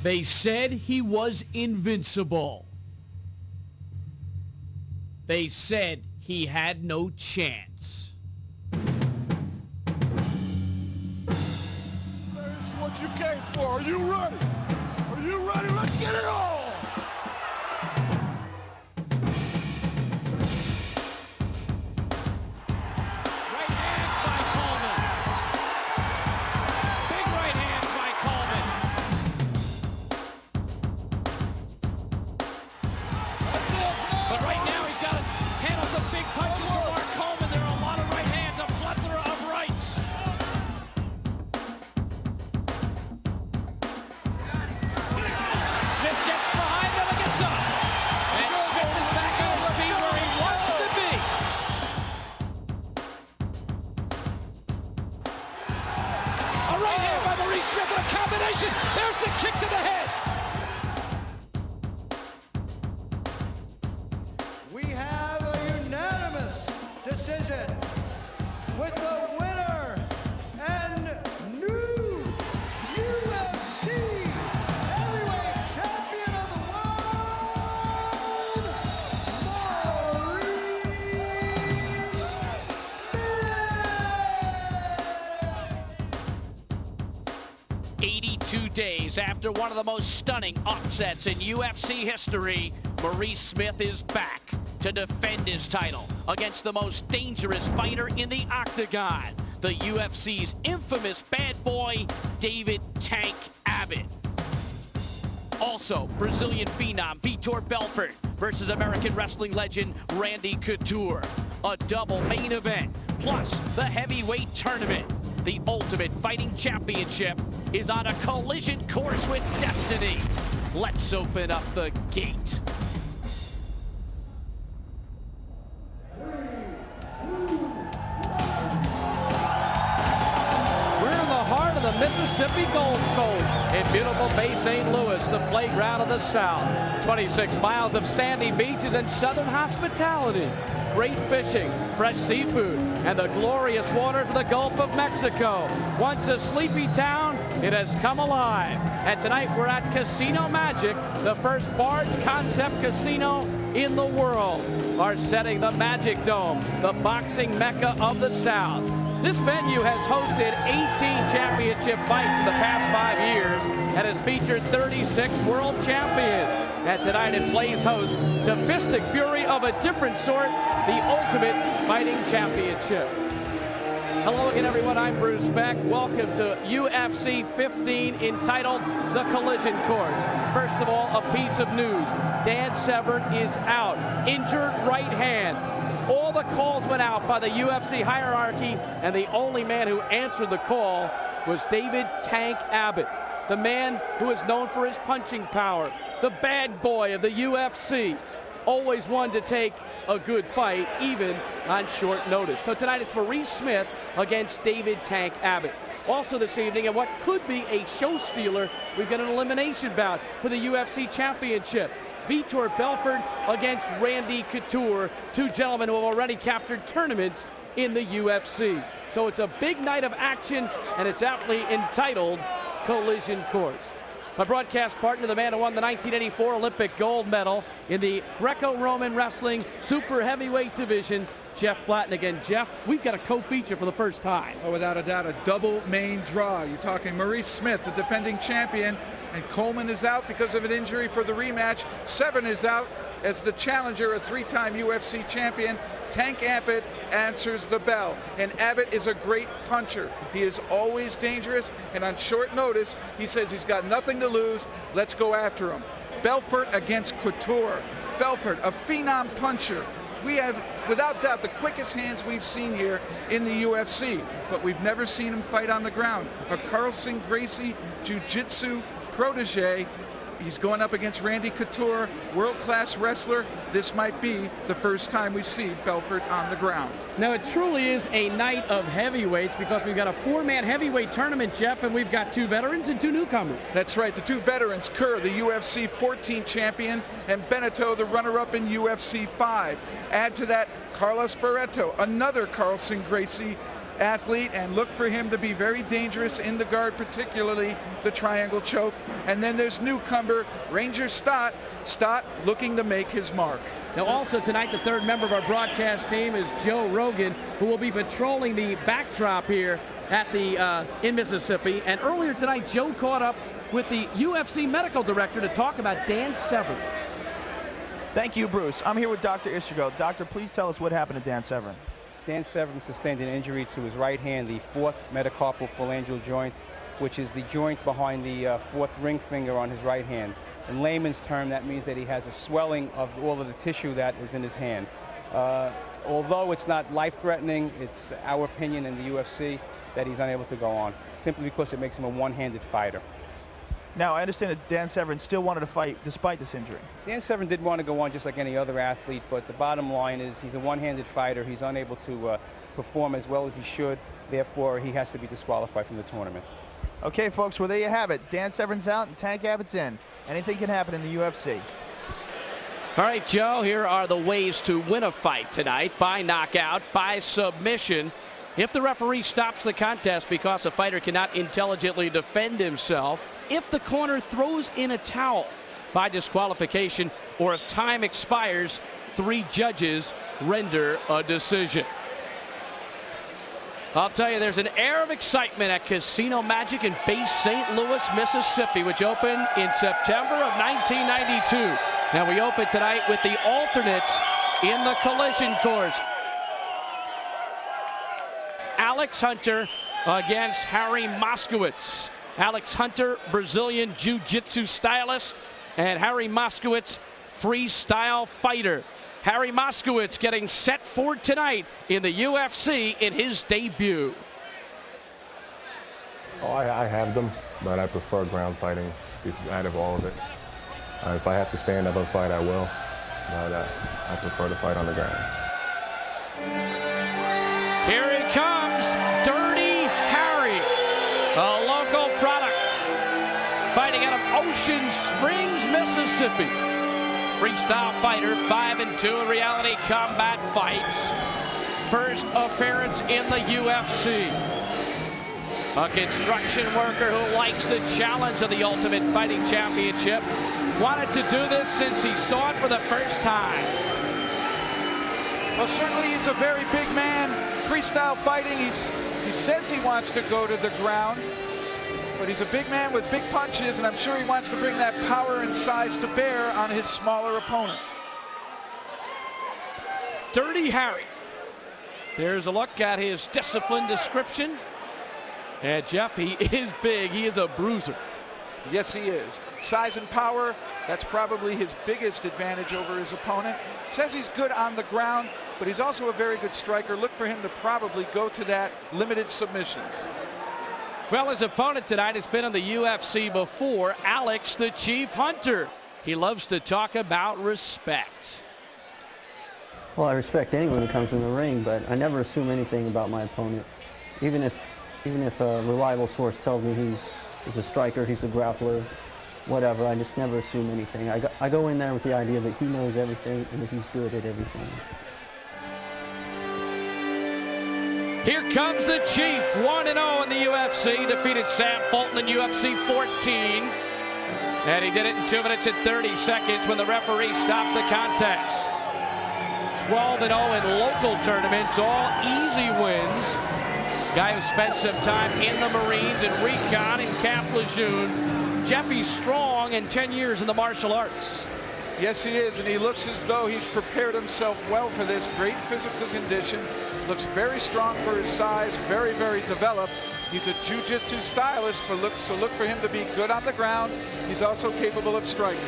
They said he was invincible. They said he had no chance. This is what you came for. Are you ready? Are you ready? Let's get it on! There's the kick to the head. We have a unanimous decision with the winner and new UFC heavyweight champion of the world, Maurice Smith. 82 days after one of the most stunning upsets in UFC history, Maurice Smith is back to defend his title against the most dangerous fighter in the octagon, the UFC's infamous bad boy, David Tank Abbott. Also, Brazilian phenom Vitor Belfort versus American wrestling legend Randy Couture. A double main event, plus the heavyweight tournament. The Ultimate Fighting Championship is on a collision course with destiny. Let's open up the gate. We're in the heart of the Mississippi Gulf Coast in beautiful Bay St. Louis, the playground of the South. 26 miles of sandy beaches and southern hospitality. Great fishing, fresh seafood, and the glorious waters of the Gulf of Mexico. Once a sleepy town, it has come alive. And tonight we're at Casino Magic, the first barge concept casino in the world. Our setting, the Magic Dome, the boxing mecca of the South. This venue has hosted 18 championship fights in the past 5 years and has featured 36 world champions. And tonight it plays host to Fistic Fury of a different sort, the Ultimate Fighting Championship. Hello again, everyone. I'm Bruce Beck. Welcome to UFC 15, entitled The Collision Course. First of all, a piece of news. Dan Severn is out, injured right hand. All the calls went out by the UFC hierarchy, and the only man who answered the call was David Tank Abbott, the man who is known for his punching power, the bad boy of the UFC. Always one to take a good fight, even on short notice. So tonight it's Maurice Smith against David Tank Abbott. Also this evening, and what could be a show stealer, we've got an elimination bout for the UFC Championship. Vitor Belfort against Randy Couture, two gentlemen who have already captured tournaments in the UFC. So it's a big night of action, and it's aptly entitled Collision Course. My broadcast partner, the man who won the 1984 Olympic gold medal in the Greco-Roman wrestling super heavyweight division, Jeff Blatton. Again, Jeff, we've got a co-feature for the first time. Oh, without a doubt, a double main draw. You're talking Maurice Smith, the defending champion, and Coleman is out because of an injury for the rematch. Severn is out as the challenger, a three-time UFC champion. Tank Abbott answers the bell, and Abbott is a great puncher. He is always dangerous, and on short notice, he says he's got nothing to lose. Let's go after him. Belfort against Couture. Belfort, a phenom puncher. We have, without doubt, the quickest hands we've seen here in the UFC, but we've never seen him fight on the ground. A Carlson Gracie jiu-jitsu protege. He's going up against Randy Couture, world-class wrestler. This might be the first time we see Belfort on the ground. Now, it truly is a night of heavyweights because we've got a four-man heavyweight tournament, Jeff, and we've got two veterans and two newcomers. That's right. The two veterans, Kerr, the UFC 14 champion, and Beneteau, the runner-up in UFC 5. Add to that Carlos Barreto, another Carlson Gracie athlete, and look for him to be very dangerous in the guard, particularly the triangle choke. And then there's newcomer Ranger Stott. Stott looking to make his mark. Now also tonight, the third member of our broadcast team is Joe Rogan, who will be patrolling the backdrop here at the in Mississippi. And earlier tonight, Joe caught up with the UFC medical director to talk about Dan Severn. Thank you, Bruce. I'm here with Dr. Ishergo. Doctor, please tell us what happened to Dan Severn. Dan Severn sustained an injury to his right hand, the fourth metacarpal phalangeal joint, which is the joint behind the fourth ring finger on his right hand. In layman's term, that means that he has a swelling of all of the tissue that is in his hand. Although it's not life-threatening, it's our opinion in the UFC that he's unable to go on, simply because it makes him a one-handed fighter. Now, I understand that Dan Severn still wanted to fight despite this injury. Dan Severn did want to go on just like any other athlete, but the bottom line is he's a one-handed fighter. He's unable to perform as well as he should. Therefore, he has to be disqualified from the tournament. Okay, folks, well, there you have it. Dan Severn's out and Tank Abbott's in. Anything can happen in the UFC. All right, Joe, here are the ways to win a fight tonight: by knockout, by submission. If the referee stops the contest because a fighter cannot intelligently defend himself, if the corner throws in a towel, by disqualification, or if time expires, 3 judges render a decision. I'll tell you, there's an air of excitement at Casino Magic in Bay St. Louis, Mississippi, which opened in September of 1992. Now we open tonight with the alternates in the collision course. Alex Hunter against Harry Moskowitz. Alex Hunter, Brazilian Jiu-Jitsu stylist, and Harry Moskowitz, freestyle fighter. Harry Moskowitz getting set for tonight in the UFC in his debut. Oh, I have them, but I prefer ground fighting out of all of it. If I have to stand up and fight, I will, but I prefer to fight on the ground. Here he comes, Dirty Harry, a local product, fighting out of Ocean Springs, Mississippi. Freestyle fighter, 5-2 in reality combat fights. First appearance in the UFC. A construction worker who likes the challenge of the Ultimate Fighting Championship. Wanted to do this since he saw it for the first time. Well, certainly he's a very big man. Freestyle fighting, he says he wants to go to the ground, but he's a big man with big punches, and I'm sure he wants to bring that power and size to bear on his smaller opponent. Dirty Harry. There's a look at his discipline description. And Jeff, he is big. He is a bruiser. Yes, he is. Size and power, that's probably his biggest advantage over his opponent. Says he's good on the ground, but he's also a very good striker. Look for him to probably go to that limited submissions. Well, his opponent tonight has been in the UFC before, Alex the Chief Hunter. He loves to talk about respect. Well, I respect anyone who comes in the ring, but I never assume anything about my opponent. Even if a reliable source tells me he's a striker, he's a grappler, whatever, I just never assume anything. I go in there with the idea that he knows everything and that he's good at everything. Here comes the Chief, 1-0 in the UFC, defeated Sam Fulton in UFC 14. And he did it in 2 minutes and 30 seconds when the referee stopped the contest. 12-0 in local tournaments, all easy wins. Guy who spent some time in the Marines and recon in Camp Lejeune. Jeffy's strong and 10 years in the martial arts. Yes, he is, and he looks as though he's prepared himself well for this. Great physical condition. Looks very strong for his size, very, very developed. He's a jiu-jitsu stylist, so look for him to be good on the ground. He's also capable of striking.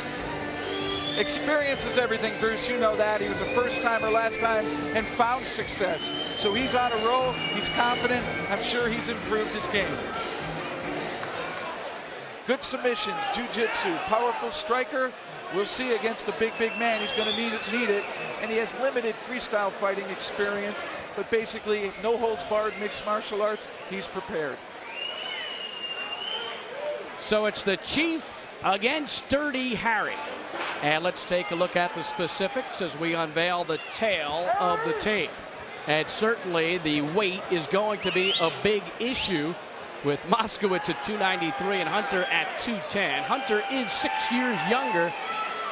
Experience is everything, Bruce. You know that. He was a first-timer last time and found success. So he's on a roll. He's confident. I'm sure he's improved his game. Good submissions, jiu-jitsu, powerful striker. We'll see against the big man. He's going to need it. And he has limited freestyle fighting experience, but basically no holds barred mixed martial arts. He's prepared. So it's the Chief against Dirty Harry. And let's take a look at the specifics as we unveil the tale of the tape. And certainly the weight is going to be a big issue with Moskowitz at 293 and Hunter at 210. Hunter is 6 years younger,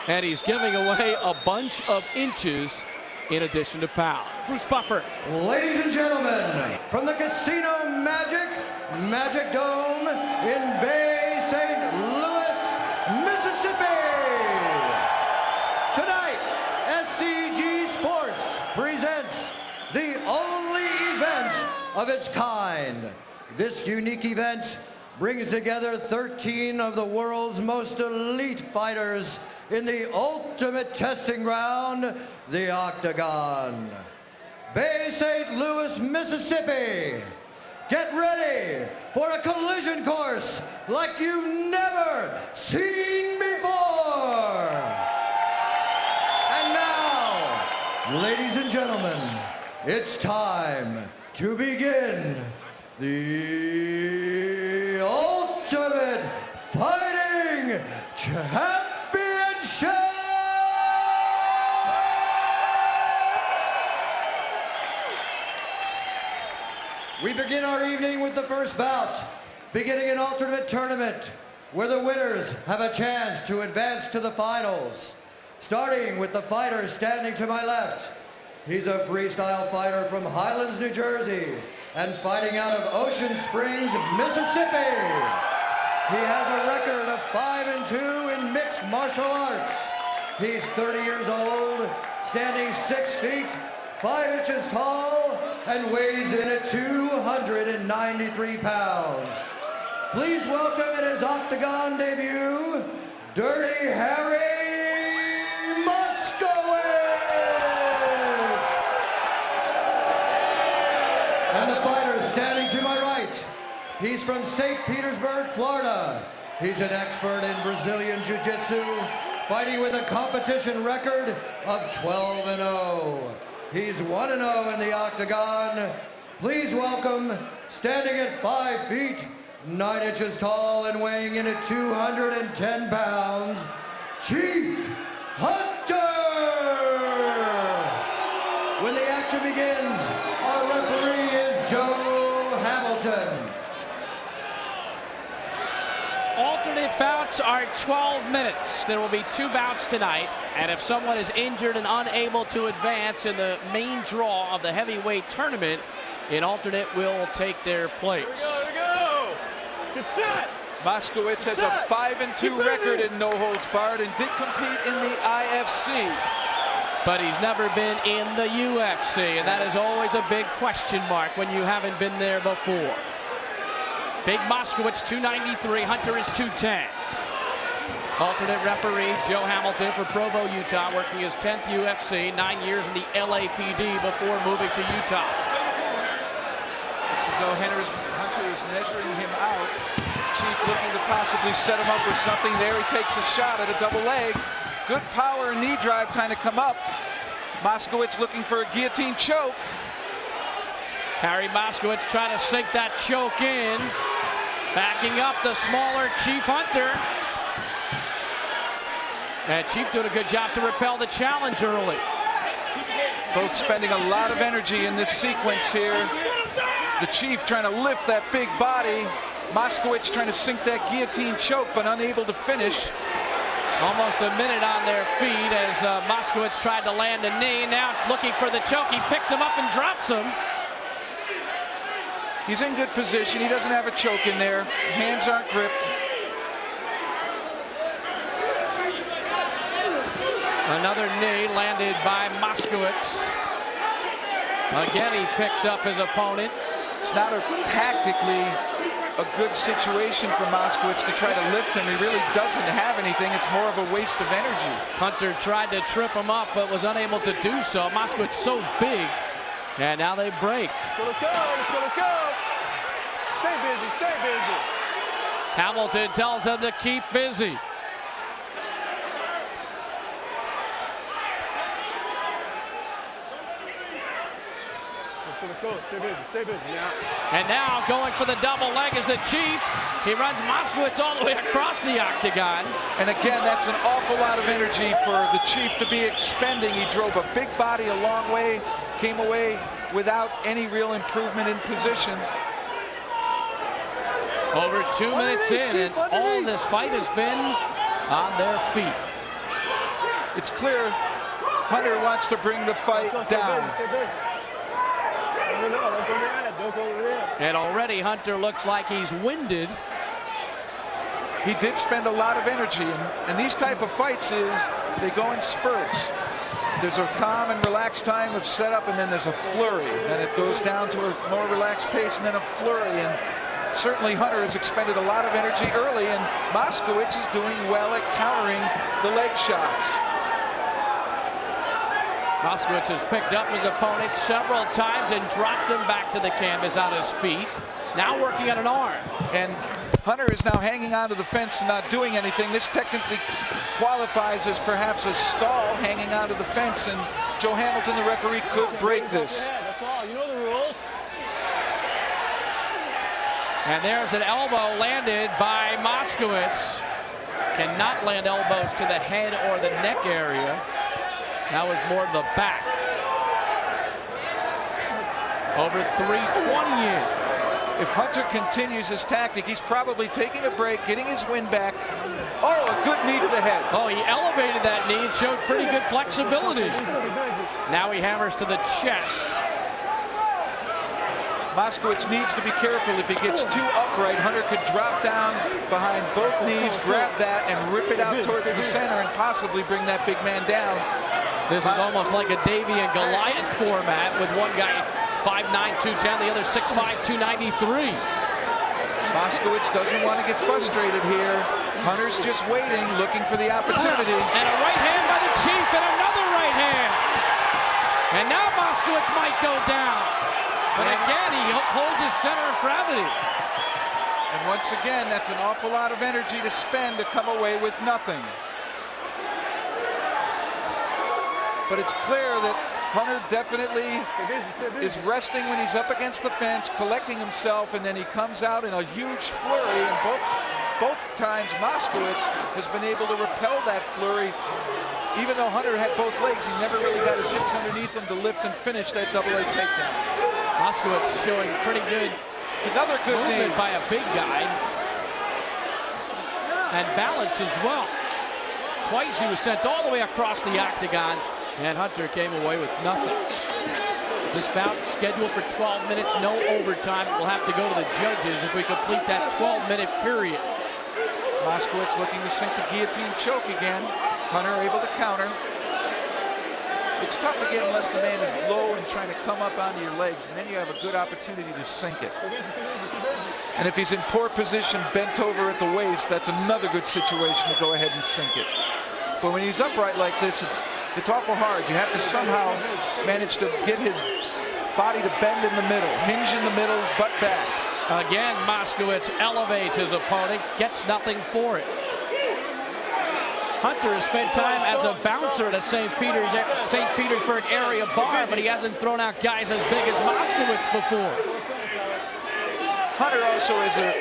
and he's giving away a bunch of inches in addition to pounds. Bruce Buffer. Ladies and gentlemen, from the Casino Magic Dome in Bay St. Louis, Mississippi. Tonight, SCG Sports presents the only event of its kind. This unique event brings together 13 of the world's most elite fighters in the ultimate testing ground, the Octagon. Bay St. Louis, Mississippi. Get ready for a collision course like you've never seen before. And now, ladies and gentlemen, it's time to begin the Ultimate Fighting Championship! We begin our evening with the first bout, beginning an alternate tournament where the winners have a chance to advance to the finals. Starting with the fighter standing to my left. He's a freestyle fighter from Highlands, New Jersey, and fighting out of Ocean Springs, Mississippi. He has a record of 5-2 in mixed martial arts. He's 30 years old, standing 6 feet, 5 inches tall, and weighs in at 293 pounds. Please welcome in his Octagon debut, Dirty Harry Moskowitz! And the fighter standing to my right. He's from St. Petersburg, Florida. He's an expert in Brazilian Jiu-Jitsu, fighting with a competition record of 12-0. He's 1-0 in the Octagon. Please welcome, standing at 5 feet, 9 inches tall, and weighing in at 210 pounds, Chief Hunter! When the action begins, our referee is Joe Hamilton. Alternate bouts are 12 minutes. There will be 2 bouts tonight, and if someone is injured and unable to advance in the main draw of the heavyweight tournament, an alternate will take their place. Here we go. Good set. Moskowitz has a 5-2 record in no holds barred and did compete in the IFC. But he's never been in the UFC, and that is always a big question mark when you haven't been there before. Big Moskowitz, 293. Hunter is 210. Alternate referee, Joe Hamilton for Provo, Utah, working his 10th UFC, 9 years in the LAPD before moving to Utah. It's as though Hunter is measuring him out. Chief looking to possibly set him up with something there. He takes a shot at a double leg. Good power and knee drive trying to come up. Moskowitz looking for a guillotine choke. Harry Moskowitz trying to sink that choke in. Backing up the smaller Chief Hunter. And Chief doing a good job to repel the challenge early. Both spending a lot of energy in this sequence here. The Chief trying to lift that big body. Moskowitz trying to sink that guillotine choke, but unable to finish. Almost a minute on their feet as Moskowitz tried to land a knee. Now looking for the choke. He picks him up and drops him. He's in good position. He doesn't have a choke in there. Hands aren't gripped. Another knee landed by Moskowitz. Again, he picks up his opponent. It's not tactically a good situation for Moskowitz to try to lift him. He really doesn't have anything. It's more of a waste of energy. Hunter tried to trip him up, but was unable to do so. Moskowitz so big. And now they break. Let's go, let's go. Stay busy, stay busy. Hamilton tells them to keep busy. Let's go, stay busy now. And now going for the double leg is the Chief. He runs Moskowitz all the way across the octagon. And again, that's an awful lot of energy for the Chief to be expending. He drove a big body a long way, came away without any real improvement in position. Over 2 minutes in, and all this fight has been on their feet. It's clear Hunter wants to bring the fight down. And already Hunter looks like he's winded. He did spend a lot of energy, and these type of fights they go in spurts. There's a calm and relaxed time of setup, and then there's a flurry. Then it goes down to a more relaxed pace, and then a flurry. And certainly Hunter has expended a lot of energy early, and Moskowitz is doing well at countering the leg shots. Moskowitz has picked up his opponent several times and dropped him back to the canvas on his feet. Now working on an arm. And Hunter is now hanging onto the fence and not doing anything. This technically qualifies as perhaps a stall, hanging onto the fence, and Joe Hamilton, the referee, could break this. That's all. You know the rules. And there's an elbow landed by Moskowitz. Cannot land elbows to the head or the neck area. That was more the back. Over 3:20 in. If Hunter continues his tactic, he's probably taking a break, getting his wind back. Oh, a good knee to the head. Oh, he elevated that knee and showed pretty good flexibility. Now he hammers to the chest. Moskowitz needs to be careful. If he gets too upright, Hunter could drop down behind both knees, grab that, and rip it out towards the center and possibly bring that big man down. This is almost like a Davy and Goliath format with one guy 5'9", 210, the other 6'5", 293. Moskowitz doesn't want to get frustrated here. Hunter's just waiting, looking for the opportunity. And a right hand by the Chief, and another right hand. And now Moskowitz might go down. But again, he holds his center of gravity. And once again, that's an awful lot of energy to spend to come away with nothing. But it's clear that Hunter definitely is resting when he's up against the fence, collecting himself, and then he comes out in a huge flurry. And both times Moskowitz has been able to repel that flurry. Even though Hunter had both legs, he never really got his hips underneath him to lift and finish that double-leg takedown. Moskowitz showing pretty good Another good movement knee by a big guy. And balance as well. Twice he was sent all the way across the octagon, and Hunter came away with nothing. This bout scheduled for 12 minutes, no overtime. We'll have to go to the judges if we complete that 12-minute period. Moskowitz looking to sink the guillotine choke again. Hunter able to counter. It's tough to get unless the man is low and trying to come up onto your legs, and then you have a good opportunity to sink it. And if he's in poor position, bent over at the waist, that's another good situation to go ahead and sink it. But when he's upright like this, it's awful hard. You have to somehow manage to get his body to bend in the middle, hinge in the middle, butt back. Again, Moskowitz elevates his opponent, gets nothing for it. Hunter has spent time as a bouncer at a St. Petersburg area bar, but he hasn't thrown out guys as big as Moskowitz before. Hunter also, as a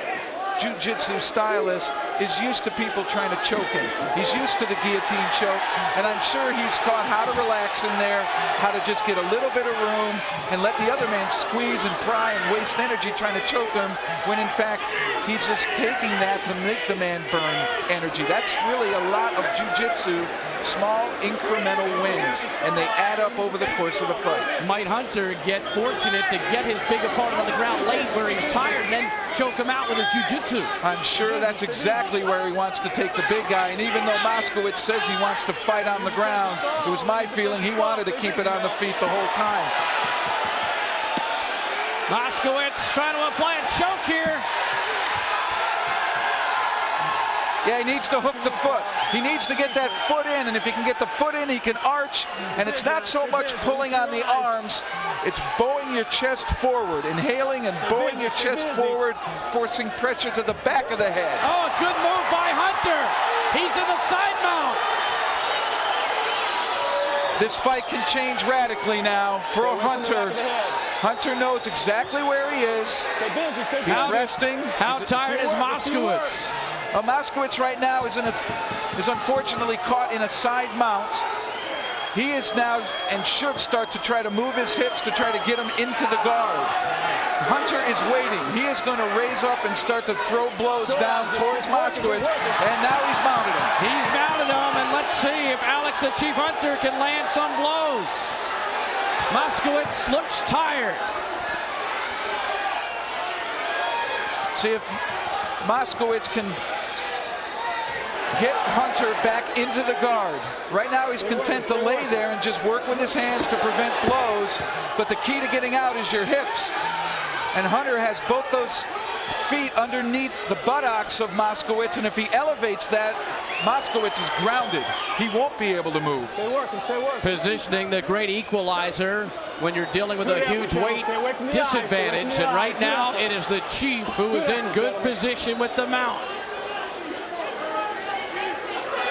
jiu-jitsu stylist, is used to people trying to choke him. He's used to the guillotine choke, and I'm sure he's taught how to relax in there, how to just get a little bit of room and let the other man squeeze and pry and waste energy trying to choke him, when in fact he's just taking that to make the man burn energy. That's really a lot of jiu-jitsu, small incremental wins, and they add up over the course of the fight. Might Hunter get fortunate to get his big opponent on the ground late where he's tired and then choke him out with his jiu-jitsu? I'm sure that's exactly where he wants to take the big guy, and even though Moskowitz says he wants to fight on the ground, it was my feeling he wanted to keep it on the feet the whole time. Moskowitz trying to apply a choke here. Yeah, he needs to hook the foot. He needs to get that foot in, and if he can get the foot in, he can arch, and it's not so much pulling on the arms, it's bowing your chest forward, inhaling and bowing your chest forward, forcing pressure to the back of the head. Oh, a good move by Hunter. He's in the side mount. This fight can change radically now for Hunter. Hunter knows exactly where he is. He's resting. How tired is Moskowitz? Moskowitz right now is unfortunately caught in a side mount. He is now and should start to try to move his hips to try to get him into the guard. Hunter is waiting. He is going to raise up and start to throw blows down towards Moskowitz, and now he's mounted him. He's mounted him, and let's see if Alex the Chief Hunter can land some blows. Moskowitz looks tired. See if Moskowitz can get Hunter back into the guard. Right now he's content to lay there and just work with his hands to prevent blows, but the key to getting out is your hips. And Hunter has both those feet underneath the buttocks of Moskowitz, and if he elevates that, Moskowitz is grounded. He won't be able to move. Stay working, stay working. Positioning, the great equalizer when you're dealing with a huge weight disadvantage, and right now it is the Chief who is in good position with the mount.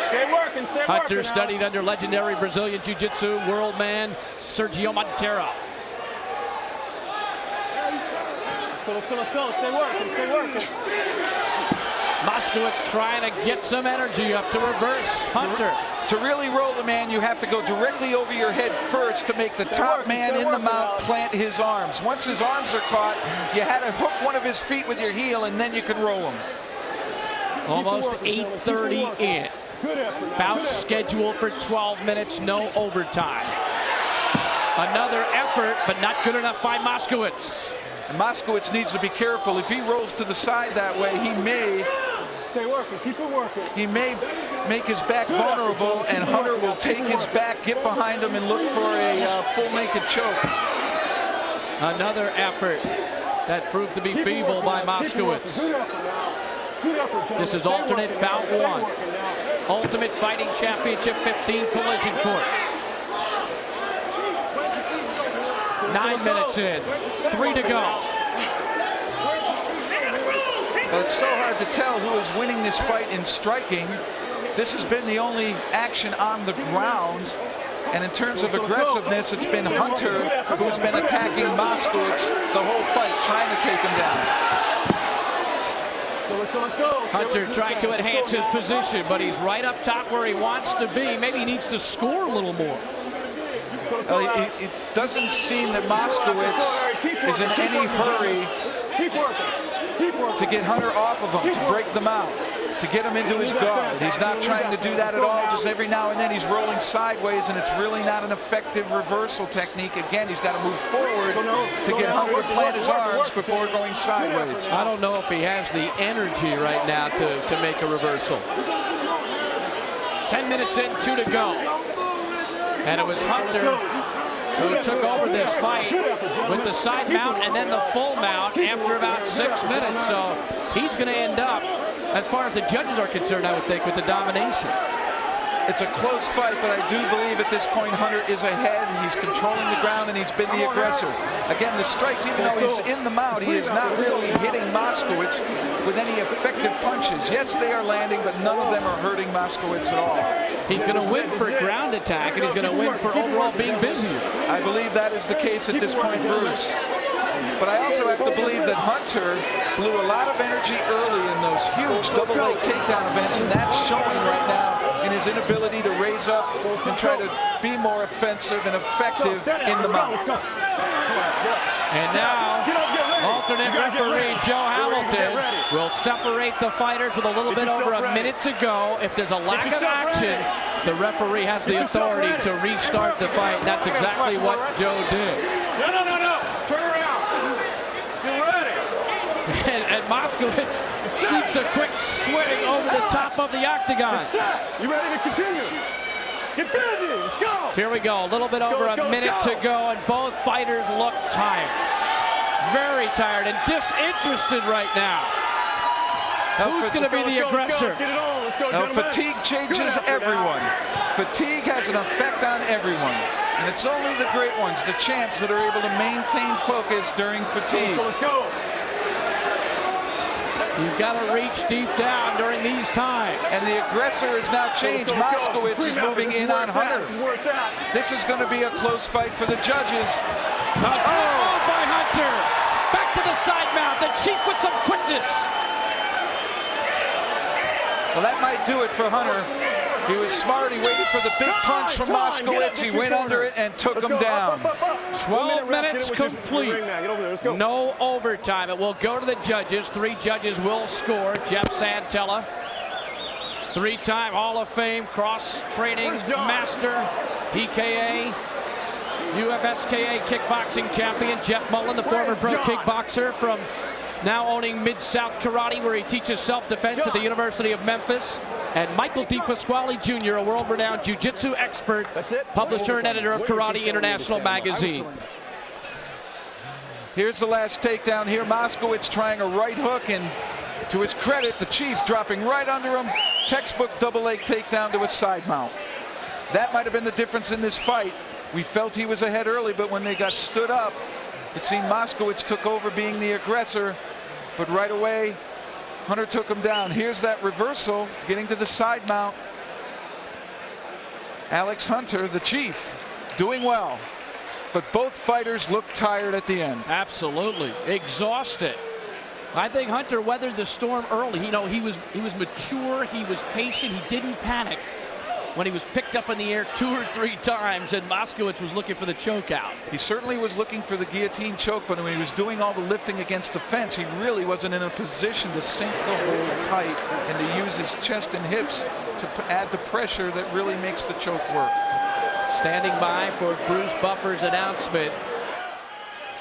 Stay working, stay working. Hunter studied under legendary Brazilian Jiu-Jitsu world man Sergio Montero. Let's go, stay working, stay working. Moskowitz trying to get some energy up to reverse Hunter. To really roll the man, you have to go directly over your head first to make the top man in the mount plant his arms. Once his arms are caught, you had to hook one of his feet with your heel, and then you can roll him. Almost 8:30 in. Bout scheduled for 12 minutes, no overtime. Another effort, but not good enough by Moskowitz. And Moskowitz needs to be careful. If he rolls to the side that way, he may Stay working, keep it working. He may make his back vulnerable, and Hunter will take his back, get behind him, and look for a full naked choke. Another effort that proved to be feeble by Moskowitz. This is alternate bout 1. Ultimate Fighting Championship 15 collision course. 9 minutes in, 3 to go. Well, it's so hard to tell who is winning this fight in striking. This has been the only action on the ground. And in terms of aggressiveness, it's been Hunter who's been attacking Moskowitz the whole fight, trying to take him down. Hunter trying to enhance his position, but he's right up top where he wants to be. Maybe he needs to score a little more. Well, it doesn't seem that Moskowitz is in any hurry to get Hunter off of him, to break them out, to get him into his guard. He's not trying to do that at all. Just every now and then he's rolling sideways, and it's really not an effective reversal technique. Again, he's got to move forward to get Hunter to plant his arms before going sideways. I don't know if he has the energy right now to make a reversal. 10 minutes in, 2 to go. And it was Hunter who took over this fight with the side mount and then the full mount after about 6 minutes. So he's going to end up, as far as the judges are concerned, I would think, with the domination. It's a close fight, but I do believe at this point Hunter is ahead. He's controlling the ground, and he's been the aggressor. Again, the strikes, even though he's in the mount, he is not really hitting Moskowitz with any effective punches. Yes, they are landing, but none of them are hurting Moskowitz at all. He's going to win for ground attack, and he's going to win for overall being busier. I believe that is the case at this point, Bruce. But I also have to believe that Hunter blew a lot of energy early in those huge double leg takedown events, and that's showing right now in his inability to raise up and try to be more offensive and effective in the mount. And now, alternate referee Joe Hamilton will separate the fighters with a little bit over a minute to go. If there's a lack of action, the referee has the authority to restart the fight. And that's exactly what Joe did. No. Turn around. Get ready. And Moskowitz sneaks a quick swing over the top of the octagon. You ready to continue? Get busy. Let's go. Here we go. A little bit over a minute to go, and both fighters look tired. Very tired and disinterested right now. Who's going to be the aggressor? Now, fatigue changes everyone. Fatigue has an effect on everyone. And it's only the great ones, the champs, that are able to maintain focus during fatigue. Let's go. You've got to reach deep down during these times. And the aggressor has now changed. Moskowitz is moving in on Hunter. This is going to be a close fight for the judges. Oh, by Hunter. Back to the side mount. The Chief with some quickness. Well, that might do it for Hunter. He was smart. He waited for the big punch from Moskowitz. He went under it and took him down. 12 minutes complete. No overtime. It will go to the judges. 3 judges will score. Jeff Santella, 3-time Hall of Fame cross-training master, PKA, UFSKA kickboxing champion. Jeff Mullen, the former pro kickboxer from now owning Mid-South Karate, where he teaches self-defense at the University of Memphis. And Michael DePasquale Jr., a world-renowned jiu-jitsu expert, publisher and editor of Karate International magazine. Here's the last takedown here. Moskowitz trying a right hook, and to his credit, the Chief dropping right under him. Textbook double leg takedown to a side mount. That might have been the difference in this fight. We felt he was ahead early, but when they got stood up, it seemed Moskowitz took over being the aggressor, but right away, Hunter took him down. Here's that reversal, getting to the side mount. Alex Hunter, the Chief, doing well, but both fighters looked tired at the end. Absolutely exhausted. I think Hunter weathered the storm early. You know, he was mature, he was patient, he didn't panic when he was picked up in the air 2 or 3 times, and Moskowitz was looking for the choke out. He certainly was looking for the guillotine choke, but when he was doing all the lifting against the fence, he really wasn't in a position to sink the hold tight and to use his chest and hips to add the pressure that really makes the choke work. Standing by for Bruce Buffer's announcement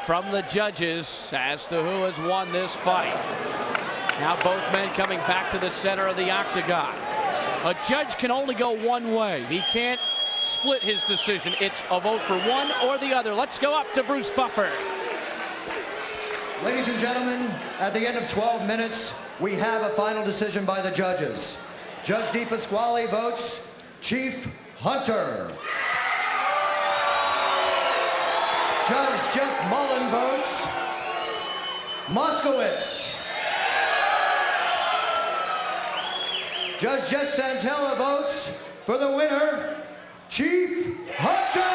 from the judges as to who has won this fight. Now both men coming back to the center of the octagon. A judge can only go one way. He can't split his decision. It's a vote for one or the other. Let's go up to Bruce Buffer. Ladies and gentlemen, at the end of 12 minutes, we have a final decision by the judges. Judge DePasquale votes Chief Hunter. Judge Jeff Mullen votes Moskowitz. Judge Jeff Santella votes for the winner, Chief Hunter!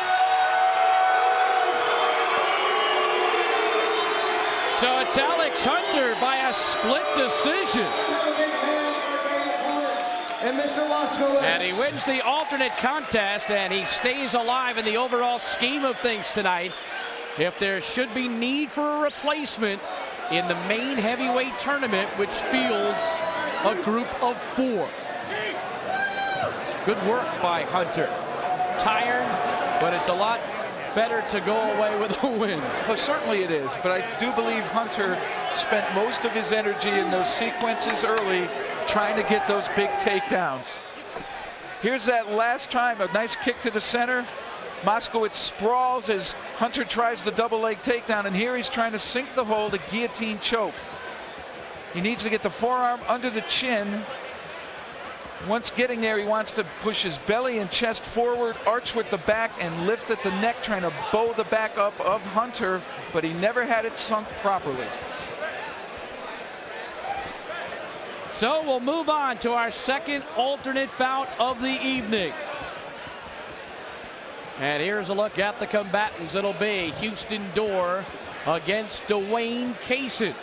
So it's Alex Hunter by a split decision. And Mr. Moskowitz. And he wins the alternate contest, and he stays alive in the overall scheme of things tonight. If there should be need for a replacement in the main heavyweight tournament, which fields a group of 4. Good work by Hunter. Tired, but it's a lot better to go away with a win. Well, certainly it is, but I do believe Hunter spent most of his energy in those sequences early trying to get those big takedowns. Here's that last time, a nice kick to the center. Moskowitz sprawls as Hunter tries the double leg takedown, and here he's trying to sink the hold, a guillotine choke. He needs to get the forearm under the chin. Once getting there, he wants to push his belly and chest forward, arch with the back, and lift at the neck, trying to bow the back up of Hunter, but he never had it sunk properly. So we'll move on to our second alternate bout of the evening. And here's a look at the combatants. It'll be Houston Dorr against Dwayne Cason.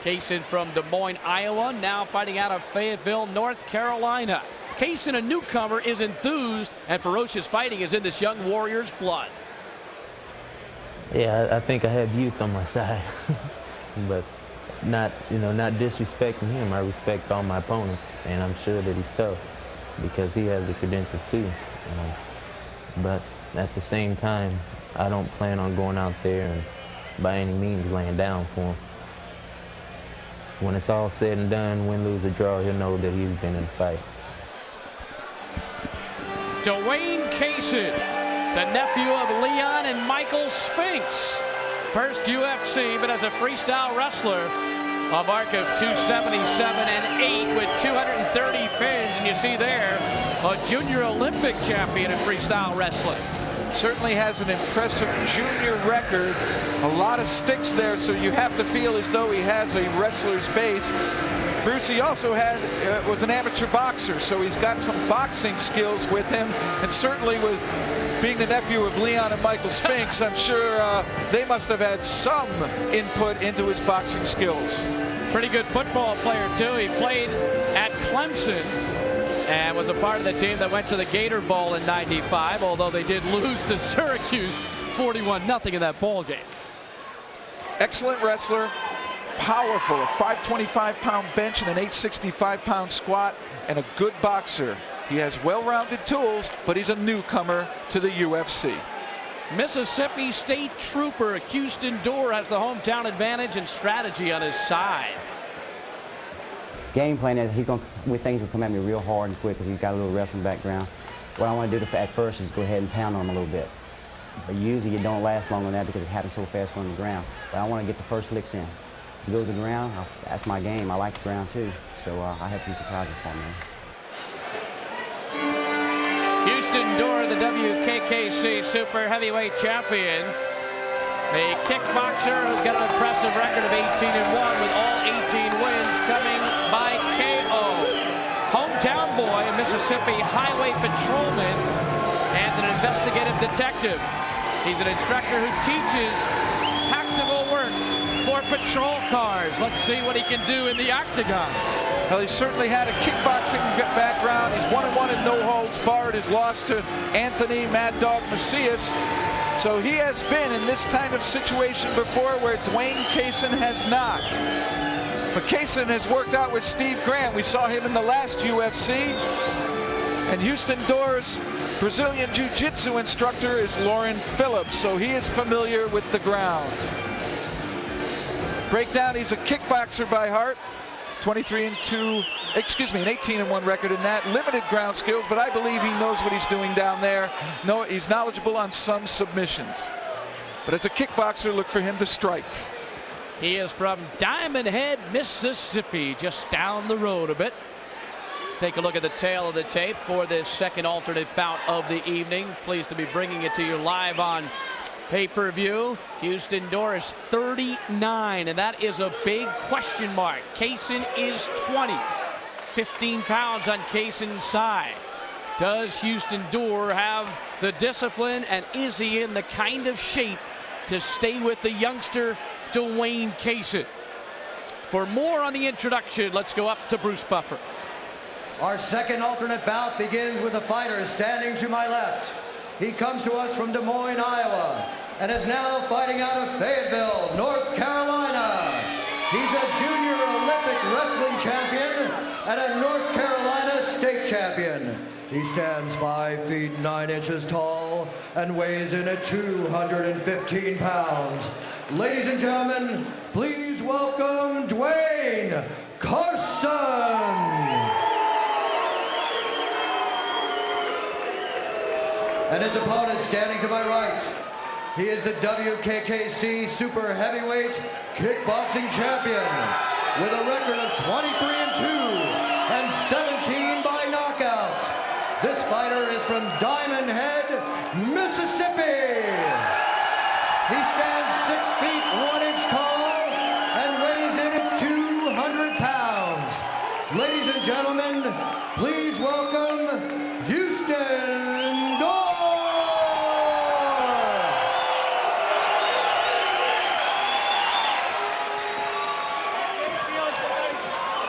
Cason from Des Moines, Iowa, now fighting out of Fayetteville, North Carolina. Cason, a newcomer, is enthused, and ferocious fighting is in this young warrior's blood. Yeah, I think I have youth on my side, but not disrespecting him. I respect all my opponents, and I'm sure that he's tough because he has the credentials too. But at the same time, I don't plan on going out there and by any means laying down for him. When it's all said and done, win, lose, or draw, he'll know that he's been in the fight. Dwayne Cason, the nephew of Leon and Michael Spinks. First UFC, but as a freestyle wrestler, a mark of 277-8 with 230 pins. And you see there, a junior Olympic champion in freestyle wrestling. Certainly has an impressive junior record. A lot of sticks there, so you have to feel as though he has a wrestler's base. Bruce, he also was an amateur boxer, so he's got some boxing skills with him, and certainly with being the nephew of Leon and Michael Spinks, I'm sure they must have had some input into his boxing skills. Pretty good football player too. He played at Clemson and was a part of the team that went to the Gator Bowl in '95, although they did lose to Syracuse 41-0 in that ball game. Excellent wrestler, powerful, a 525-pound bench and an 865-pound squat, and a good boxer. He has well-rounded tools, but he's a newcomer to the UFC. Mississippi State Trooper Houston Dorr has the hometown advantage and strategy on his side. Game plan is we think he's gonna come at me real hard and quick because he's got a little wrestling background. What I want to do at first is go ahead and pound on him a little bit. But usually you don't last long on that because it happens so fast on the ground. But I want to get the first licks in. If you go to the ground, that's my game. I like the ground too. So I have some surprises for me. Houston Dorr, the WKKC Super Heavyweight Champion. A kickboxer who's got an impressive record of 18-1 with all 18 wins coming by KO. Hometown boy, a Mississippi highway patrolman, and an investigative detective. He's an instructor who teaches tactical work for patrol cars. Let's see what he can do in the octagon. Well, he certainly had a kickboxing background. He's 1-1 in no holds barred. His loss to Anthony Mad Dog Macias. So he has been in this kind of situation before where Dwayne Cason has not. But Cason has worked out with Steve Grant. We saw him in the last UFC. And Houston Dorr's Brazilian Jiu-Jitsu instructor is Lauren Phillips, so he is familiar with the ground. Breakdown, he's a kickboxer by heart. 23-2, excuse me, an 18-1 record in that. Limited ground skills, but I believe he knows what he's doing down there. No, he's knowledgeable on some submissions. But as a kickboxer, look for him to strike. He is from Diamond Head, Mississippi, just down the road a bit. Let's take a look at the tail of the tape for this second alternate bout of the evening. Pleased to be bringing it to you live on pay-per-view. Houston Dorr is 39, and that is a big question mark. Cason is 20. 15 pounds on Cason's side. Does Houston Dorr have the discipline, and is he in the kind of shape to stay with the youngster Dwayne Cason? For more on the introduction, let's go up to Bruce Buffer. Our second alternate bout begins with a fighter standing to my left. He comes to us from Des Moines, Iowa, and is now fighting out of Fayetteville, North Carolina. He's a junior Olympic wrestling champion and a North Carolina state champion. He stands 5 feet 9 inches tall and weighs in at 215 pounds. Ladies and gentlemen, please welcome Dwayne Carson. And his opponent standing to my right, he is the WKKC Super Heavyweight Kickboxing Champion with a record of 23-2 and 17 by knockout. This fighter is from Diamond Head, Mississippi. He stands 6 feet 1 inch tall and weighs in at 200 pounds. Ladies and gentlemen, please welcome Houston Dorr.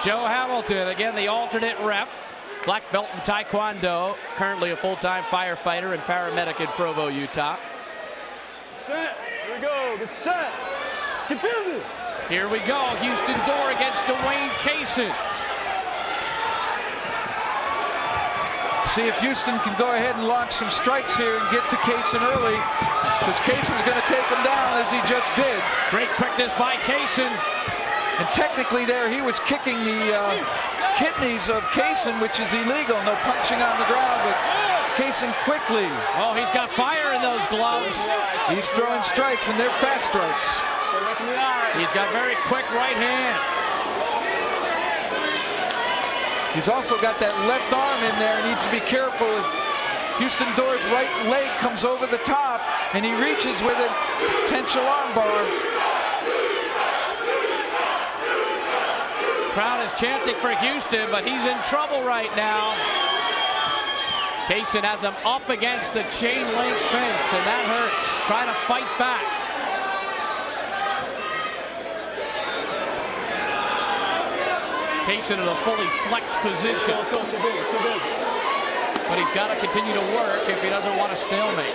Joe Hamilton, again the alternate ref, black belt in Taekwondo, currently a full-time firefighter and paramedic in Provo, Utah. Set, here we go, get set, get busy. Here we go, Houston Dorr against Dwayne Cason. See if Houston can go ahead and launch some strikes here and get to Cason early, because Cason's going to take him down as he just did. Great quickness by Cason. And technically there he was kicking the kidneys of Cason, which is illegal. No punching on the ground, but Cason quickly. Oh, he's got fire in those gloves. He's throwing strikes, and they're fast strikes. He's got very quick right hand. He's also got that left arm in there. He needs to be careful. If Houston Dorr's right leg comes over the top, and he reaches with a potential arm bar. Crowd is chanting for Houston, but he's in trouble right now. Cason has him up against the chain link fence, and that hurts. Trying to fight back. Cason in a fully flexed position. But he's got to continue to work if he doesn't want a stalemate.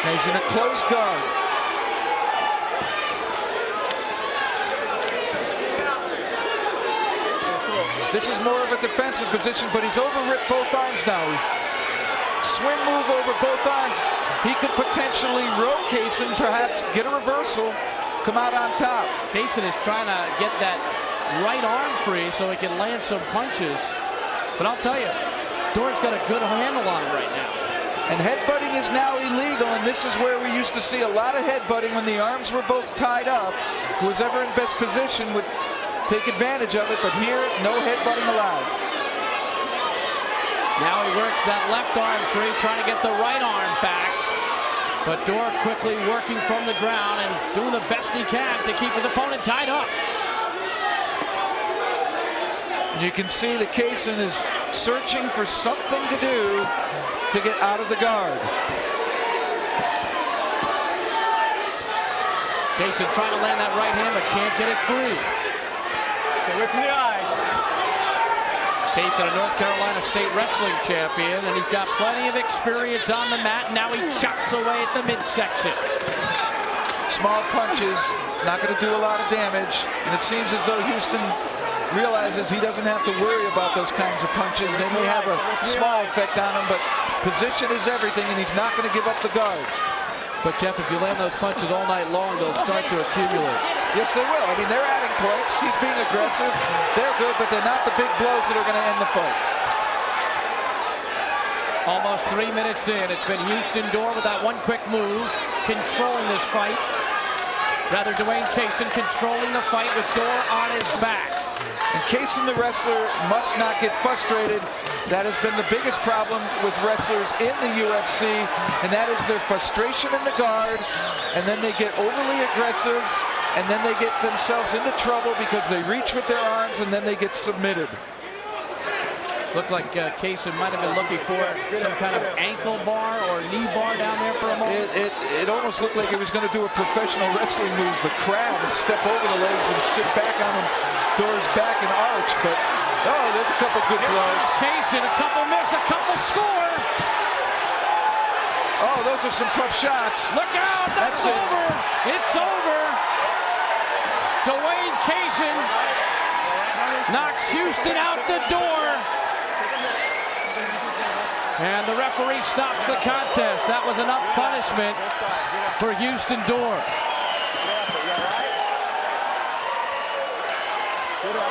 He's in a close guard. This is more of a defensive position, but he's overripped both arms now. Swing move over both arms. He could potentially row Cason, perhaps get a reversal, come out on top. Cason is trying to get that right arm free so he can land some punches. But I'll tell you, Dorr's got a good handle on him right now. And headbutting is now illegal, and this is where we used to see a lot of headbutting when the arms were both tied up. Whoever in best position would take advantage of it, but here, no headbutting allowed. Now he works that left arm free, trying to get the right arm back. But Dorr quickly working from the ground and doing the best he can to keep his opponent tied up. You can see that Cason is searching for something to do to get out of the guard. Cason trying to land that right hand, but can't get it free. Stay away from the eyes. Cason, a North Carolina State wrestling champion, and he's got plenty of experience on the mat. Now he chops away at the midsection. Small punches, not going to do a lot of damage, and it seems as though Houston realizes he doesn't have to worry about those kinds of punches. They may have a small effect on him, but position is everything, and he's not going to give up the guard. But Jeff, if you land those punches all night long, they'll start to accumulate. Yes, they will. I mean, they're adding points. He's being aggressive. They're good, but they're not the big blows that are going to end the fight. Almost 3 minutes in. It's been Houston Dorr with that one quick move, controlling this fight. Rather, Dwayne Cason controlling the fight with Dorr on his back. And Cason, the wrestler, must not get frustrated. That has been the biggest problem with wrestlers in the UFC, and that is their frustration in the guard, and then they get overly aggressive, and then they get themselves into trouble because they reach with their arms, and then they get submitted. Looked like Cason might have been looking for some kind of ankle bar or knee bar down there for a moment. It almost looked like he was going to do a professional wrestling move, the crab, and step over the legs and sit back on him, Dorr's back and arch, but oh, there's a couple good blows. Cason, a couple miss, a couple score. Oh, those are some tough shots. Look out, that's over. It's over. Dwayne Cason knocks Houston out the door. And the referee stops the contest. That was enough punishment for Houston Dorr.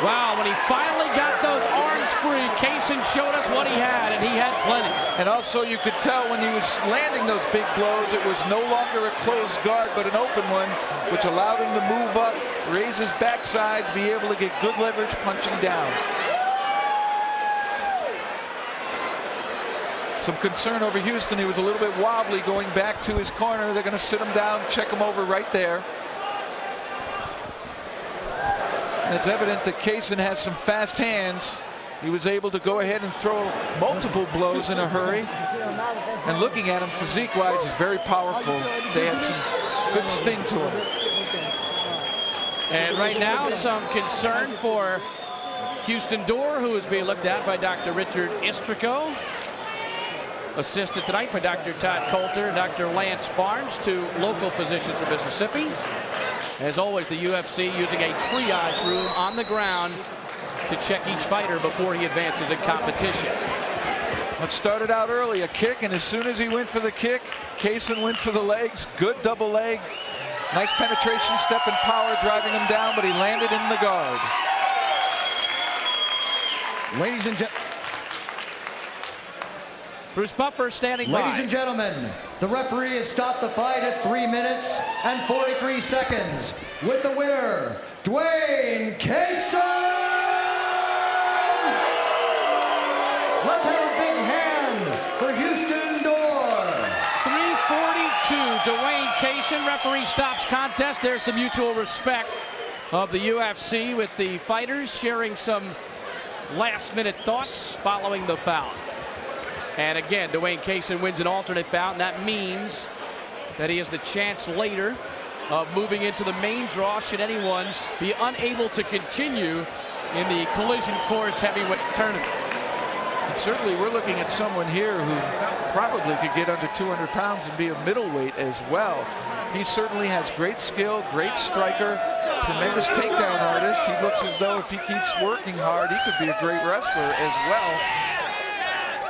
Wow, when he finally got those arms free, Cason showed us what he had, and he had plenty. And also you could tell when he was landing those big blows, it was no longer a closed guard, but an open one, which allowed him to move up, raise his backside, be able to get good leverage punching down. Some concern over Houston. He was a little bit wobbly going back to his corner. They're going to sit him down, check him over right there. And it's evident that Cason has some fast hands. He was able to go ahead and throw multiple blows in a hurry. And looking at him physique-wise, he's very powerful. They had some good sting to him. And right now, some concern for Houston Dorr, who is being looked at by Dr. Richard Istrico. Assisted tonight by Dr. Todd Coulter and Dr. Lance Barnes, two local physicians from Mississippi. As always, the UFC using a triage room on the ground to check each fighter before he advances in competition. It started out early, a kick, and as soon as he went for the kick, Cason went for the legs. Good double leg. Nice penetration, step and power, driving him down, but he landed in the guard. Ladies and gentlemen. Bruce Buffer standing by. Ladies and gentlemen, the referee has stopped the fight at 3 minutes and 43 seconds with the winner, Dwayne Cason! Let's have a big hand for Houston Dorr. 3:42, Dwayne Cason. Referee stops contest. There's the mutual respect of the UFC with the fighters sharing some last-minute thoughts following the bout. And again, Dwayne Cason wins an alternate bout, and that means that he has the chance later of moving into the main draw should anyone be unable to continue in the collision course heavyweight tournament. And certainly we're looking at someone here who probably could get under 200 pounds and be a middleweight as well. He certainly has great skill, great striker, tremendous takedown artist. He looks as though if he keeps working hard, he could be a great wrestler as well.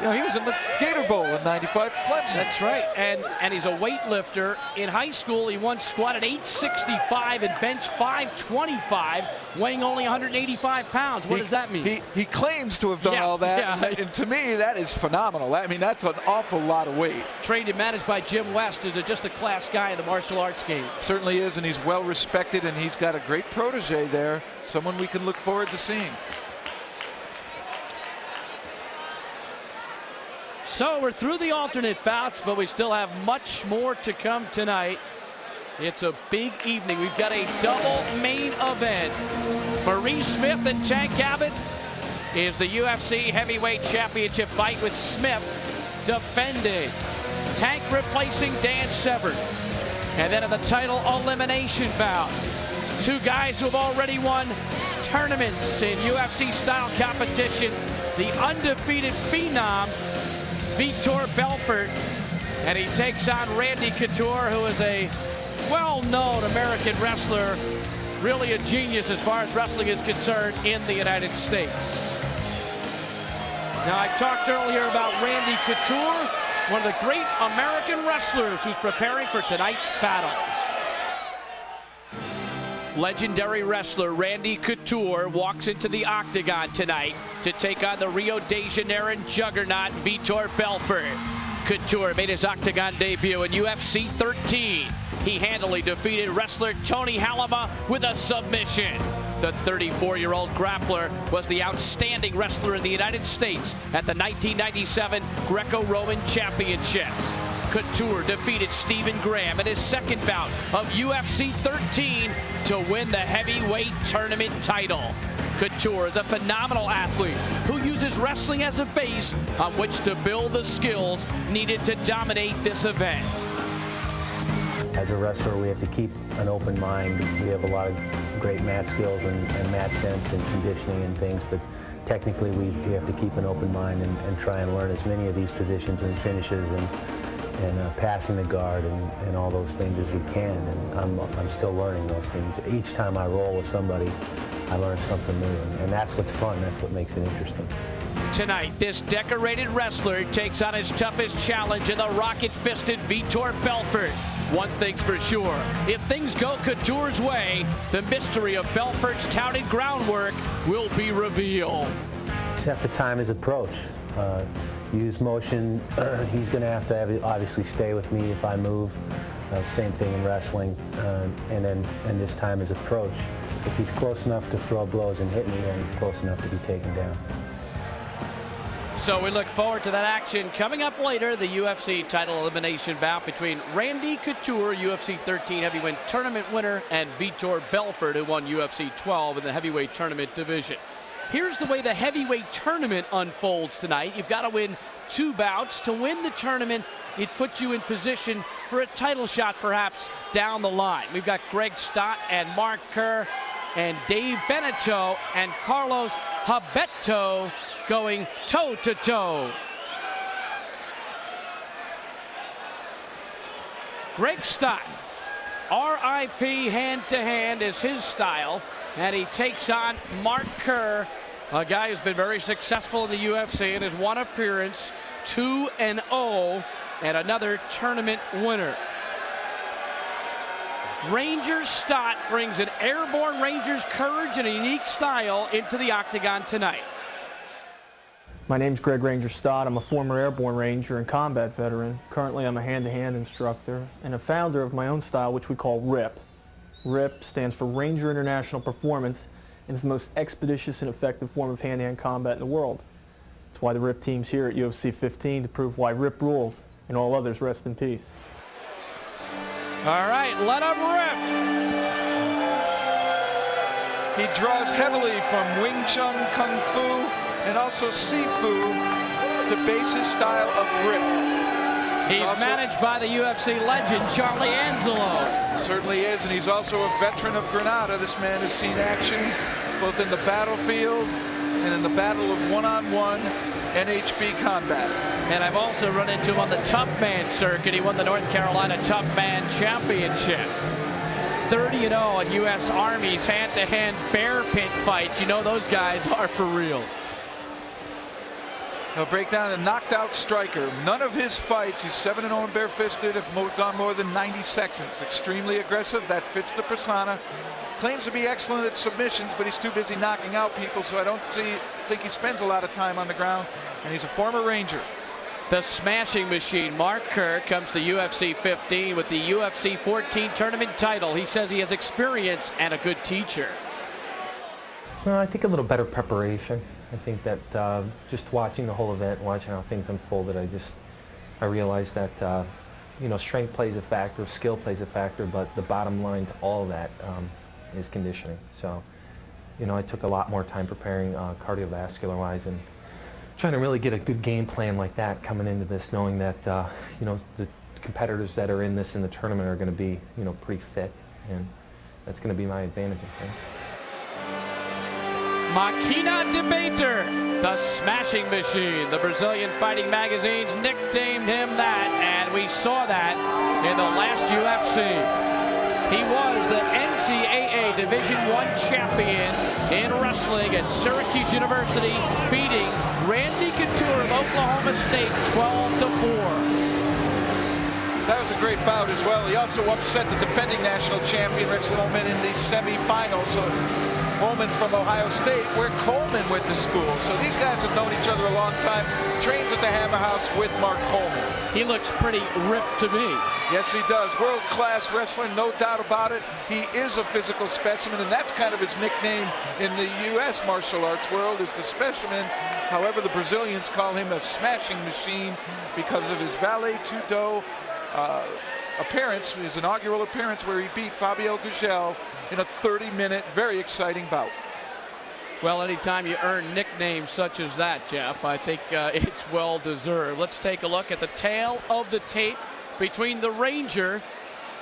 You know, he was in the Gator Bowl in '95 for Clemson. That's right, and he's a weightlifter. In high school, he once squatted 865 and benched 525, weighing only 185 pounds. What does that mean? He claims to have done all that, and to me, that is phenomenal. I mean, that's an awful lot of weight. Trained and managed by Jim West, is just a class guy in the martial arts game. Certainly is, and he's well respected, and he's got a great protege there, someone we can look forward to seeing. So we're through the alternate bouts, but we still have much more to come tonight. It's a big evening. We've got a double main event. Maurice Smith and Tank Abbott is the UFC Heavyweight Championship fight, with Smith defending. Tank replacing Dan Severn. And then in the title elimination bout, two guys who have already won tournaments in UFC style competition. The undefeated phenom, Vitor Belfort, and he takes on Randy Couture, who is a well-known American wrestler, really a genius as far as wrestling is concerned in the United States. Now, I talked earlier about Randy Couture, one of the great American wrestlers who's preparing for tonight's battle. Legendary wrestler Randy Couture walks into the octagon tonight to take on the Rio de Janeiro juggernaut Vitor Belfort. Couture made his octagon debut in UFC 13. He handily defeated wrestler Tony Halama with a submission. The 34-year-old grappler was the outstanding wrestler in the United States at the 1997 Greco-Roman Championships. Couture defeated Stephen Graham in his second bout of UFC 13 to win the heavyweight tournament title. Couture is a phenomenal athlete who uses wrestling as a base on which to build the skills needed to dominate this event. As a wrestler, we have to keep an open mind. We have a lot of great mat skills and mat sense and conditioning and things, but technically we have to keep an open mind and try and learn as many of these positions and finishes and passing the guard and all those things as we can. And I'm still learning those things. Each time I roll with somebody, I learn something new, and that's what's fun. That's what makes it interesting. Tonight, this decorated wrestler takes on his toughest challenge in the rocket-fisted Vitor Belfort. One thing's for sure, if things go Couture's way, the mystery of Belfort's touted groundwork will be revealed. Just have to time his approach. Use motion. He's going to have obviously stay with me if I move. Same thing in wrestling. And this time his approach. If he's close enough to throw blows and hit me, then he's close enough to be taken down. So we look forward to that action coming up later. The UFC title elimination bout between Randy Couture, UFC 13 heavyweight tournament winner, and Vitor Belfort, who won UFC 12 in the heavyweight tournament division. Here's the way the heavyweight tournament unfolds tonight. You've got to win 2 bouts. To win the tournament, it puts you in position for a title shot perhaps down the line. We've got Greg Stott and Mark Kerr and Dave Beneteau and Carlos Abbott going toe-to-toe. Greg Stott, RIP hand-to-hand is his style, and he takes on Mark Kerr, a guy who's been very successful in the UFC and has one appearance, 2-0, and another tournament winner. Ranger Stott brings an airborne Ranger's courage and a unique style into the octagon tonight. My name's Greg Ranger Stott. I'm a former airborne ranger and combat veteran. Currently, I'm a hand-to-hand instructor and a founder of my own style, which we call RIP. RIP stands for Ranger International Performance, and is the most expeditious and effective form of hand-to-hand combat in the world. That's why the RIP team's here at UFC 15 to prove why RIP rules and all others rest in peace. All right, let him rip. He draws heavily from Wing Chun, Kung Fu, and also Sifu to base his style of RIP. He's managed by the UFC legend, Charlie Angelo. Certainly is, and he's also a veteran of Granada. This man has seen action both in the battlefield and in the battle of one-on-one NHB combat. And I've also run into him on the Tough Man circuit. He won the North Carolina Tough Man Championship. 30-0 in U.S. Army's hand-to-hand bear pit fights. You know those guys are for real. He'll break down a knocked-out striker. None of his fights, he's 7-0 bare-fisted, have gone more than 90 seconds. Extremely aggressive, that fits the persona. Claims to be excellent at submissions, but he's too busy knocking out people, so I don't think he spends a lot of time on the ground, and he's a former Ranger. The smashing machine, Mark Kerr, comes to UFC 15 with the UFC 14 tournament title. He says he has experience and a good teacher. Well, I think a little better preparation. I think that just watching the whole event, watching how things unfolded, I realized that you know, strength plays a factor, skill plays a factor, but the bottom line to all of that is conditioning. So, you know, I took a lot more time preparing cardiovascular-wise and trying to really get a good game plan like that coming into this, knowing that you know, the competitors that are in the tournament are going to be, you know, pretty fit, and that's going to be my advantage, I think. Máquina de Beiter, the smashing machine. The Brazilian fighting magazines nicknamed him that, and we saw that in the last UFC. He was the NCAA Division I champion in wrestling at Syracuse University, beating Randy Couture of Oklahoma State 12-4. That was a great bout as well. He also upset the defending national champion, Rex Lohman, in the semifinals. So Lohman from Ohio State, where Coleman went to school. So these guys have known each other a long time. Trains at the Hammer House with Mark Coleman. He looks pretty ripped to me. Yes, he does. World-class wrestler, no doubt about it. He is a physical specimen, and that's kind of his nickname in the U.S. martial arts world, is the specimen. However, the Brazilians call him a smashing machine because of his valet tudo appearance, his inaugural appearance, where he beat Fabio Gugel in a 30-minute, very exciting bout. Well, anytime you earn nicknames such as that, Jeff, I think it's well deserved. Let's take a look at the tail of the tape between the Ranger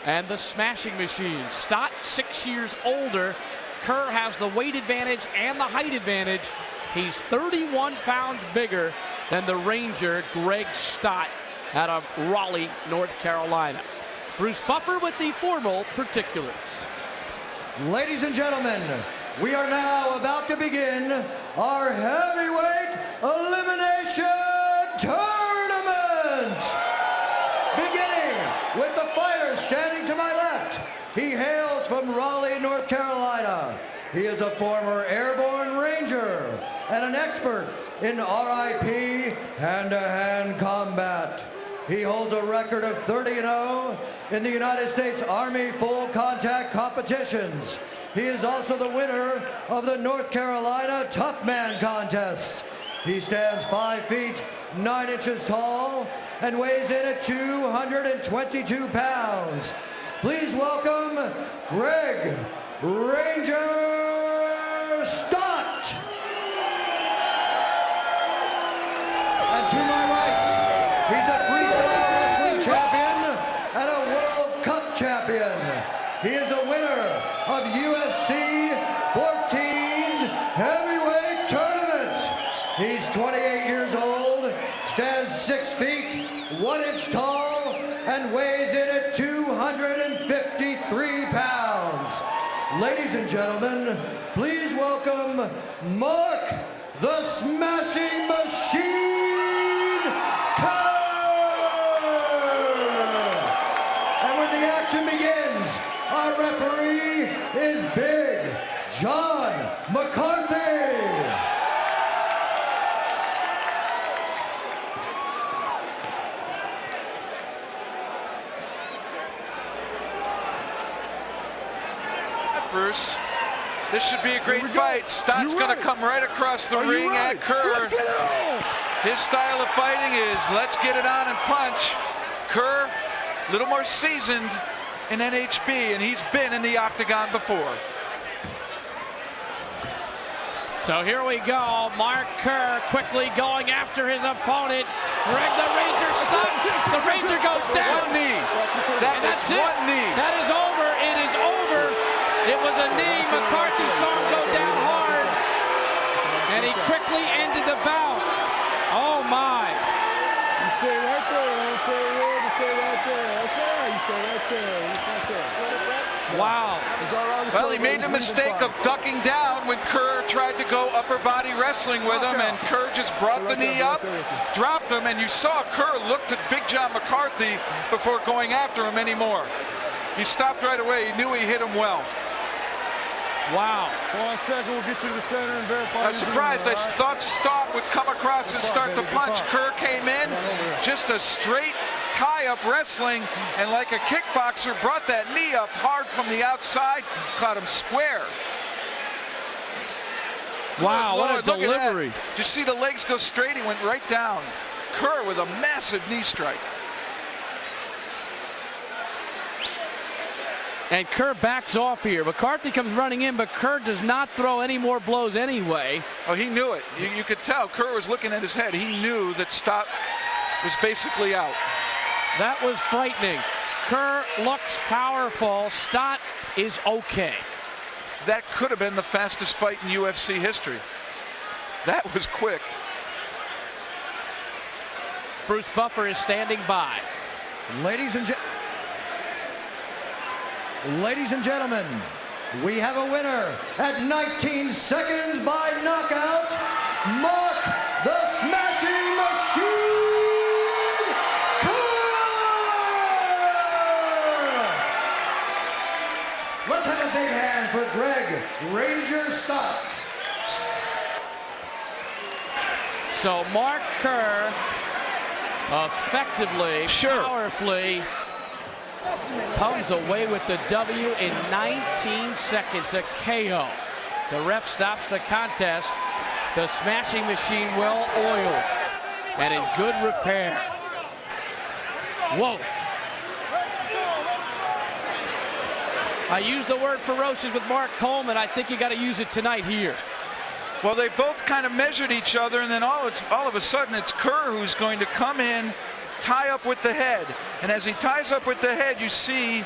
and the smashing machine. Stott, 6 years older. Kerr has the weight advantage and the height advantage. He's 31 pounds bigger than the Ranger, Greg Stott, out of Raleigh, North Carolina. Bruce Buffer with the formal particulars. Ladies and gentlemen, we are now about to begin our heavyweight elimination tournament. Beginning with the fighter standing to my left. He hails from Raleigh, North Carolina. He is a former airborne Ranger and an expert in RIP hand-to-hand combat. He holds a record of 30-0 in the United States Army full contact competitions. He is also the winner of the North Carolina Tough Man contest. He stands 5 feet 9 inches tall and weighs in at 222 pounds. Please welcome Greg Ranger Stott. And to my right, he's a freestyle wrestling champion and a World Cup champion. He is the winner of UFC 14's heavyweight tournament. He's 28 years old, stands 6 feet 1 inch tall, and weighs in at 253 pounds. Ladies and gentlemen, please welcome Mark the Smashing Machine Kerr. And when the action begins, our referee is Big John McCarthy. Bruce, this should be a great fight. Stott's going to come right across the ring at Kerr. His style of fighting is let's get it on and punch. Kerr, a little more seasoned in NHB, and he's been in the octagon before. So here we go. Mark Kerr quickly going after his opponent. Greg the Ranger Stott. The Ranger goes down. One knee. That's one knee. That is over. It is over. It was a knee. McCarthy saw him go down hard. quickly ended the bout. Oh my. You stay right there. Don't stay here. You stay right there. That's right. You stay right there. You stay right there. Wow. Well, he made the mistake of ducking down when Kerr tried to go upper body wrestling with him, and Kerr just brought the knee up, dropped him, and you saw Kerr looked at Big John McCarthy before going after him anymore. He stopped right away. He knew he hit him well. Wow. 1 second, we'll get you to the center and verify. I was surprised. I thought Stott would come across and start to punch. Kerr came in, just a straight tie-up wrestling, and like a kickboxer, brought that knee up hard from the outside, caught him square. Wow, what a delivery. Did you see the legs go straight? He went right down. Kerr with a massive knee strike. And Kerr backs off here. McCarthy comes running in, but Kerr does not throw any more blows anyway. Oh, he knew it. You could tell. Kerr was looking at his head. He knew that Stott was basically out. That was frightening. Kerr looks powerful. Stott is okay. That could have been the fastest fight in UFC history. That was quick. Bruce Buffer is standing by. Ladies and gentlemen, we have a winner at 19 seconds by knockout, Mark the Smashing Machine Couture! Let's have a big hand for Greg Ranger Stott. So Mark Kerr effectively, powerfully comes away with the W in 19 seconds, a KO. The ref stops the contest. The Smashing Machine well oiled and in good repair. Whoa. I used the word ferocious with Mark Coleman. I think you got to use it tonight here. Well, they both kind of measured each other, and then all of a sudden it's Kerr who's going to come in, tie up with the head. And as he ties up with the head, you see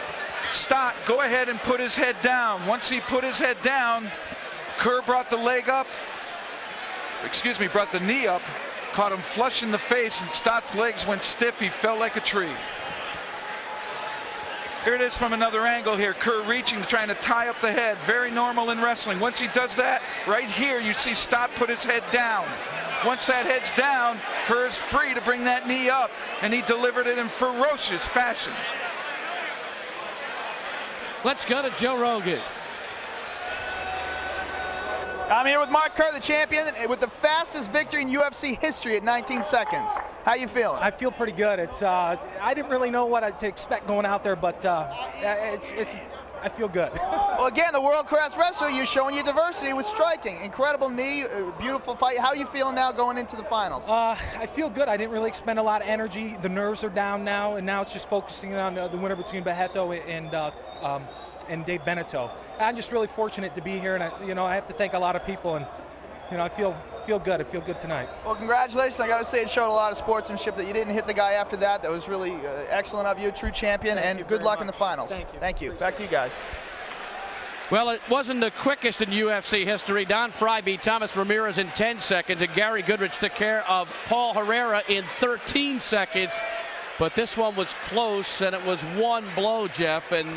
Stott go ahead and put his head down. Once he put his head down, Kerr brought the leg up, brought the knee up, caught him flush in the face, and Stott's legs went stiff. He fell like a tree. Here it is from another angle here. Kerr reaching, trying to tie up the head. Very normal in wrestling. Once he does that, right here, you see Stott put his head down. Once that head's down, Kerr is free to bring that knee up, and he delivered it in ferocious fashion. Let's go to Joe Rogan. I'm here with Mark Kerr, the champion, with the fastest victory in UFC history at 19 seconds. How you feeling? I feel pretty good. It's I didn't really know what to expect going out there, but I feel good. Well, again, the world-class wrestler, you're showing your diversity with striking. Incredible knee, beautiful fight. How are you feeling now going into the finals? I feel good. I didn't really expend a lot of energy. The nerves are down now, and now it's just focusing on the winner between Barreto and Dave Beneteau. I'm just really fortunate to be here, and I have to thank a lot of people, and I feel good. I feel good tonight. Well, congratulations. I got to say it showed a lot of sportsmanship that you didn't hit the guy after that. That was really excellent of you, true champion, and good luck in the finals. Thank you. Thank you. Back to you guys. Well, it wasn't the quickest in UFC history. Don Frye beat Thomas Ramirez in 10 seconds, and Gary Goodrich took care of Paul Herrera in 13 seconds. But this one was close, and it was one blow, Jeff, and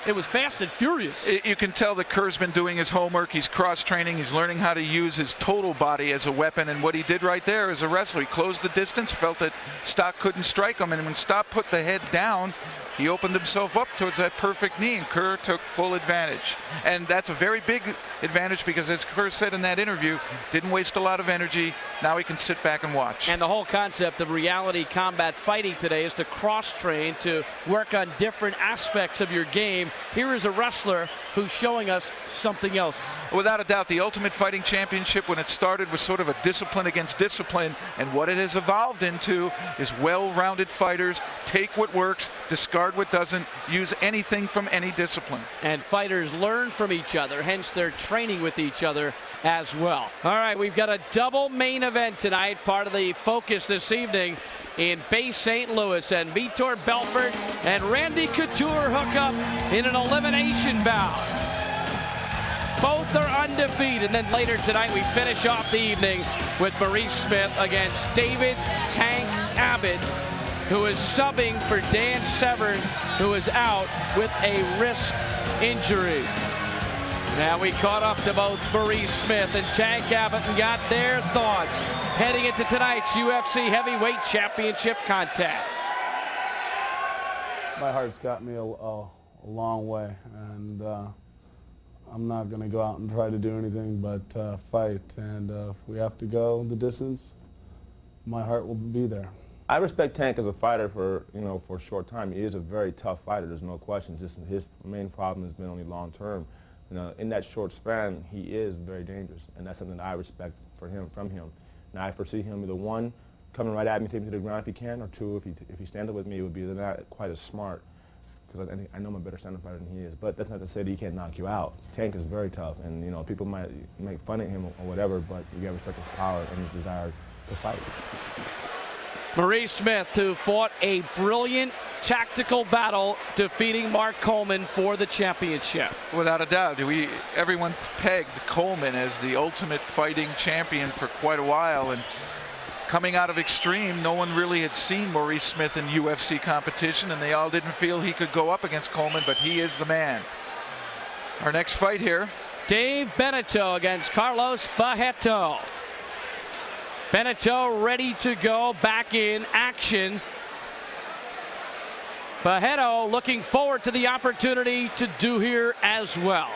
it was fast and furious. You can tell that Kerr's been doing his homework. He's cross-training. He's learning how to use his total body as a weapon, and what he did right there as a wrestler, he closed the distance, felt that Stott couldn't strike him, and when Stott put the head down, he opened himself up towards that perfect knee, and Kerr took full advantage. And that's a very big advantage because, as Kerr said in that interview, didn't waste a lot of energy. Now he can sit back and watch. And the whole concept of reality combat fighting today is to cross-train, to work on different aspects of your game. Here is a wrestler who's showing us something else. Without a doubt, the Ultimate Fighting Championship, when it started, was sort of a discipline against discipline, and what it has evolved into is well-rounded fighters take what works, discard what doesn't, use anything from any discipline. And fighters learn from each other, hence they're training with each other as well. All right, we've got a double main event tonight, part of the focus this evening in Bay St. Louis, and Vitor Belfort and Randy Couture hook up in an elimination bout. Both are undefeated. And then later tonight, we finish off the evening with Maurice Smith against David Tank Abbott, who is subbing for Dan Severn, who is out with a wrist injury. Now we caught up to both Maurice Smith and Tank Abbott and got their thoughts heading into tonight's UFC Heavyweight Championship contest. My heart's got me a long way, and I'm not going to go out and try to do anything but fight. And if we have to go the distance, my heart will be there. I respect Tank as a fighter for a short time. He is a very tough fighter. There's no question. Just his main problem has been only long term. In that short span, he is very dangerous, and that's something that I respect from him. Now I foresee him either one, coming right at me, take me to the ground if he can, or two, if he stands up with me, it would be not quite as smart, because I know I'm a better stand-up fighter than he is. But that's not to say that he can't knock you out. Tank is very tough, and people might make fun of him or whatever, but you gotta respect his power and his desire to fight. Maurice Smith, who fought a brilliant tactical battle, defeating Mark Coleman for the championship. Without a doubt. Everyone pegged Coleman as the ultimate fighting champion for quite a while, and coming out of Extreme, no one really had seen Maurice Smith in UFC competition, and they all didn't feel he could go up against Coleman, but he is the man. Our next fight here. Dave Beneteau against Carlos Barreto. Beneteau ready to go, back in action. Barreto looking forward to the opportunity to do here as well.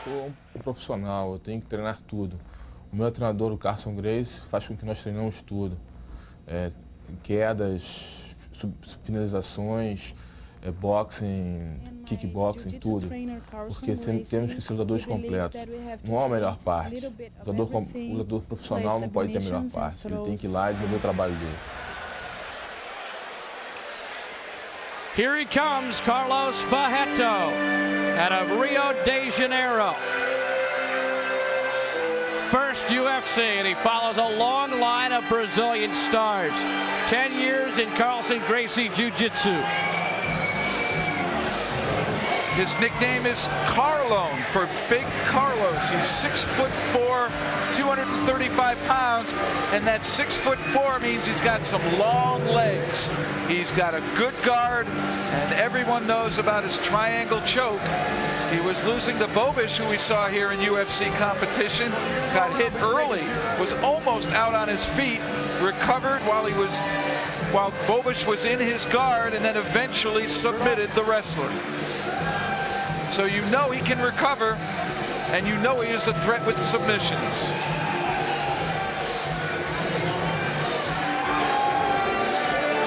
Sou profissional, eu tenho que treinar tudo. O meu treinador, o Cason faz com que nós treinamos tudo. Quedas, finalizações, boxing, kickboxing, tudo. Porque sempre temos que ser lutadores completos. Não há a melhor parte. O lutador profissional não pode ter a melhor parte. Ele tem que ir lá e desenvolver o trabalho dele. Here he comes, Carlos Barreto, out of Rio de Janeiro. First UFC, and he follows a long line of Brazilian stars. 10 years in Carlson Gracie Jiu-Jitsu. His nickname is Carlone for Big Carlos. He's 6'4", 235 pounds, and that 6'4" means he's got some long legs. He's got a good guard, and everyone knows about his triangle choke. He was losing to Bobish, who we saw here in UFC competition. Got hit early, was almost out on his feet, recovered while Bobish was in his guard, and then eventually submitted the wrestler. So you know he can recover, and you know he is a threat with submissions.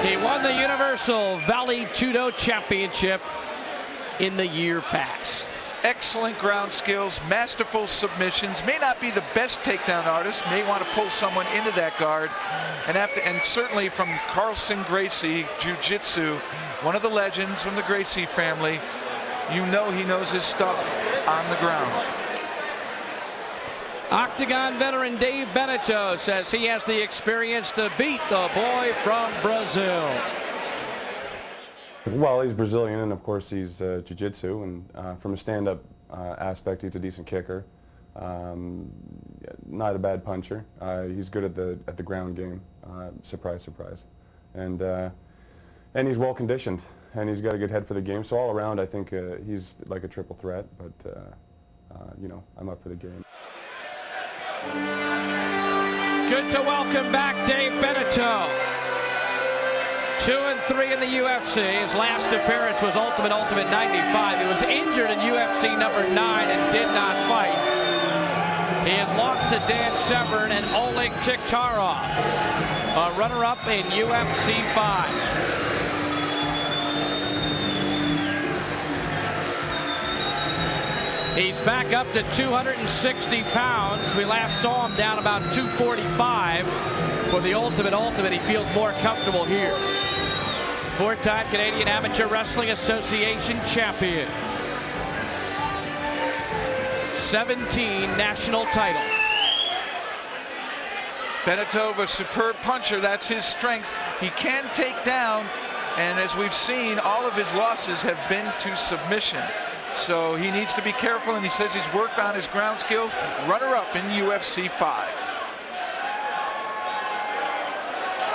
He won the Universal Vale Judo Championship in the year past. Excellent ground skills, masterful submissions, may not be the best takedown artist, may want to pull someone into that guard, and certainly from Carlson Gracie Jiu-Jitsu, one of the legends from the Gracie family. You know he knows his stuff on the ground. Octagon veteran Dave Beneteau says he has the experience to beat the boy from Brazil. Well, he's Brazilian, and of course he's jiu-jitsu, and from a stand-up aspect, he's a decent kicker. Not a bad puncher. He's good at the ground game. Surprise, surprise. And he's well conditioned. And he's got a good head for the game. So all around, I think he's like a triple threat. But, I'm up for the game. Good to welcome back Dave Beneteau. 2-3 in the UFC. His last appearance was Ultimate 95. He was injured in UFC number 9 and did not fight. He has lost to Dan Severn and Oleg Tiktarov, a runner-up in UFC 5. He's back up to 260 pounds. We last saw him down about 245. For the Ultimate, he feels more comfortable here. Four-time Canadian Amateur Wrestling Association champion. 17 national titles. Beneteau, a superb puncher. That's his strength. He can take down, and as we've seen, all of his losses have been to submission. So he needs to be careful, and he says he's worked on his ground skills. Runner-up in UFC 5.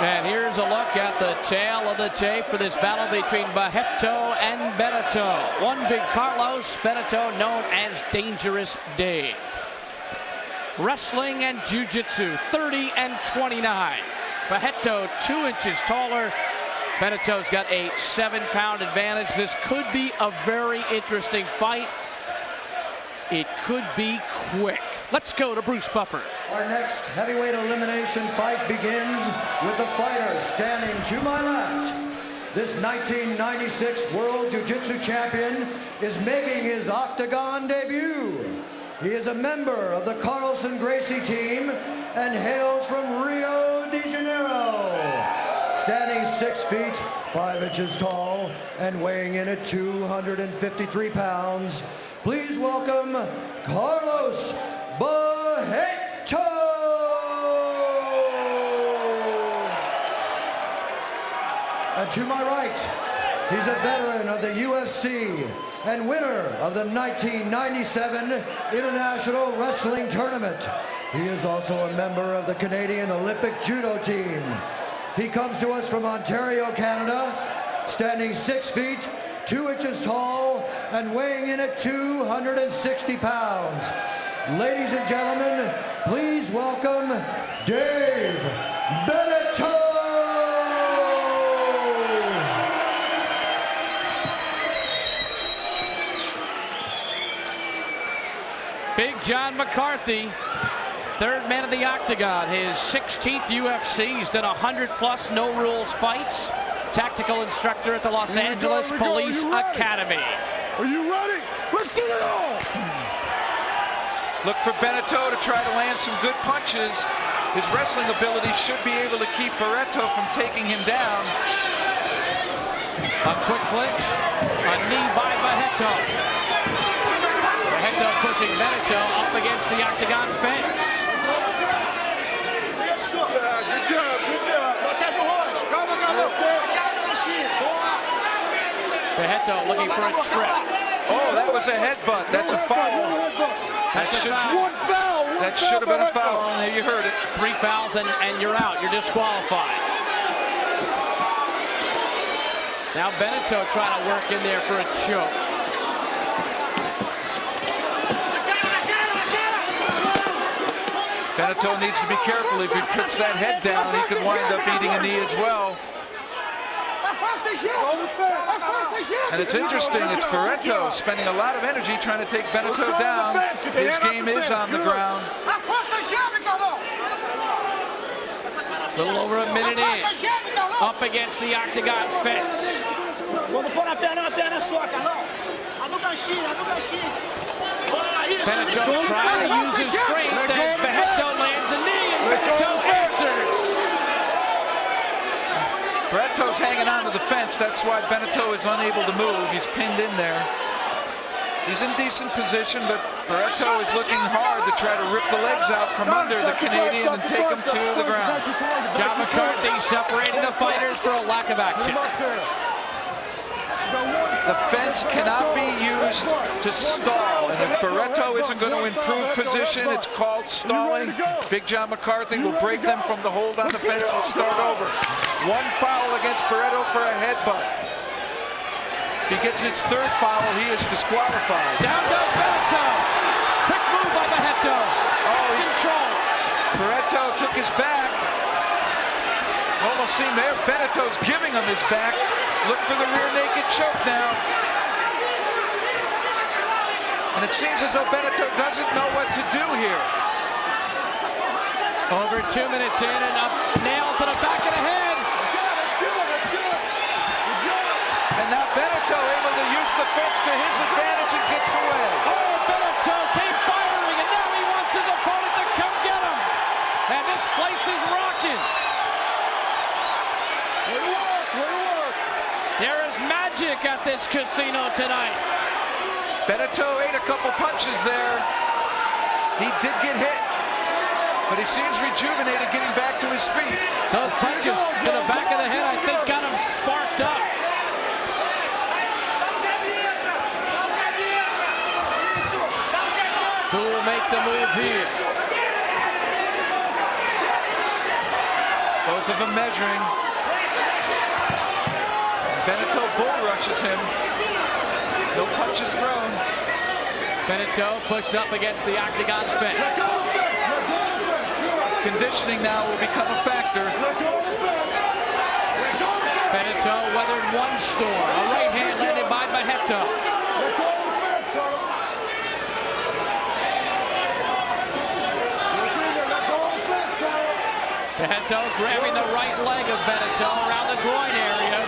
And here's a look at the tail of the tape for this battle between Barreto and Beneteau. One big Carlos, Beneteau known as Dangerous Dave. Wrestling and jiu-jitsu, 30 and 29. Barreto 2 inches taller. Beneteau's got a 7-pound advantage. This could be a very interesting fight. It could be quick. Let's go to Bruce Buffer. Our next heavyweight elimination fight begins with the fighter standing to my left. This 1996 World Jiu-Jitsu champion is making his octagon debut. He is a member of the Carlson Gracie team and hails from Rio de Janeiro. Standing 6 feet, 5 inches tall and weighing in at 253 pounds, please welcome Carlos Barreto. And to my right, he's a veteran of the UFC and winner of the 1997 International Wrestling Tournament. He is also a member of the Canadian Olympic Judo team. He comes to us from Ontario, Canada, standing 6 feet, 2 inches tall, and weighing in at 260 pounds. Ladies and gentlemen, please welcome Dave Beneteau. Big John McCarthy, third man of the octagon, his 16th UFC. He's done 100+ no-rules fights. Tactical instructor at the Los Angeles Police Academy. Are you ready? Let's get it on! Look for Beneteau to try to land some good punches. His wrestling ability should be able to keep Barreto from taking him down. A quick clinch, a knee by Barreto. Barreto pushing Beneteau up against the octagon fence. Good job, good job. Barreto looking for a trip. Oh, that was a headbutt. That's a foul. That should have been a foul. And there you heard it. 3 fouls and you're out. You're disqualified. Now Beneteau trying to work in there for a choke. Beneteau needs to be careful. If he puts that head down, he could wind up eating a knee as well. And it's interesting, it's Barreto spending a lot of energy trying to take Beneteau down. His game is on the ground. A little over a minute in. Up against the octagon fence. Beneteau trying to use his strength as Barreto lands a knee and Beneteau answers. Barreto's hanging on to the fence. That's why Beneteau is unable to move. He's pinned in there. He's in decent position, but Barreto is looking hard to try to rip the legs out from under the Canadian and take him to the ground. John McCarthy separating the fighters for a lack of action. The fence cannot be used to stall, and if Barreto isn't going to improve position, it's called stalling. Big John McCarthy will break them from the hold on the fence and start over. 1 foul against Barreto for a headbutt. If he gets his 3rd foul, he is disqualified. Down goes Beneteau. Quick move by Barreto. Control. Barreto took his back. Almost seen there. Beneto's giving him his back. Look for the rear naked choke now. And it seems as though Beneteau doesn't know what to do here. Over 2 minutes in and up, nail to the back of the head. And now Beneteau able to use the fence to his advantage and gets away. Oh, Beneteau came firing, and now he wants his opponent to come get him. And this place is rocking. There is magic at this casino tonight. Beneteau ate a couple punches there. He did get hit, but he seems rejuvenated getting back to his feet. Those punches to the back of the head, I think, got him sparked up. make the move here. Both of them measuring. Beneteau bull rushes him. No punches thrown. Beneteau pushed up against the octagon fence. Conditioning now will become a factor. Beneteau weathered one storm. A right hand landed by Barreto. Barreto grabbing the right leg of Beneteau around the groin area.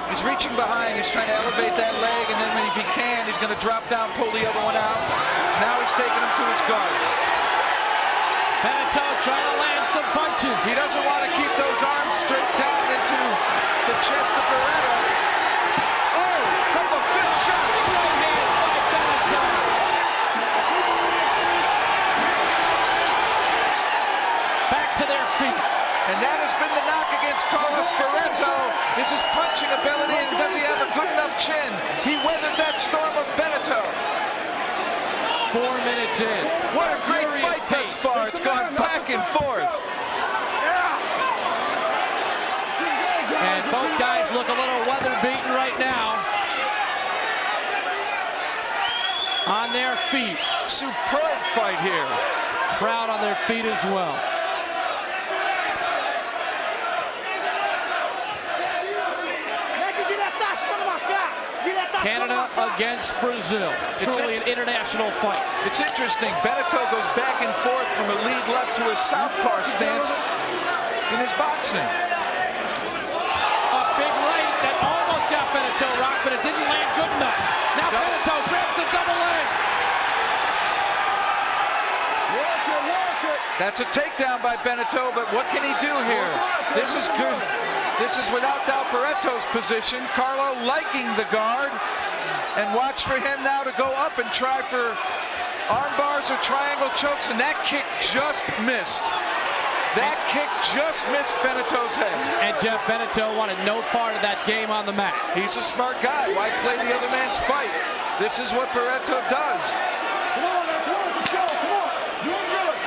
He's reaching behind. He's trying to elevate that leg, and then if he can, he's going to drop down, pull the other one out. Now he's taking him to his guard. Beneteau trying to land some punches. He doesn't want to keep those arms straight down into the chest of Barreto. Oh, couple of good shots. Right hand by Beneteau. Back to their feet. And that has been the knock against Carlos Barreto, is his punching ability, and does he have a good enough chin? He weathered that storm of Beneteau. 4 minutes in. What a great fight thus far. It's gone back and forth. And both guys look a little weather beaten right now. On their feet. Superb fight here. Crowd on their feet as well. Canada against Brazil. Truly an international fight. It's interesting. Beneteau goes back and forth from a lead left to a southpaw stance in his boxing. A big right that almost got Beneteau rocked, but it didn't land good enough. Now Beneteau grabs the double leg. That's a takedown by Beneteau, but what can he do here? This is good. This is without doubt Barreto's position. Carlo liking the guard. And watch for him now to go up and try for arm bars or triangle chokes. And that kick just missed. That kick just missed Beneteau's head. And Jeff, Beneteau wanted no part of that game on the mat. He's a smart guy. Why play the other man's fight? This is what Barreto does. Come on, let's go. Come on. Doing good.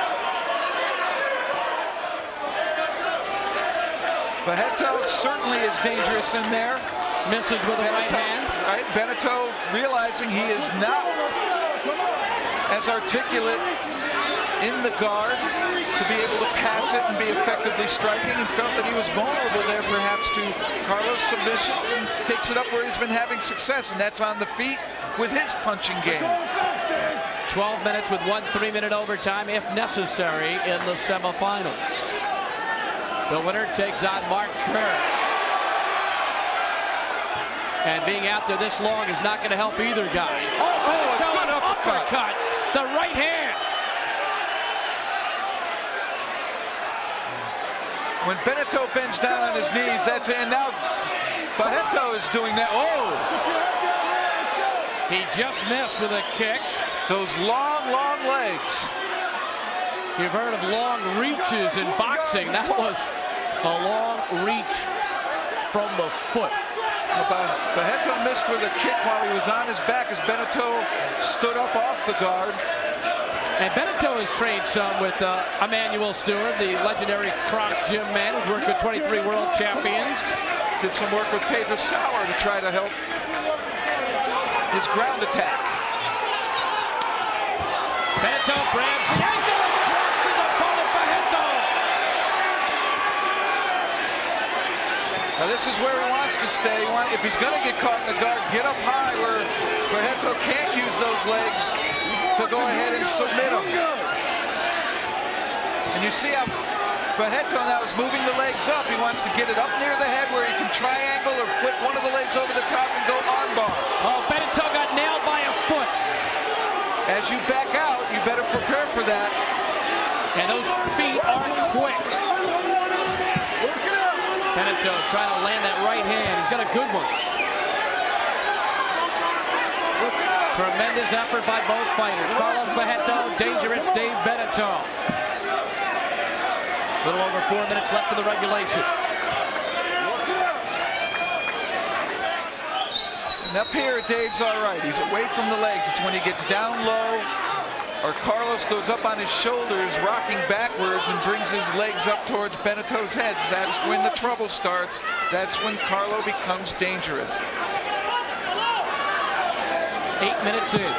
Barreto certainly is dangerous in there. Misses with a right hand. All right, Beneteau realizing he is not as articulate in the guard to be able to pass it and be effectively striking. He felt that he was vulnerable there perhaps to Carlos' submissions and takes it up where he's been having success, and that's on the feet with his punching game. 12 minutes with 1 3-minute overtime if necessary in the semifinals. The winner takes on Mark Kerr. And being out there this long is not going to help either guy. Oh, good uppercut. The right hand. When Beneteau bends down on his knees, that's it. And now Barreto is doing that. Oh! He just missed with a kick. Those long, long legs. You've heard of long reaches in boxing. That was a long reach from the foot. Barreto missed with a kick while he was on his back as Beneteau stood up off the guard. And Beneteau has trained some with Emmanuel Stewart, the legendary Kronk gym man who's worked with 23 world champions. Did some work with Pedro Sauer to try to help his ground attack. Beneteau grabs the ankle and drops his opponent, Barreto. Now this is where he wants to stay. If he's going to get caught in the guard, get up high where Barreto can't use those legs to go ahead and submit him. And you see how Barreto now is moving the legs up. He wants to get it up near the head where he can triangle or flip one of the legs over the top and go armbar. Oh, Beneteau got nailed by a foot. As you back out, you better prepare for that. And those feet are quick. Beneteau trying to land that right hand. He's got a good one. Tremendous effort by both fighters. Carlos Barreto, dangerous Dave Beneteau. A little over 4 minutes left in the regulation. And up here, Dave's all right. He's away from the legs. It's when he gets down low or Carlos goes up on his shoulders, rocking backwards and brings his legs up towards Beneteau's head. That's when the trouble starts. That's when Carlo becomes dangerous. 8 minutes in.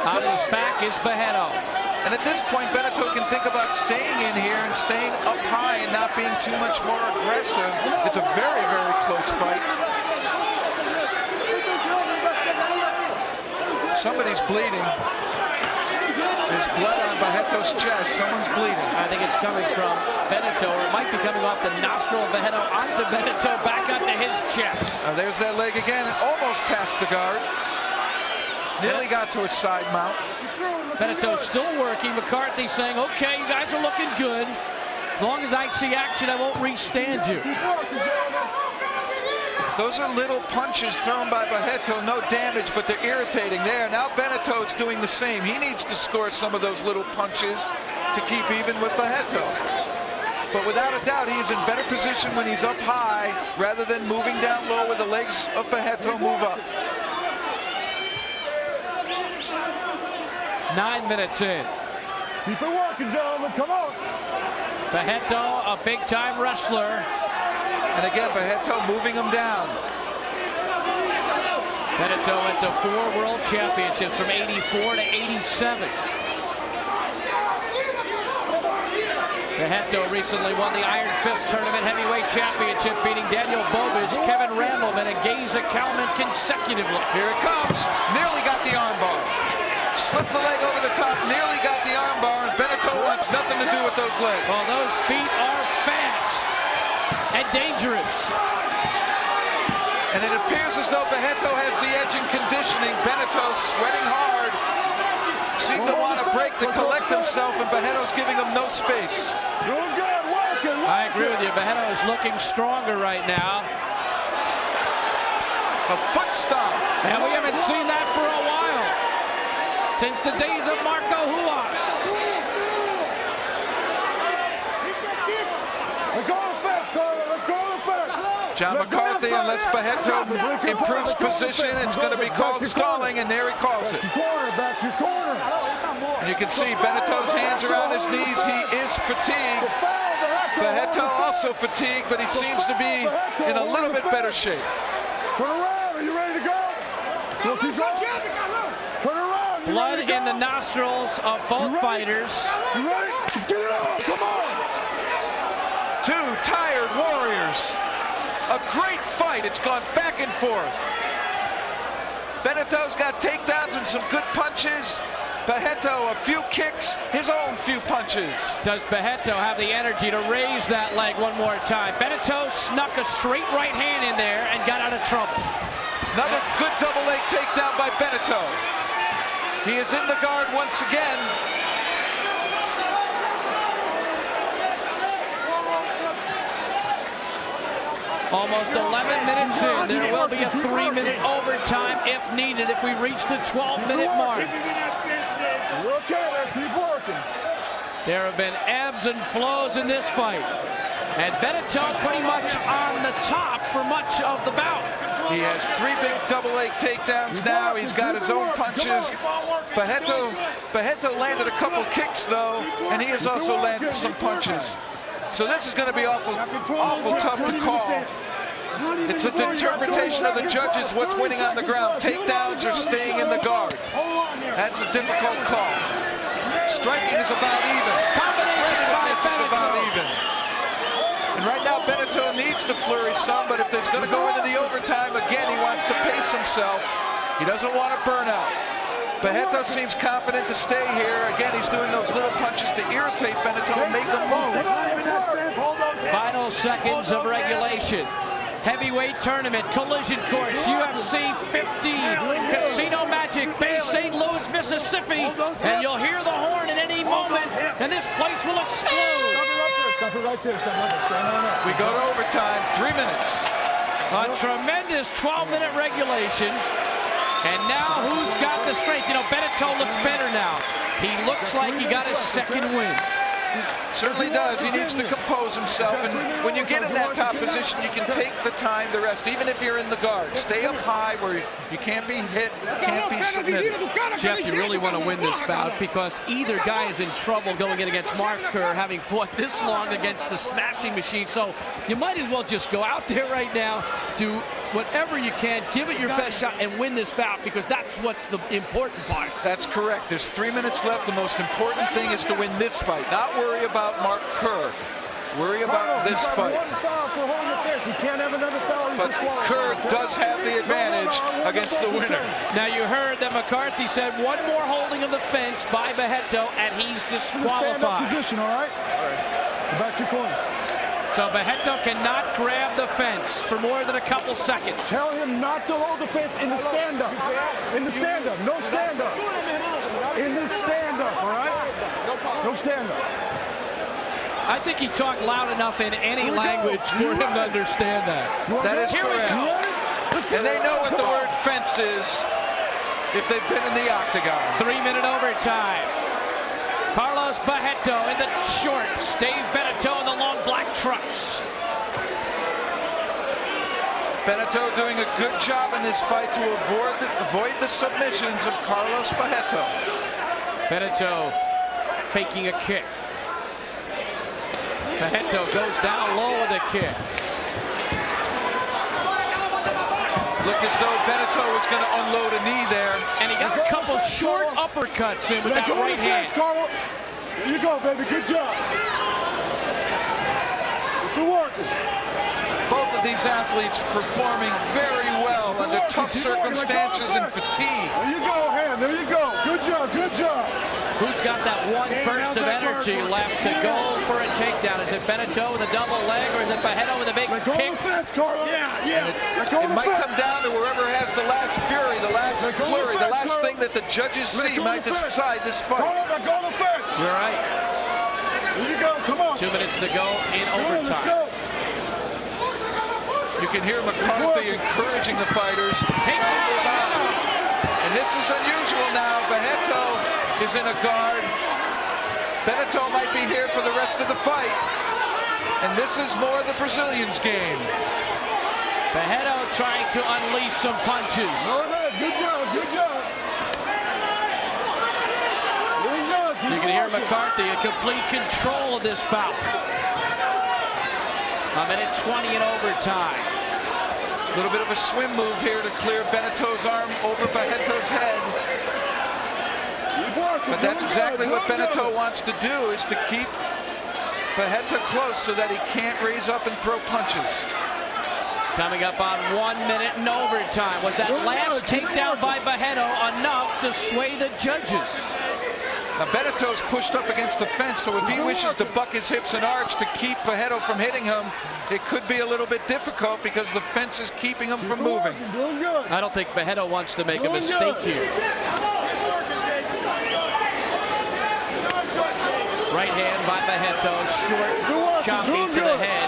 On his back is Barreto. And at this point, Beneteau can think about staying in here and staying up high and not being too much more aggressive. It's a very, very close fight. Somebody's bleeding. There's blood on Barreto's chest. Someone's bleeding. I think it's coming from Beneteau, or it might be coming off the nostril of Barreto onto Beneteau, back onto his chest. There's that leg again, and almost past the guard. Nearly got to a side mount. Beneteau still working. McCarthy saying, okay, you guys are looking good. As long as I see action, I won't restand you. Those are little punches thrown by Barreto, no damage, but they're irritating there. Now Beneteau's doing the same. He needs to score some of those little punches to keep even with Barreto. But without a doubt, he is in better position when he's up high rather than moving down low where the legs of Barreto move up. 9 minutes in. Keep it working, gentlemen. Come on. Barreto, a big-time wrestler. And again, Barreto moving him down. Beneteau went to 4 world championships from 84 to 87. Barreto recently won the Iron Fist Tournament Heavyweight Championship, beating Daniel Bovich, Kevin Randleman, and Geza Kalman consecutively. Here it comes. Nearly got the armbar. Slipped the leg over the top, nearly got the armbar, and Beneteau wants nothing to do with those legs. Well, those feet are fast and dangerous. And it appears as though Barreto has the edge in conditioning. Beneteau sweating hard. Seemed to want to break to collect himself, and Barreto's giving him no space. I agree with you. Barreto is looking stronger right now. A foot stomp. And we haven't seen that for a while. Since the days of Marco Huas. John McCarthy, unless Barreto improves position, it's going to be called stalling, and there he calls it. And you can see Beneto's hands are on his knees. He is fatigued. Barreto also fatigued, but he seems to be in a little bit better shape. Turn around. Are you ready to go? Turn around. Blood in the nostrils of both fighters. You ready? Let's get it on. Come on. Two tired warriors. A great fight. It's gone back and forth. Beneto's got takedowns and some good punches. Barreto, a few kicks, his own few punches. Does Barreto have the energy to raise that leg one more time? Beneteau snuck a straight right hand in there and got out of trouble. Another good double leg takedown by Beneteau. He is in the guard once again. Almost 11 minutes in. There will be a 3-minute overtime if needed if we reach the 12-minute mark. Okay, let's keep working. There have been ebbs and flows in this fight. And Beneteau pretty much on the top for much of the bout. He has 3 big double leg takedowns now. He's got his own punches. Barreto landed a couple kicks, though, and he has also landed some punches. So this is going to be awful tough to call. It's a interpretation of the judges what's winning on the ground. Takedowns or staying in the guard. That's a difficult call. Striking is about even. Aggressiveness is about even. And right now Beneteau needs to flurry some, but if there's going to go into the overtime, again, he wants to pace himself. He doesn't want to burn out. Barreto seems confident to stay here. Again, he's doing those little punches to irritate Beneteau and make him move. Final seconds of regulation. Heavyweight tournament, collision course, UFC 15, Casino Magic, Bay St. Louis, Mississippi. And you'll hear the horn at any moment, and this place will explode. Stop it right there. We go to overtime, 3 minutes. A tremendous 12-minute regulation. And now who's got the strength? You know, Beneteau looks better now. He looks like he got his second win. Certainly does. He needs to compose himself. And when you get in that top position, you can take the time to rest, even if you're in the guard. Stay up high where you can't be hit, can't be submitted. Jeff, you really want to win this bout because either guy is in trouble going in against Mark Kerr, having fought this long against the smashing machine. So you might as well just go out there right now, do whatever you can, give it your best shot, and win this bout, because that's what's the important part. That's correct. There's 3 minutes left. The most important thing is to win this fight, not worry about Mark Kerr. Worry about this fight. But Kerr does have the advantage against the winner. Now you heard that McCarthy said one more holding of the fence by Barreto, and he's disqualified. Stand up position, all right? Go back to your corner. So Barreto cannot grab the fence for more than a couple seconds. Tell him not to hold the fence in the stand-up. In the stand-up. No stand-up. In the stand-up, all right? No stand-up. I think he talked loud enough in any language for him to understand that. That is correct. And they know what the word fence is if they've been in the octagon. 3-minute overtime. Carlos Barreto in the shorts. Dave Beneteau in the long black trucks. Beneteau doing a good job in this fight to avoid the submissions of Carlos Barreto. Beneteau faking a kick. Barreto goes down low with a kick. Look as though Beneteau was going to unload a knee there. And he got a couple short uppercuts in with that right hand. There you go, baby. Good job. Good work. Both of these athletes performing very well under tough circumstances and fatigue. There you go, hand. There you go. Good job. Good job. Who's got that one burst of energy left to go for a takedown? Is it Beneteau with a double leg, or is it Barreto with a big kick? Yeah. It might come down to whoever has the last fury, the last flurry, the last thing that the judges see might decide this fight. You're right. There you go. Come on. 2 minutes to go in overtime. Let's go. You can hear McCarthy encouraging the fighters. Take it out. And this is unusual now. Barreto is in a guard. Beneteau might be here for the rest of the fight. And this is more the Brazilians' game. Barreto trying to unleash some punches. Good job. Good job. You can hear McCarthy in complete control of this bout. A minute 20 in overtime. A little bit of a swim move here to clear Beneteau's arm over Barreto's head. But that's exactly what Beneteau wants to do, is to keep Barreto close so that he can't raise up and throw punches. Coming up on 1 minute in overtime. Was that last takedown by Barreto enough to sway the judges? Now Beneteau's pushed up against the fence, so if he wishes to buck his hips and arch to keep Barreto from hitting him, it could be a little bit difficult because the fence is keeping him from moving. I don't think Barreto wants to make a mistake here. Right hand by Barreto, short, chopping to the head.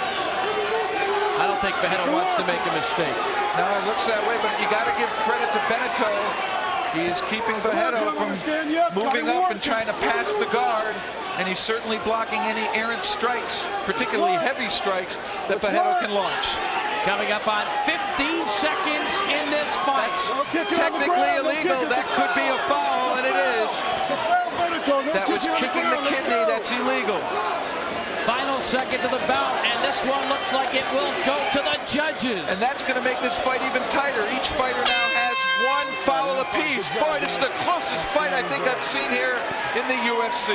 I don't think Barreto wants to make a mistake. No, it looks that way, but you got to give credit to Beneteau. He is keeping Barreto from moving up and trying to pass the guard, and he's certainly blocking any errant strikes, particularly heavy strikes, that Barreto can launch. Coming up on 15 seconds in this fight. Technically illegal. That could be a foul, and it is. That was kicking the kidney. That's illegal. Final second to the bout, and this one looks like it will go to the judges. And that's going to make this fight even tighter. Each fighter now has one foul apiece. Boy, this is the closest fight I think I've seen here in the UFC.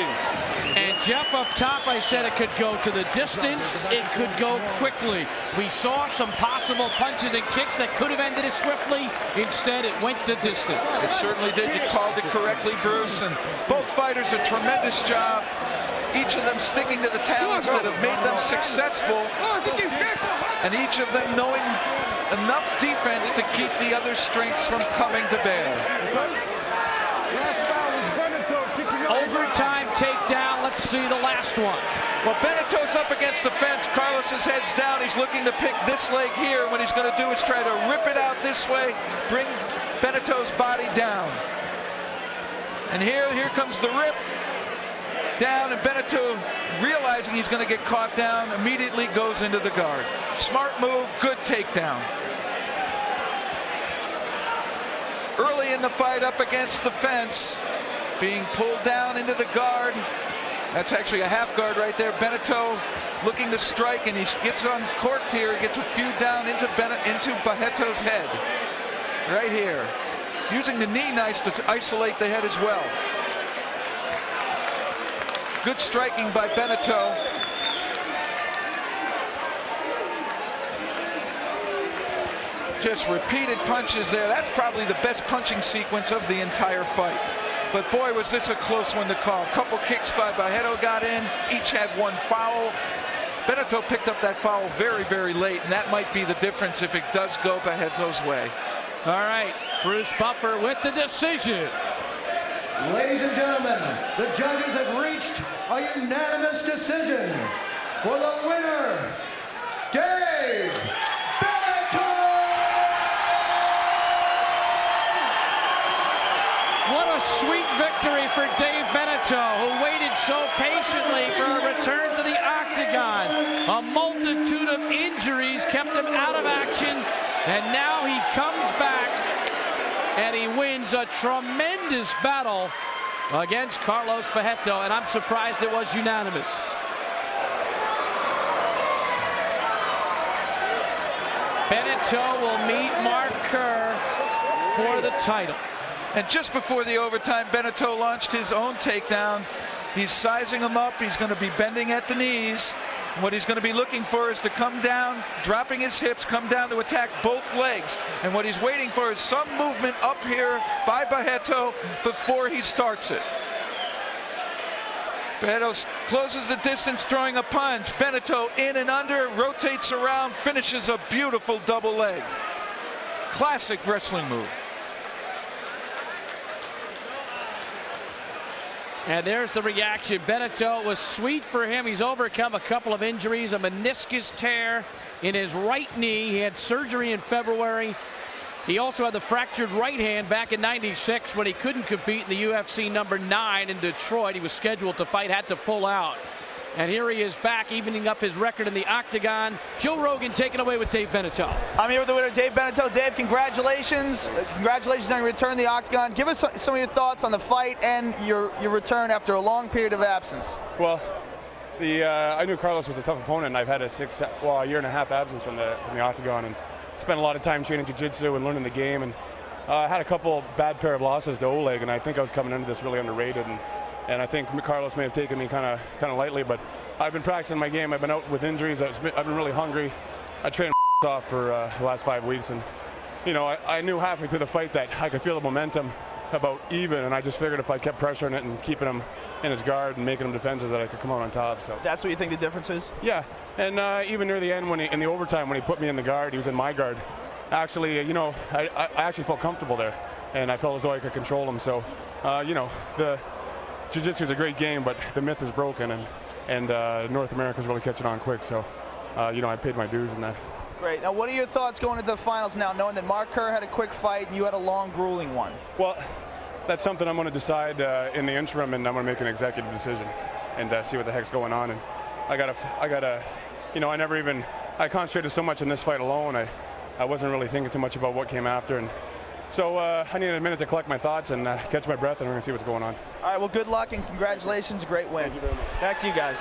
And Jeff, up top, I said it could go to the distance. It could go quickly. We saw some possible punches and kicks that could have ended it swiftly. Instead, it went the distance. It certainly did. You called it correctly, Bruce. And both fighters a tremendous job. Each of them sticking to the talents that have made them successful. And each of them knowing enough defense to keep the other strengths from coming to bear. Overtime takedown. Let's see the last one. Well, Beneteau's up against the fence. Carlos's head's down. He's looking to pick this leg here. What he's going to do is try to rip it out this way, bring Beneteau's body down. And here comes the rip. down, and Beneteau, realizing he's going to get caught down, immediately goes into the guard. Smart move, good takedown. Early in the fight, up against the fence, being pulled down into the guard. That's actually a half guard right there. Beneteau looking to strike, and he gets on corked here. He gets a few down into Barreto's head. Right here. Using the knee nice to isolate the head as well. Good striking by Beneteau. Just repeated punches there. That's probably the best punching sequence of the entire fight. But boy, was this a close one to call. A couple kicks by Barreto got in. Each had one foul. Beneteau picked up that foul very, very late, and that might be the difference if it does go Barreto's way. All right, Bruce Buffer with the decision. Ladies and gentlemen, the judges have reached a unanimous decision. For the winner, Dave Beneteau! What a sweet victory for Dave Beneteau, who waited so patiently for a return to the octagon. A multitude of injuries kept him out of action, and now he comes back and he wins a tremendous battle against Carlos Barreto, and I'm surprised it was unanimous. Beneteau will meet Mark Kerr for the title. And just before the overtime, Beneteau launched his own takedown. He's sizing him up. He's going to be bending at the knees. And what he's going to be looking for is to come down, dropping his hips, come down to attack both legs. And what he's waiting for is some movement up here by Barreto before he starts it. Barreto closes the distance, throwing a punch. Beneteau in and under, rotates around, finishes a beautiful double leg. Classic wrestling move. And there's the reaction. Beneteau, was sweet for him. He's overcome a couple of injuries, a meniscus tear in his right knee. He had surgery in February. He also had the fractured right hand back in '96 when he couldn't compete in the UFC number 9 in Detroit. He was scheduled to fight, had to pull out. And here he is back, evening up his record in the octagon. Joe Rogan taking away with Dave Beneteau. I'm here with the winner, Dave Beneteau. Dave, congratulations. Congratulations on your return to the octagon. Give us some of your thoughts on the fight and your return after a long period of absence. Well, I knew Carlos was a tough opponent, and I've had a year and a half absence from the octagon, and spent a lot of time training jiu-jitsu and learning the game, and had a couple bad pair of losses to Oleg, and I think I was coming into this really underrated, and I think Carlos may have taken me kind of lightly, but I've been practicing my game. I've been out with injuries. I've been really hungry. I trained off for the last 5 weeks, and you know, I knew halfway through the fight that I could feel the momentum about even, and I just figured if I kept pressuring it and keeping him in his guard and making him defensive, that I could come out on top. So that's what you think the difference is? Yeah, and even near the end, in the overtime, when he put me in the guard, he was in my guard. Actually, you know, I actually felt comfortable there, and I felt as though I could control him. So, you know, the jiu-jitsu is a great game, but the myth is broken, and North America's really catching on quick. So, you know, I paid my dues in that. Great. Now, what are your thoughts going into the finals now, knowing that Mark Kerr had a quick fight and you had a long, grueling one? Well, that's something I'm going to decide in the interim, and I'm going to make an executive decision and see what the heck's going on. And I gotta, you know, I concentrated so much in this fight alone. I wasn't really thinking too much about what came after, and so I needed a minute to collect my thoughts and catch my breath, and we're going to see what's going on. All right. Well, good luck and congratulations. Great win. Thank you very much. Back to you guys.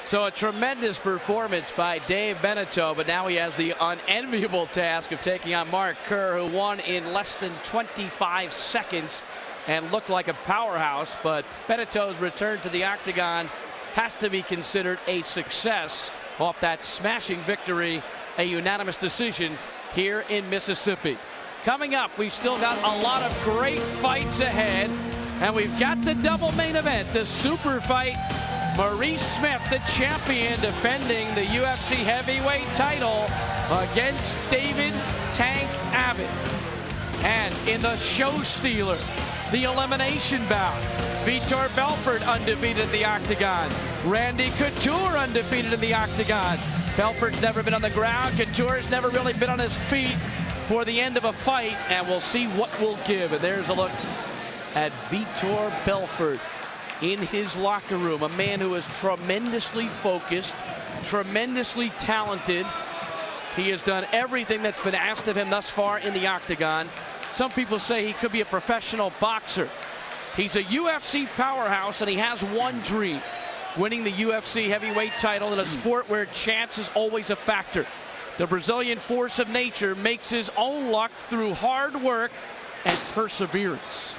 So a tremendous performance by Dave Beneteau, but now he has the unenviable task of taking on Mark Kerr, who won in less than 25 seconds and looked like a powerhouse. But Beneteau's return to the octagon has to be considered a success off that smashing victory, a unanimous decision here in Mississippi. Coming up, we've still got a lot of great fights ahead, and we've got the double main event, the super fight. Maurice Smith, the champion, defending the UFC heavyweight title against David Tank Abbott. And in the show stealer, the elimination bout, Vitor Belfort undefeated in the octagon. Randy Couture undefeated in the octagon. Belfort's never been on the ground. Couture's never really been on his feet for the end of a fight, and we'll see what will give. And there's a look at Vitor Belfort in his locker room, a man who is tremendously focused, tremendously talented. He has done everything that's been asked of him thus far in the octagon. Some people say he could be a professional boxer. He's a UFC powerhouse, and he has one dream: winning the UFC heavyweight title in a sport where chance is always a factor. The Brazilian force of nature makes his own luck through hard work and perseverance.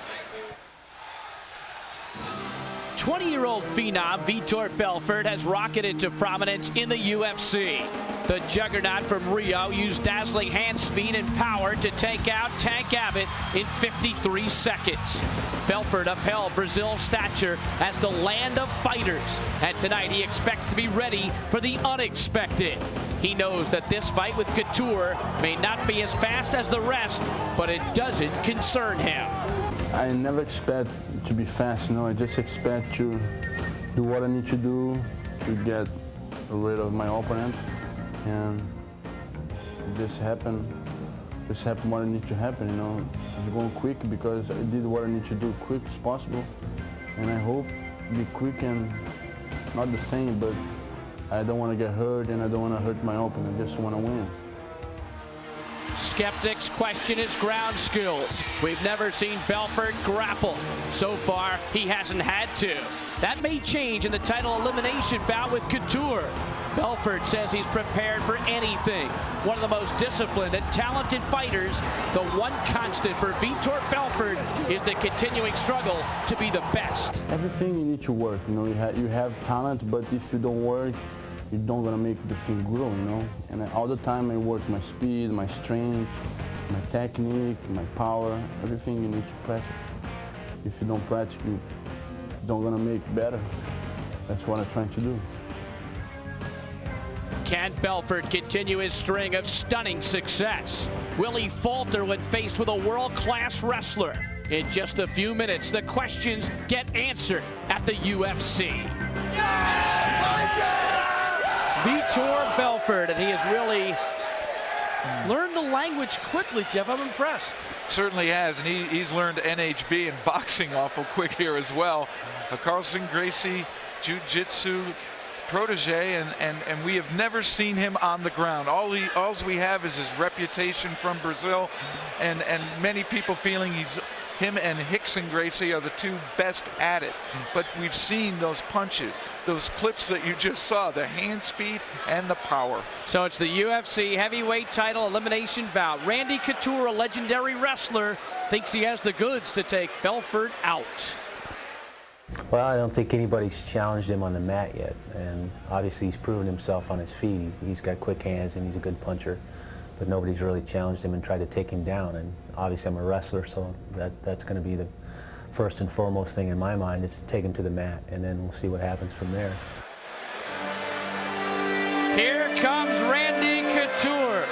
20-year-old phenom Vitor Belfort has rocketed to prominence in the UFC. The juggernaut from Rio used dazzling hand speed and power to take out Tank Abbott in 53 seconds. Belfort upheld Brazil's stature as the land of fighters, and tonight he expects to be ready for the unexpected. He knows that this fight with Couture may not be as fast as the rest, but it doesn't concern him. I never expect to be fast, I just expect to do what I need to do to get rid of my opponent, and it just happened what I need to happen, It's going quick because I did what I need to do quick as possible, and I hope to be quick and not the same, but I don't want to get hurt and I don't want to hurt my opponent, I just want to win. Skeptics question his ground skills. We've never seen Belfort grapple. So far, he hasn't had to. That may change in the title elimination bout with Couture. Belfort says he's prepared for anything. One of the most disciplined and talented fighters, the one constant for Vitor Belfort is the continuing struggle to be the best. Everything you need to work, you have talent, but if you don't work, you're not gonna make the thing grow, And all the time I work my speed, my strength, my technique, my power, everything you need to practice. If you don't practice, you don't gonna make better. That's what I'm trying to do. Can Belfort continue his string of stunning success? Will he falter when faced with a world-class wrestler? In just a few minutes, the questions get answered at the UFC. Vitor Belfort, and he has really learned the language quickly, Jeff. I'm impressed. Certainly has, and he's learned NHB and boxing awful quick here as well. A Carlson Gracie jiu-jitsu protege, and we have never seen him on the ground. All we have is his reputation from Brazil, and many people feeling him and Rickson Gracie are the two best at it. But we've seen those punches, those clips that you just saw, the hand speed and the power. So it's the UFC heavyweight title elimination bout. Randy Couture, a legendary wrestler, thinks he has the goods to take Belfort out. Well, I don't think anybody's challenged him on the mat yet, and obviously he's proven himself on his feet. He's got quick hands and he's a good puncher, but nobody's really challenged him and tried to take him down. And obviously I'm a wrestler, so that's going to be the first and foremost thing in my mind, is to take him to the mat, and then we'll see what happens from there. Here comes Randy Couture,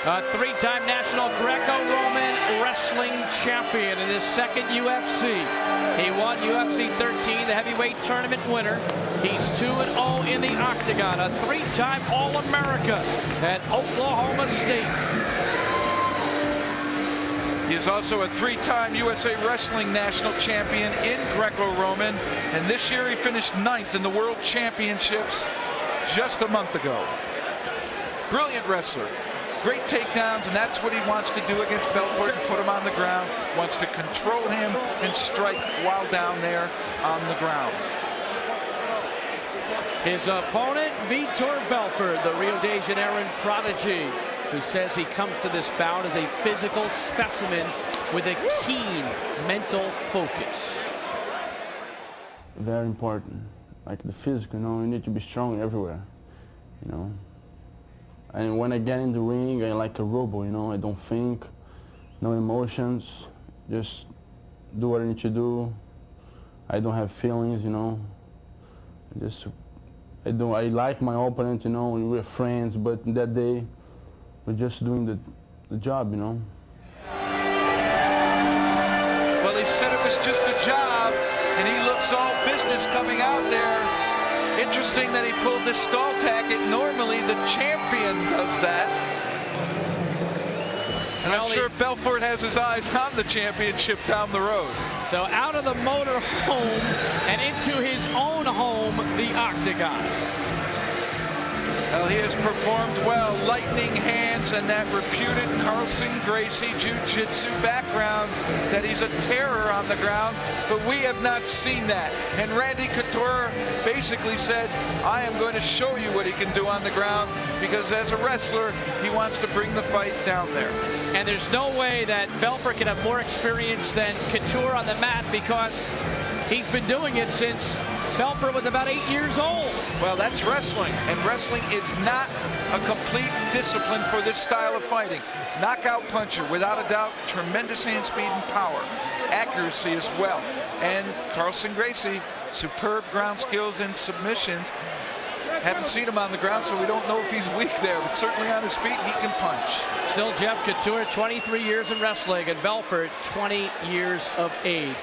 a three-time national Greco-Roman wrestling champion in his second UFC. He won UFC 13, the heavyweight tournament winner. He's 2-0 in the octagon, a three-time All-America at Oklahoma State. He is also a three-time USA Wrestling National Champion in Greco-Roman, and this year he finished 9th in the World Championships just a month ago. Brilliant wrestler. Great takedowns, and that's what he wants to do against Belfort, and put him on the ground. Wants to control him and strike while down there on the ground. His opponent, Vitor Belfort, the Rio de Janeiro prodigy, who says he comes to this bout as a physical specimen with a keen mental focus. Very important. Like the physical, you need to be strong everywhere, And when I get in the ring, I'm like a robot, I don't think, no emotions, just do what I need to do. I don't have feelings, I like my opponent, we're friends, but that day, we're just doing the job, Well, he said it was just a job, and he looks all business coming out there. Interesting that he pulled this stall tactic. Normally the champion does that. And I'm sure Belfort has his eyes on the championship down the road. So out of the motor home and into his own home, the octagon. Well, he has performed well. Lightning hands and that reputed Carlson Gracie jiu-jitsu background, that he's a terror on the ground, but we have not seen that. And Randy Couture basically said, I am going to show you what he can do on the ground, because as a wrestler, he wants to bring the fight down there. And there's no way that Belfort can have more experience than Couture on the mat, because he's been doing it since Belfort was about 8 years old. Well, that's wrestling, and wrestling is not a complete discipline for this style of fighting. Knockout puncher, without a doubt, tremendous hand speed and power. Accuracy as well. And Carlson Gracie, superb ground skills and submissions. Haven't seen him on the ground, so we don't know if he's weak there, but certainly on his feet, he can punch. Still Jeff Couture, 23 years in wrestling, and Belfort, 20 years of age.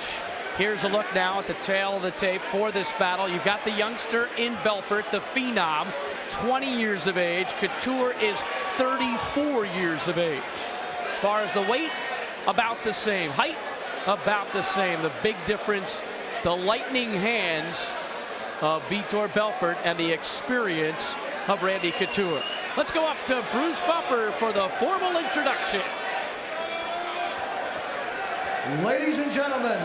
Here's a look now at the tail of the tape for this battle. You've got the youngster in Belfort, the Phenom, 20 years of age. Couture is 34 years of age. As far as the weight, about the same. Height, about the same. The big difference, the lightning hands of Vitor Belfort and the experience of Randy Couture. Let's go up to Bruce Buffer for the formal introduction. Ladies and gentlemen,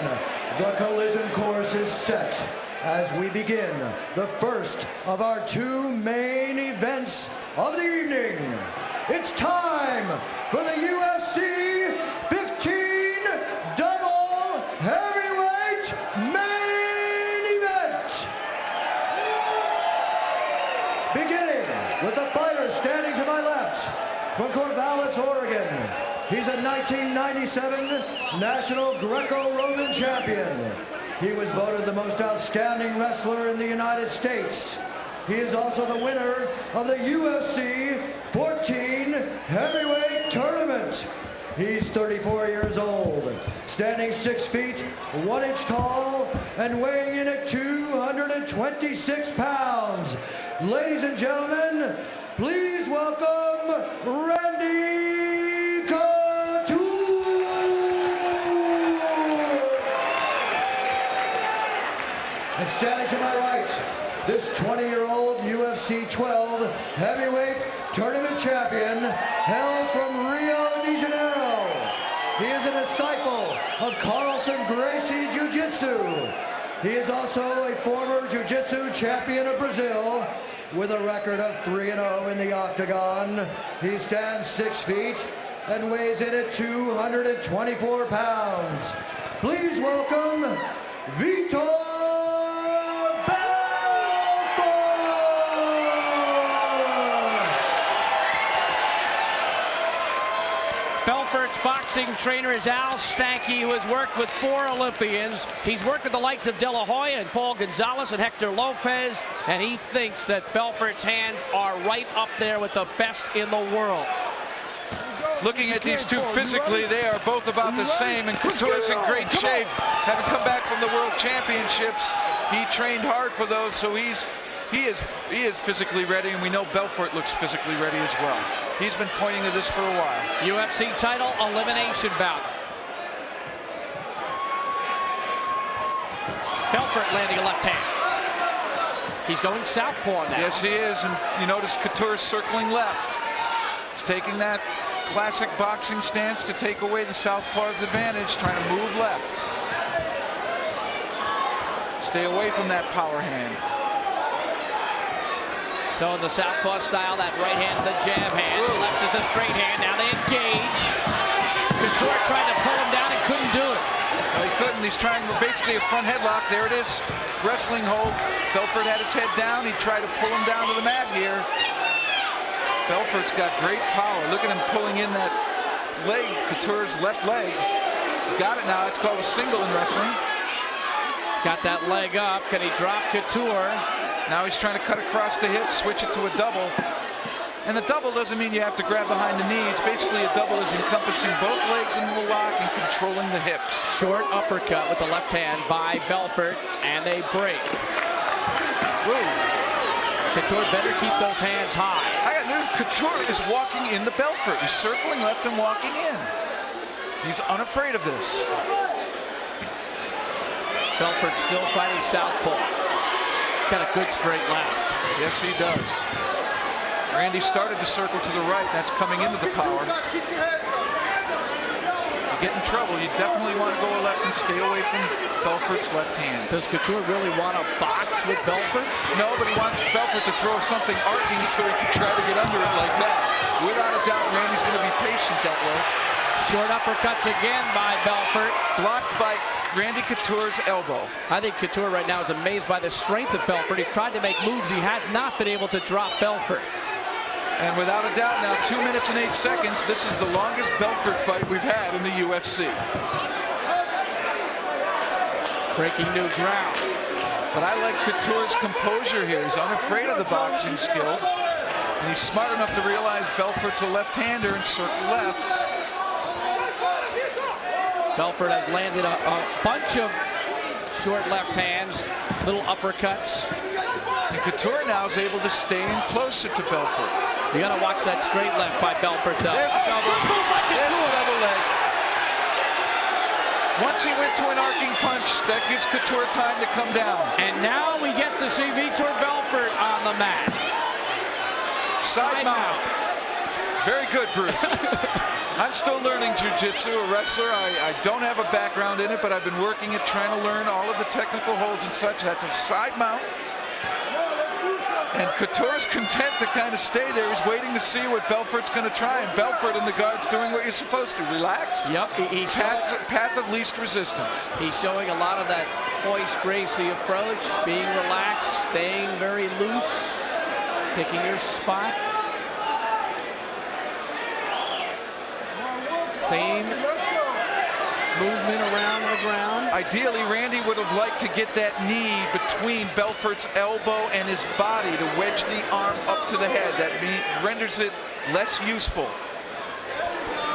the collision course is set as we begin the first of our two main events of the evening. It's time for the UFC 15 double heavyweight main event. Beginning with the fighter standing to my left from Corvallis, Oregon. He's a 1997 National Greco-Roman champion. He was voted the most outstanding wrestler in the United States. He is also the winner of the UFC 14 heavyweight tournament. He's 34 years old, standing 6 feet, 1 inch tall, and weighing in at 226 pounds. Ladies and gentlemen, please welcome Randy And standing to my right, this 20-year-old UFC 12 heavyweight tournament champion hails from Rio de Janeiro. He is a disciple of Carlson Gracie Jiu-Jitsu. He is also a former Jiu-Jitsu champion of Brazil with a record of 3-0 in the octagon. He stands 6 feet and weighs in at 224 pounds. Please welcome Vitor Belfort's boxing trainer is Al Stanky, who has worked with 4 Olympians. He's worked with the likes of De La Hoya and Paul Gonzalez and Hector Lopez, and he thinks that Belfort's hands are right up there with the best in the world. Looking at these two physically, they are both about the same, and Couture's in great shape. Having come back from the World Championships, he trained hard for those, so he is physically ready, and we know Belfort looks physically ready as well. He's been pointing to this for a while. UFC title elimination bout. Belfort landing a left hand. He's going southpaw now. Yes, he is, and you notice Couture circling left. He's taking that classic boxing stance to take away the southpaw's advantage, trying to move left. Stay away from that power hand. So in the southpaw style, that right hand is the jab hand, the left is the straight hand. Now they engage. Couture tried to pull him down and couldn't do it. Well, he couldn't. He's trying basically a front headlock. There it is. Wrestling hold. Belfort had his head down. He tried to pull him down to the mat here. Belfort's got great power. Look at him pulling in that leg, Couture's left leg. He's got it now. It's called a single in wrestling. He's got that leg up. Can he drop Couture? Now he's trying to cut across the hip, switch it to a double. And the double doesn't mean you have to grab behind the knees. Basically, a double is encompassing both legs in the lock and controlling the hips. Short uppercut with the left hand by Belfort, and they break. Woo. Couture better keep those hands high. I got news. Couture is walking in the Belfort. He's circling left and walking in. He's unafraid of this. Belfort still fighting southpaw. Got a good straight left. Yes, he does. Randy started to circle to the right. That's coming into the power. You get in trouble, you definitely want to go left and stay away from Belfort's left hand. Does Couture really want to box with Belfort? No, but he wants Belfort to throw something arcing so he can try to get under it like that. Without a doubt, Randy's going to be patient that way. Short uppercuts again by Belfort. Blocked by Randy Couture's elbow. I think Couture right now is amazed by the strength of Belfort. He's tried to make moves. He has not been able to drop Belfort. And without a doubt now, 2 minutes and 8 seconds, this is the longest Belfort fight we've had in the UFC. Breaking new ground. But I like Couture's composure here. He's unafraid of the boxing skills. And he's smart enough to realize Belfort's a left-hander and circle left. Belfort has landed a bunch of short left hands, little uppercuts. And Couture now is able to stay in closer to Belfort. You got to watch that straight left by Belfort, though. There's a double. There's a double leg. Once he went to an arcing punch, that gives Couture time to come down. And now we get to see Vitor Belfort on the mat. Side mount. Very good, Bruce. I'm still learning jiu-jitsu, a wrestler. I don't have a background in it, but I've been working at trying to learn all of the technical holds and such. That's a side mount. And Couture's content to kind of stay there. He's waiting to see what Belfort's going to try. And Belfort and the guard's doing what you're supposed to. Relax. Yep. Path of least resistance. He's showing a lot of that Hoist Gracie approach, being relaxed, staying very loose, picking your spot. Same movement around the ground. Ideally, Randy would have liked to get that knee between Belfort's elbow and his body to wedge the arm up to the head. That renders it less useful.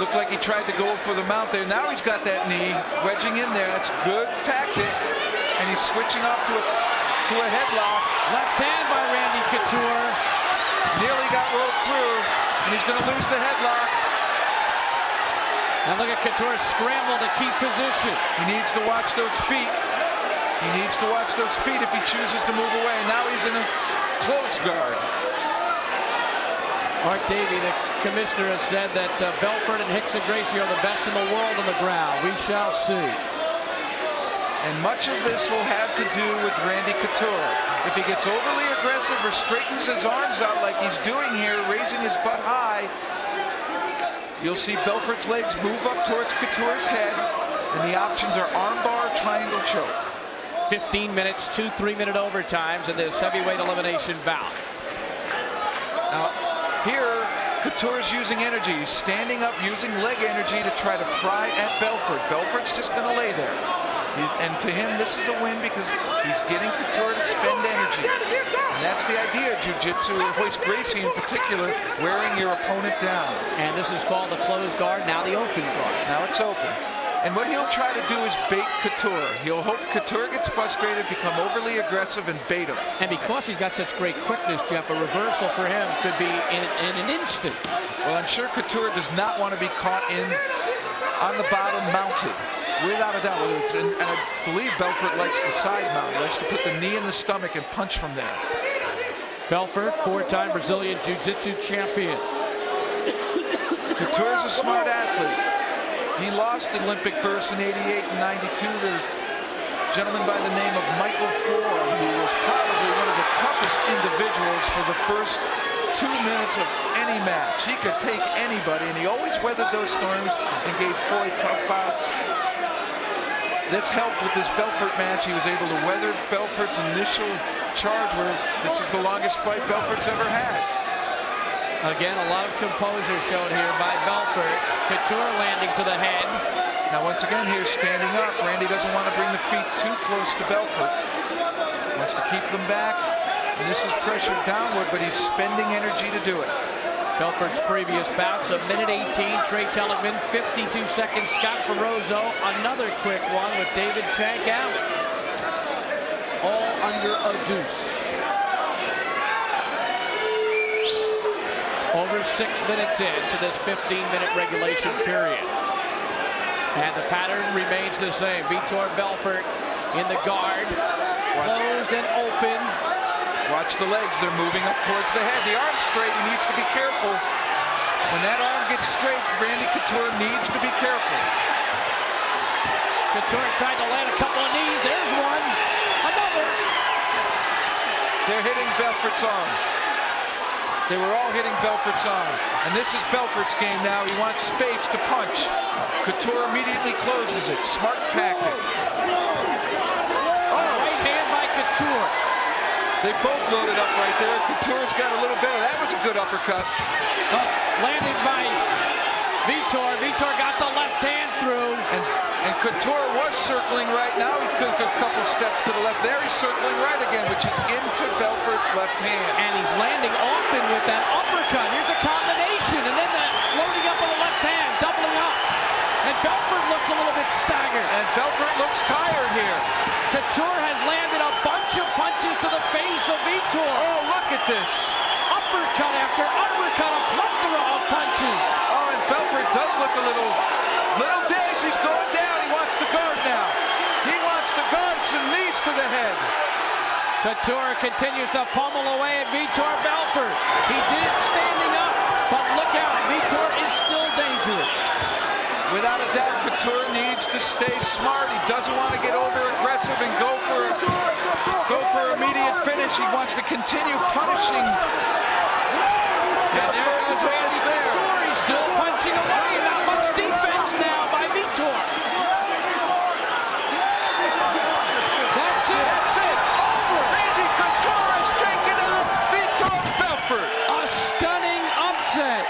Looked like he tried to go for the mount there. Now he's got that knee wedging in there. That's good tactic. And he's switching up to a headlock. Left hand by Randy Couture. Nearly got rolled through, and he's going to lose the headlock. And look at Couture scramble to keep position. He needs to watch those feet. He needs to watch those feet if he chooses to move away. And now he's in a close guard. Mark Davey, the commissioner, has said that Belfort and Rickson Gracie are the best in the world on the ground. We shall see. And much of this will have to do with Randy Couture. If he gets overly aggressive or straightens his arms out like he's doing here, raising his butt high, you'll see Belfort's legs move up towards Couture's head, and the options are armbar, triangle choke. 15 minutes, 2 3-minute overtimes in this heavyweight elimination bout. Now, here, Couture's using energy. He's standing up, using leg energy to try to pry at Belfort. Belfort's just going to lay there. And to him, this is a win because he's getting Couture to spend energy. And that's the idea of jiu-jitsu, Hoist Gracie in particular, wearing your opponent down. And this is called the closed guard, now the open guard. Now it's open. And what he'll try to do is bait Couture. He'll hope Couture gets frustrated, become overly aggressive, and bait him. And because he's got such great quickness, Jeff, a reversal for him could be in an instant. Well, I'm sure Couture does not want to be caught on the bottom mounted. Without a doubt. And I believe Belfort likes the side mount. He likes to put the knee in the stomach and punch from there. Belfort, 4-time Brazilian Jiu-Jitsu champion. Couture's a smart athlete. He lost Olympic berths in 88 and 92 to a gentleman by the name of Michael Ford, who was probably one of the toughest individuals for the first 2 minutes of any match. He could take anybody, and he always weathered those storms and gave Floyd tough bouts. This helped with this Belfort match. He was able to weather Belfort's initial charge, where this is the longest fight Belfort's ever had. Again, a lot of composure shown here by Belfort. Couture landing to the head. Now, once again, here standing up. Randy doesn't want to bring the feet too close to Belfort. Wants to keep them back. And this is pressured downward, but he's spending energy to do it. Belfort's previous bouts, a minute 18, Trey Telligman, 52 seconds, Scott Ferrozzo, another quick one with David Tank Abbott. All under a deuce. Over 6 minutes into this 15-minute regulation period. And the pattern remains the same. Vitor Belfort in the guard, closed and open. Watch the legs, they're moving up towards the head. The arm's straight, he needs to be careful. When that arm gets straight, Randy Couture needs to be careful. Couture tried to land a couple of knees, there's one, another. They're hitting Belfort's arm. They were all hitting Belfort's arm. And this is Belfort's game now, he wants space to punch. Couture immediately closes it, smart tactic. Right hand by Couture. They both loaded up right there. Couture's got a little better. That was a good uppercut. Landed by Vitor. Vitor got the left hand through. And Couture was circling right now. He's took a couple steps to the left. There he's circling right again, which is into Belfort's left hand. And he's landing often with that uppercut. Here's a combination. And then that loading up on the left hand, doubling up. And Belfort looks a little bit staggered. And Belfort looks tired here. Couture has landed a bunch of punches to the face of Vitor. Oh, look at this. Uppercut after uppercut, a plethora of punches. Oh, and Belfort does look a little dazed. He's going down. He wants the guard now. He wants the guard, some knees to the head. Couture continues to pummel away at Vitor Belfort. He did it standing up, but look out, Vitor is still dangerous. Without a doubt, Couture needs to stay smart. He doesn't want to get over-aggressive and go for immediate finish. He wants to continue punishing. And there goes Randy Couture. He's still punching away. Not much defense now by Vitor. That's it. That's it. Randy Couture has taken out Vitor Belfort. A stunning upset.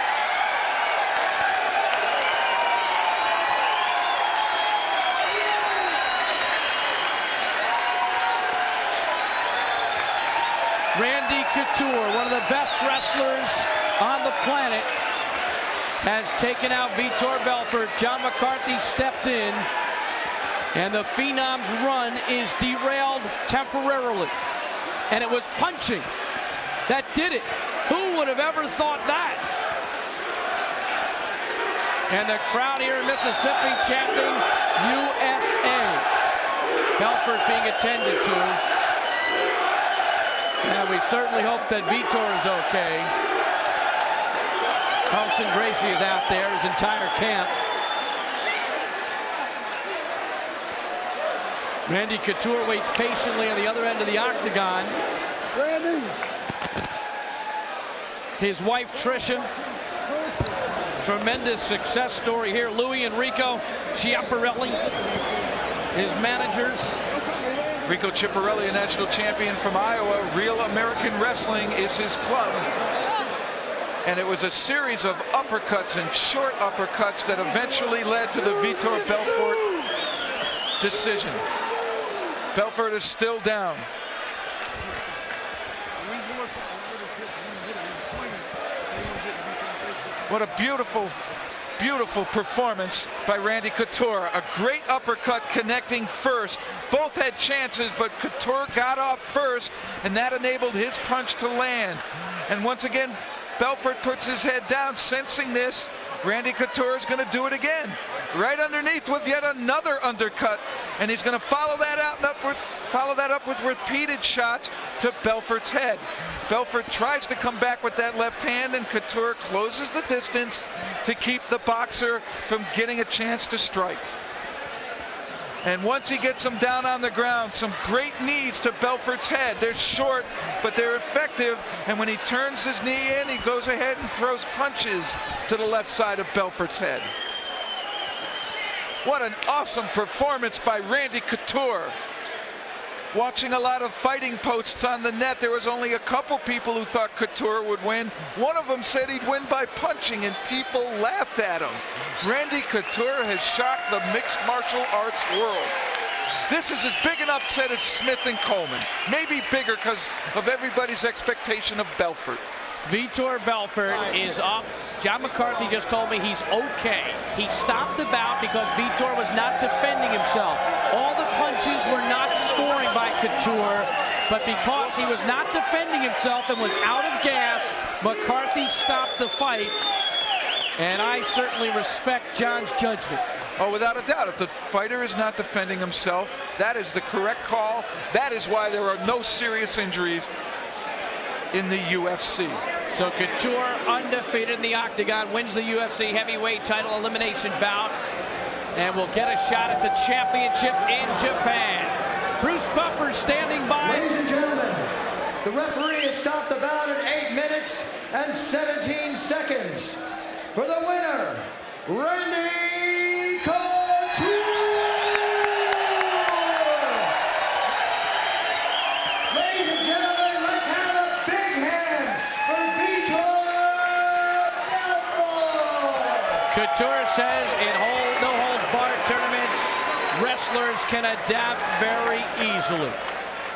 Randy Couture, one of the best wrestlers on the planet, has taken out Vitor Belfort. John McCarthy stepped in, and the Phenom's run is derailed temporarily. And it was punching that did it. Who would have ever thought that? And the crowd here in Mississippi chanting USA. Belfort being attended to. And we certainly hope that Vitor is okay. Carlson Gracie is out there, his entire camp. Randy Couture waits patiently on the other end of the octagon. Randy. His wife Tricia, tremendous success story here. Louis Enrico Chiapparelli, his managers. Rico Chiapparelli, a national champion from Iowa. Real American Wrestling is his club. And it was a series of uppercuts and short uppercuts that eventually led to the Vitor Belfort decision. Belfort is still down. What a beautiful, beautiful performance by Randy Couture. A great uppercut connecting first. Both had chances, but Couture got off first, and that enabled his punch to land. And once again, Belfort puts his head down, sensing this. Randy Couture is going to do it again. Right underneath with yet another undercut, and he's going to follow that up with repeated shots to Belfort's head. Belfort tries to come back with that left hand, and Couture closes the distance to keep the boxer from getting a chance to strike. And once he gets him down on the ground, some great knees to Belfort's head. They're short, but they're effective. And when he turns his knee in, he goes ahead and throws punches to the left side of Belfort's head. What an awesome performance by Randy Couture. Watching a lot of fighting posts on the net, there was only a couple people who thought Couture would win. One of them said he'd win by punching, and people laughed at him. Randy Couture has shocked the mixed martial arts world. This is as big an upset as Smith and Coleman. Maybe bigger because of everybody's expectation of Belfort. Vitor Belfort is up. John McCarthy just told me he's okay. He stopped the bout because Vitor was not defending himself. All the punches were not scoring by Couture, but because he was not defending himself and was out of gas, McCarthy stopped the fight, and I certainly respect John's judgment. Oh, without a doubt. If the fighter is not defending himself, that is the correct call. That is why there are no serious injuries in the UFC. So Couture, undefeated in the octagon, wins the UFC heavyweight title elimination bout, and will get a shot at the championship in Japan. Bruce Buffer standing by. Ladies and gentlemen, the referee has stopped the bout at 8 minutes and 17 seconds. For the winner, Randy Couture! Ladies and gentlemen, let's have a big hand for Beneteau! Couture says in no-holds-barred tournaments, wrestlers can adapt very easily.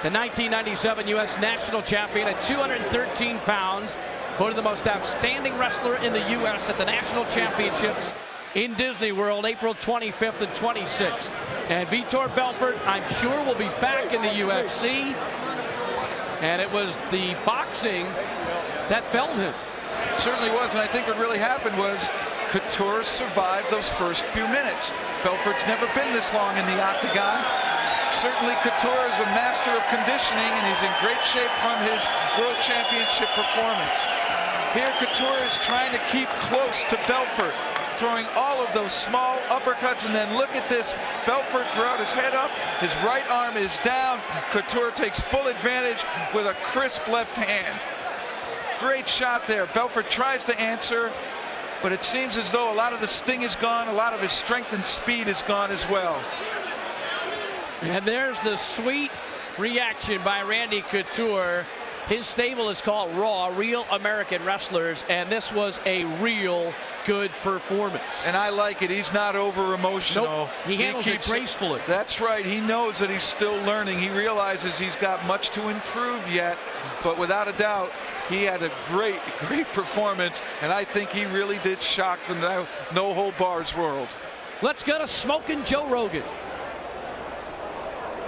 The 1997 U.S. national champion at 213 pounds, voted the most outstanding wrestler in the U.S. at the national championships in Disney World, April 25th and 26th. And Vitor Belfort, I'm sure, will be back in the UFC. And it was the boxing that felled him. It certainly was, and I think what really happened was Couture survived those first few minutes. Belfort's never been this long in the octagon. Certainly Couture is a master of conditioning, and he's in great shape from his World Championship performance. Here Couture is trying to keep close to Belfort, throwing all of those small uppercuts, and then look at this. Belfort brought his head up, his right arm is down. Couture takes full advantage with a crisp left hand. Great shot there. Belfort tries to answer, but it seems as though a lot of the sting is gone, a lot of his strength and speed is gone as well. And there's the sweet reaction by Randy Couture. His stable is called Raw, Real American Wrestlers, and this was a real good performance. And I like it. He's not over emotional. Nope. He handles it gracefully. That's right. He knows that he's still learning. He realizes he's got much to improve yet, but without a doubt, he had a great performance, and I think he really did shock the no-hold-bars world. Let's go to Smokin' Joe Rogan.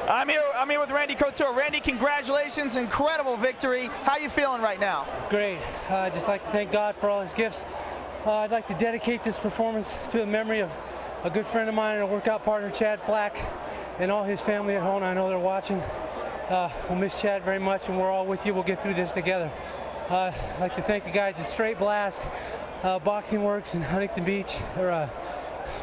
I'm here with Randy Couture. Randy, congratulations, incredible victory. How you feeling right now? Great. I'd just like to thank God for all his gifts. I'd like to dedicate this performance to the memory of a good friend of mine and a workout partner, Chad Flack, and all his family at home. I know they're watching. We'll miss Chad very much, and we're all with you. We'll get through this together. I'd like to thank the guys at Straight Blast, Boxing Works, and Huntington Beach, or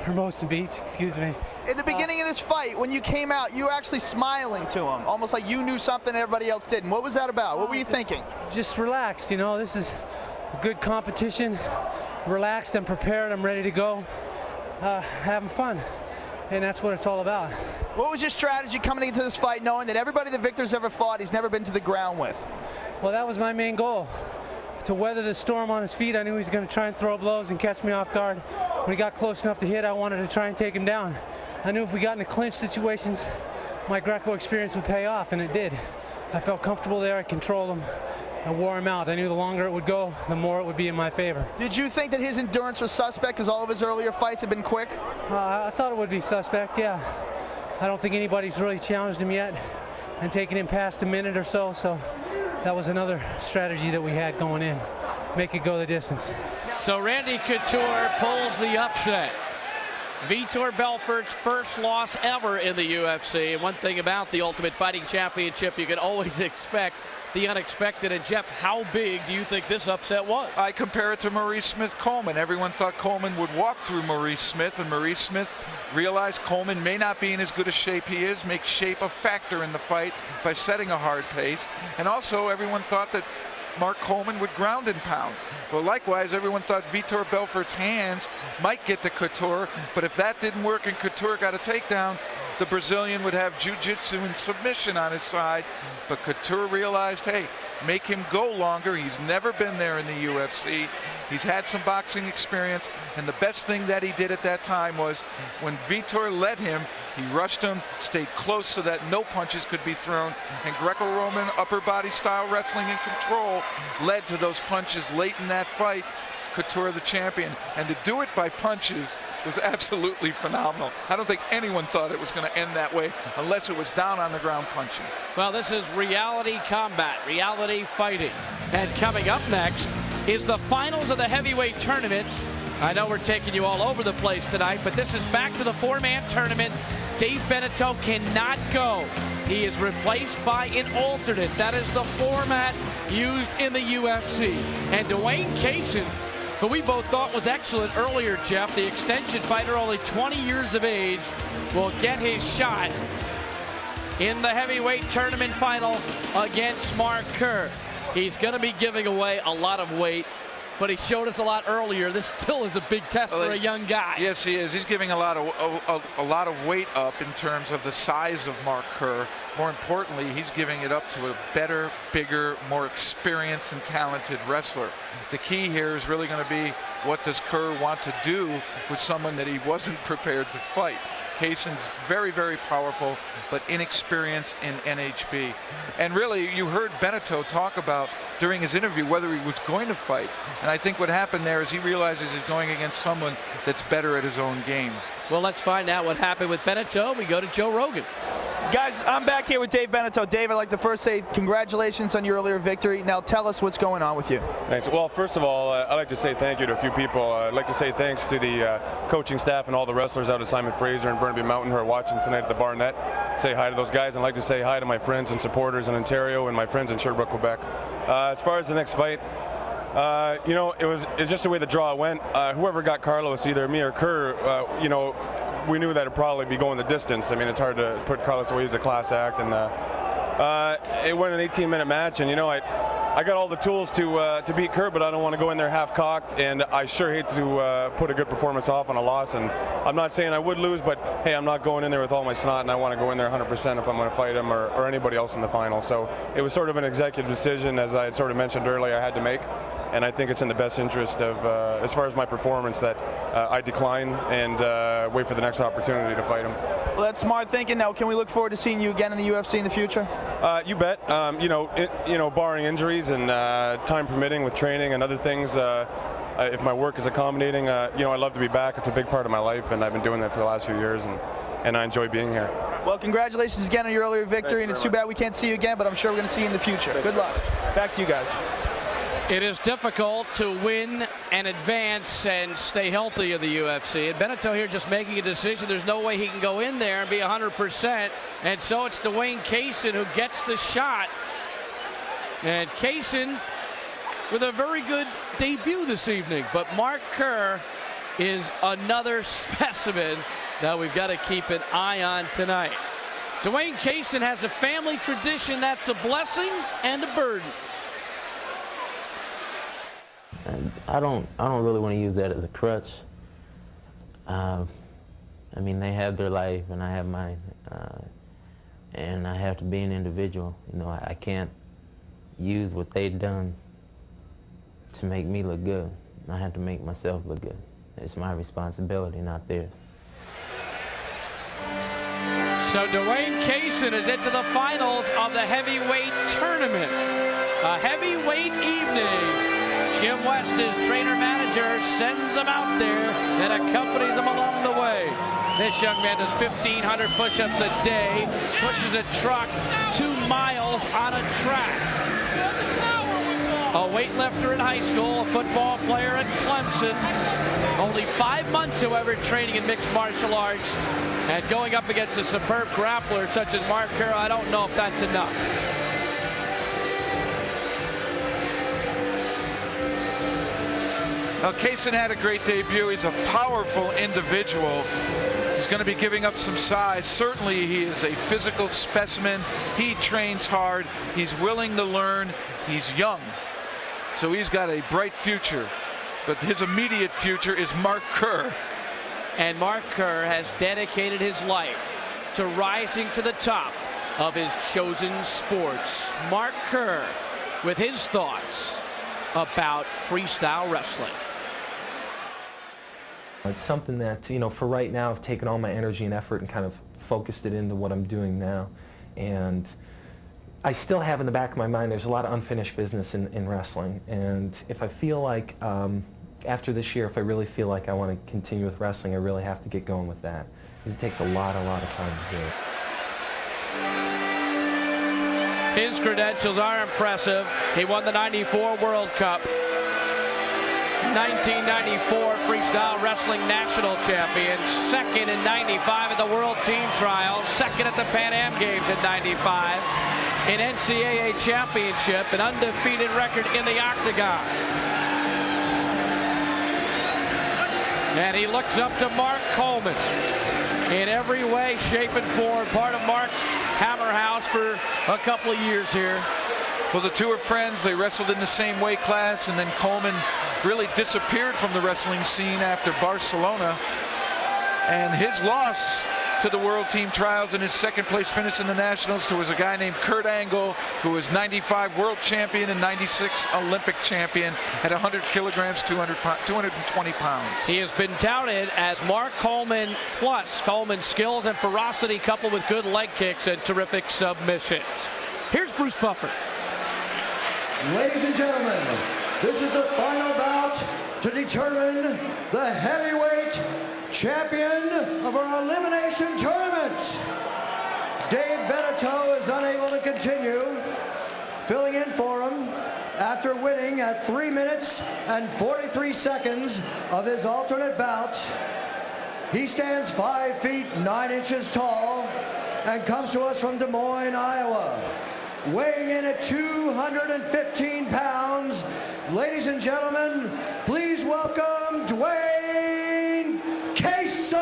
Hermosa Beach, excuse me. In the beginning of this fight, when you came out, you were actually smiling to him, almost like you knew something everybody else didn't. What was that about? What were you thinking? Just relaxed, you know. This is a good competition. Relaxed, I'm prepared, I'm ready to go. Having fun, and that's what it's all about. What was your strategy coming into this fight, knowing that everybody that Victor's ever fought, he's never been to the ground with? Well, that was my main goal, to weather the storm on his feet. I knew he was going to try and throw blows and catch me off guard. When he got close enough to hit, I wanted to try and take him down. I knew if we got into clinch situations, my Greco experience would pay off, and it did. I felt comfortable there. I controlled him. I wore him out. I knew the longer it would go, the more it would be in my favor. Did you think that his endurance was suspect because all of his earlier fights had been quick? I thought it would be suspect, yeah. I don't think anybody's really challenged him yet and taken him past a minute or so, so that was another strategy that we had going in. Make it go the distance. So Randy Couture pulls the upset. Vitor Belfort's first loss ever in the UFC. And one thing about the Ultimate Fighting Championship, you can always expect the unexpected. And Jeff, how big do you think this upset was? I compare it to Maurice Smith-Coleman. Everyone thought Coleman would walk through Maurice Smith, and Maurice Smith realized Coleman may not be in as good a shape he is, make shape a factor in the fight by setting a hard pace. And also everyone thought that Mark Coleman would ground and pound. Well, likewise, everyone thought Vitor Belfort's hands might get to Couture, but if that didn't work and Couture got a takedown, the Brazilian would have jiu-jitsu and submission on his side. But Couture realized, hey, make him go longer. He's never been there in the UFC. He's had some boxing experience, and the best thing that he did at that time was when Vitor led him, he rushed him, stayed close so that no punches could be thrown, and Greco-Roman upper body style wrestling and control led to those punches late in that fight. Couture the champion, and to do it by punches was absolutely phenomenal. I don't think anyone thought it was going to end that way unless it was down on the ground punching. Well, this is reality combat, reality fighting. And coming up next, is the finals of the heavyweight tournament. I know we're taking you all over the place tonight, but this is back to the 4-man tournament. Dave Beneteau cannot go. He is replaced by an alternate. That is the format used in the UFC. And Dwayne Cason, who we both thought was excellent earlier, Jeff, the extension fighter, only 20 years of age, will get his shot in the heavyweight tournament final against Mark Kerr. He's going to be giving away a lot of weight, but he showed us a lot earlier. This still is a big test for a young guy. Yes, he is. He's giving a lot of weight up in terms of the size of Mark Kerr. More importantly, he's giving it up to a better, bigger, more experienced and talented wrestler. The key here is really going to be, what does Kerr want to do with someone that he wasn't prepared to fight? Cason's very, very powerful, but inexperienced in NHB. And really, you heard Beneteau talk about during his interview whether he was going to fight. And I think what happened there is he realizes he's going against someone that's better at his own game. Well, let's find out what happened with Beneteau. We go to Joe Rogan. Guys, I'm back here with Dave Beneteau. Dave, I'd like to first say congratulations on your earlier victory. Now tell us what's going on with you. Thanks. Well, first of all, I'd like to say thank you to a few people. I'd like to say thanks to the coaching staff and all the wrestlers out at Simon Fraser and Burnaby Mountain who are watching tonight at the Barnett. Say hi to those guys. I'd like to say hi to my friends and supporters in Ontario and my friends in Sherbrooke, Quebec. As far as the next fight, you know, it's just the way the draw went. Whoever got Carlos, either me or Kerr, you know, we knew that it'd probably be going the distance. I mean, it's hard to put Carlos away. He's a class act, and it went an 18-minute match. And you know, I got all the tools to beat Kerr, but I don't want to go in there half-cocked, and I sure hate to put a good performance off on a loss. And I'm not saying I would lose, but hey, I'm not going in there with all my snot, and I want to go in there 100% if I'm going to fight him or anybody else in the final. So it was sort of an executive decision, as I had sort of mentioned earlier, I had to make. And I think it's in the best interest of, as far as my performance, that I decline and wait for the next opportunity to fight him. Well, that's smart thinking. Now, can we look forward to seeing you again in the UFC in the future? You bet. You know, barring injuries and time permitting with training and other things, if my work is accommodating, you know, I'd love to be back. It's a big part of my life, and I've been doing that for the last few years, and I enjoy being here. Well, congratulations again on your earlier victory, and it's too bad we can't see you again, but I'm sure we're going to see you in the future. Good luck. Back to you guys. It is difficult to win and advance and stay healthy in the UFC. And Beneteau here just making a decision. There's no way he can go in there and be 100%. And so it's Dwayne Cason who gets the shot. And Cason with a very good debut this evening. But Mark Kerr is another specimen that we've got to keep an eye on tonight. Dwayne Cason has a family tradition that's a blessing and a burden. I don't really want to use that as a crutch. I mean, they have their life and I have mine, and I have to be an individual. You know, I can't use what they've done to make me look good. I have to make myself look good. It's my responsibility, not theirs. So Dwayne Cason is into the finals of the heavyweight tournament. A heavyweight evening. Jim West, his trainer-manager, sends him out there and accompanies him along the way. This young man does 1,500 push-ups a day, pushes a truck 2 miles on a track. A weightlifter in high school, a football player at Clemson. Only 5 months, however, training in mixed martial arts. And going up against a superb grappler such as Mark Kerr, I don't know if that's enough. Now, Cason had a great debut. He's a powerful individual. He's going to be giving up some size. Certainly, he is a physical specimen. He trains hard. He's willing to learn. He's young. So he's got a bright future. But his immediate future is Mark Kerr. And Mark Kerr has dedicated his life to rising to the top of his chosen sports. Mark Kerr with his thoughts about freestyle wrestling. It's something that, you know, for right now, I've taken all my energy and effort and kind of focused it into what I'm doing now. And I still have in the back of my mind, there's a lot of unfinished business in wrestling. And if I feel like, after this year, if I really feel like I want to continue with wrestling, I really have to get going with that. Because it takes a lot of time to do it. His credentials are impressive. He won the '94 World Cup. 1994 Freestyle Wrestling National Champion, second in 95 at the World Team Trials, second at the Pan Am Games in 95, an NCAA championship, an undefeated record in the Octagon. And he looks up to Mark Coleman in every way, shape, and form. Part of Mark's Hammer House for a couple of years here. Well, the two are friends. They wrestled in the same weight class, and then Coleman really disappeared from the wrestling scene after Barcelona. And his loss to the World Team Trials and his second place finish in the Nationals was a guy named Kurt Angle, who was 95 world champion and 96 Olympic champion at 100 kilograms, 220 pounds. He has been touted as Mark Coleman plus Coleman's skills and ferocity coupled with good leg kicks and terrific submissions. Here's Bruce Buffer. Ladies and gentlemen, this is the final bout to determine the heavyweight champion of our elimination tournament. Dave Beneteau is unable to continue. Filling in for him after winning at 3 minutes and 43 seconds of his alternate bout. He stands 5 feet 9 inches tall and comes to us from Des Moines, Iowa. Weighing in at 215 pounds, ladies and gentlemen, please welcome Dwayne Cason!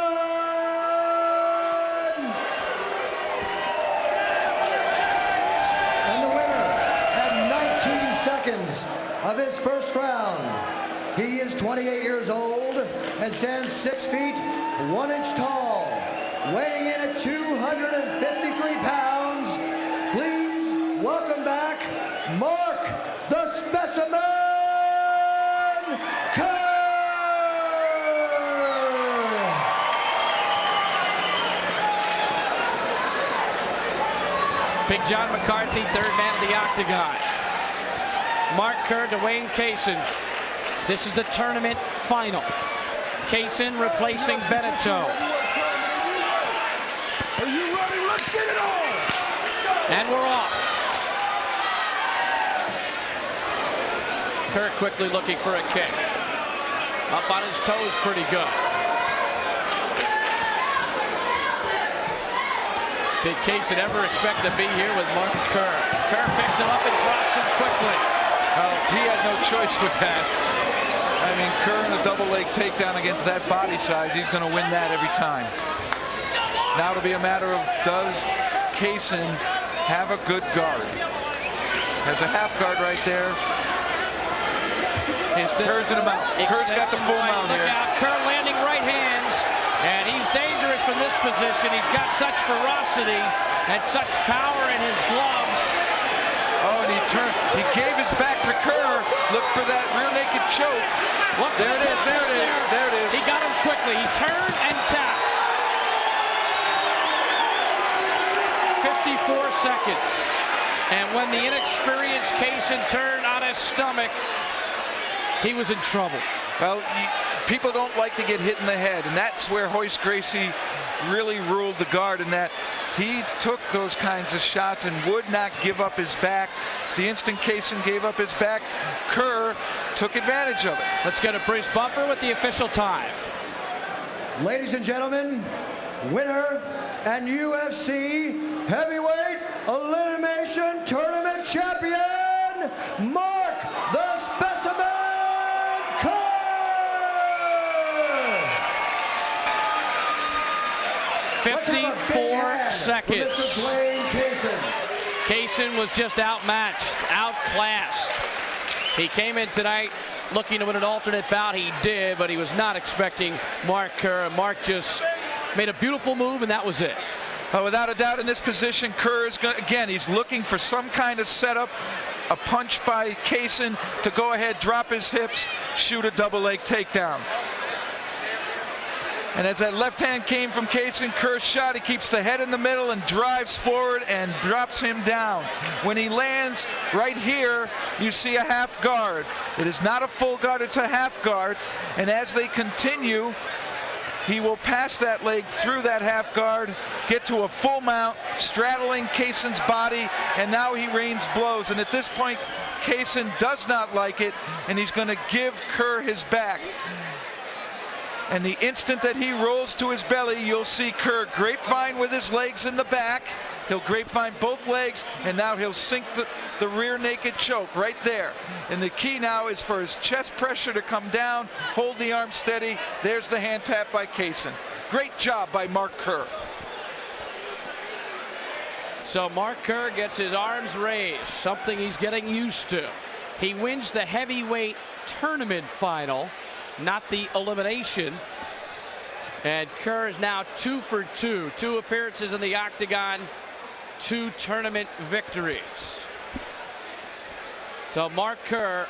And the winner at 19 seconds of his first round. He is 28 years old and stands 6 feet 1 inch tall, weighing in at 253 pounds. Please welcome back, Mark the Specimen Kerr! Big John McCarthy, third man of the Octagon. Mark Kerr, Dwayne Cason. This is the tournament final. Cason replacing Beneteau. Are you ready? Let's get it on! And we're off. Kerr quickly looking for a kick. Up on his toes pretty good. Did Cason ever expect to be here with Mark Kerr? Kerr picks him up and drops him quickly. Well, he had no choice with that. I mean, Kerr in a double leg takedown against that body size, he's going to win that every time. Now it'll be a matter of, does Cason have a good guard? Has a half guard right there. Kerr's in a mount. Kerr's got the full mount here. Look out, Kerr landing right hands, and he's dangerous from this position. He's got such ferocity and such power in his gloves. Oh, and he turned. He gave his back to Kerr. Look for that rear naked choke. There it is, there it is, there it is. He got him quickly. He turned and tapped. 54 seconds. And when the inexperienced Cason turned on his stomach, he was in trouble. Well, people don't like to get hit in the head, and that's where Royce Gracie really ruled the guard, in that he took those kinds of shots and would not give up his back. The instant Cason gave up his back, Kerr took advantage of it. Let's go to Bruce Buffer with the official time. Ladies and gentlemen, winner and UFC heavyweight elimination tournament champion, Mark the Specimen Kerr! 54 seconds. Cason was just outmatched, outclassed. He came in tonight looking to win an alternate bout. He did, but he was not expecting Mark Kerr. Mark just made a beautiful move, and that was it. Without a doubt, in this position, Kerr is going, again, he's looking for some kind of setup, a punch by Cason to go ahead, drop his hips, shoot a double leg takedown. And as that left hand came from Cason, Kerr's shot, he keeps the head in the middle and drives forward and drops him down. When he lands right here, you see a half guard. It is not a full guard, it's a half guard. And as they continue, He will pass that leg through that half guard, get to a full mount, straddling Cason's body, and now he rains blows. And at this point, Cason does not like it, and he's going to give Kerr his back. And the instant that he rolls to his belly, you'll see Kerr grapevine with his legs in the back. He'll grapevine both legs, and now he'll sink the rear naked choke right there. And the key now is for his chest pressure to come down, hold the arm steady. There's the hand tap by Cason. Great job by Mark Kerr. So Mark Kerr gets his arms raised, something he's getting used to. He wins the heavyweight tournament final, not the elimination. And Kerr is now 2 for 2. 2 appearances in the octagon, 2 tournament victories. So Mark Kerr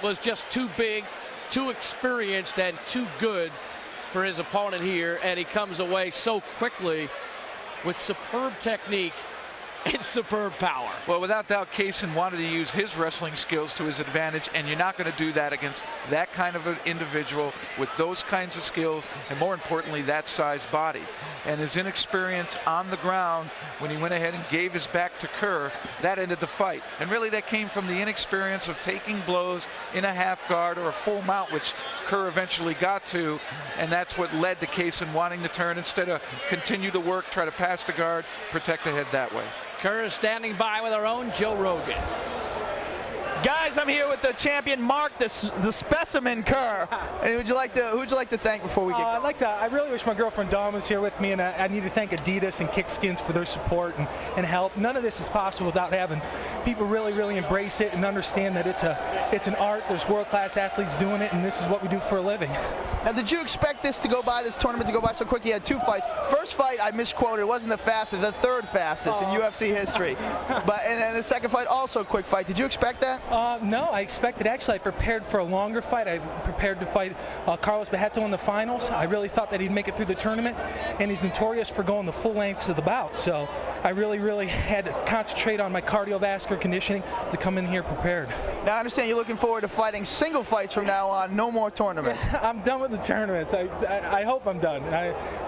was just too big, too experienced, and too good for his opponent here, and he comes away so quickly with superb technique and superb power. Well, without doubt, Cason wanted to use his wrestling skills to his advantage, and you're not going to do that against that kind of an individual with those kinds of skills, and more importantly, that size body. And his inexperience on the ground, when he went ahead and gave his back to Kerr, that ended the fight. And really, that came from the inexperience of taking blows in a half guard or a full mount, which Kerr eventually got to, and that's what led to Cason wanting to turn instead of continue to work, try to pass the guard, protect the head that way. Kerr is standing by with our own Joe Rogan. Guys, I'm here with the champion, Mark, the specimen Kerr. And who'd you like to thank before we get going? I really wish my girlfriend Dawn was here with me, and I need to thank Adidas and Kickskins for their support and help. None of this is possible without having people really embrace it and understand that it's an art. There's world-class athletes doing it, and this is what we do for a living. Now, did you expect this tournament to go by so quick? You had 2 fights. First fight, I misquoted. It wasn't the fastest, the 3rd fastest in UFC history. And then the second fight, also a quick fight. Did you expect that? No, I expected, actually, I prepared for a longer fight. I prepared to fight Carlos Barreto in the finals. I really thought that he'd make it through the tournament, and he's notorious for going the full lengths of the bout. So I really had to concentrate on my cardiovascular conditioning to come in here prepared. Now, I understand you're looking forward to fighting single fights from now on, no more tournaments. I'm done with the tournaments. I hope I'm done.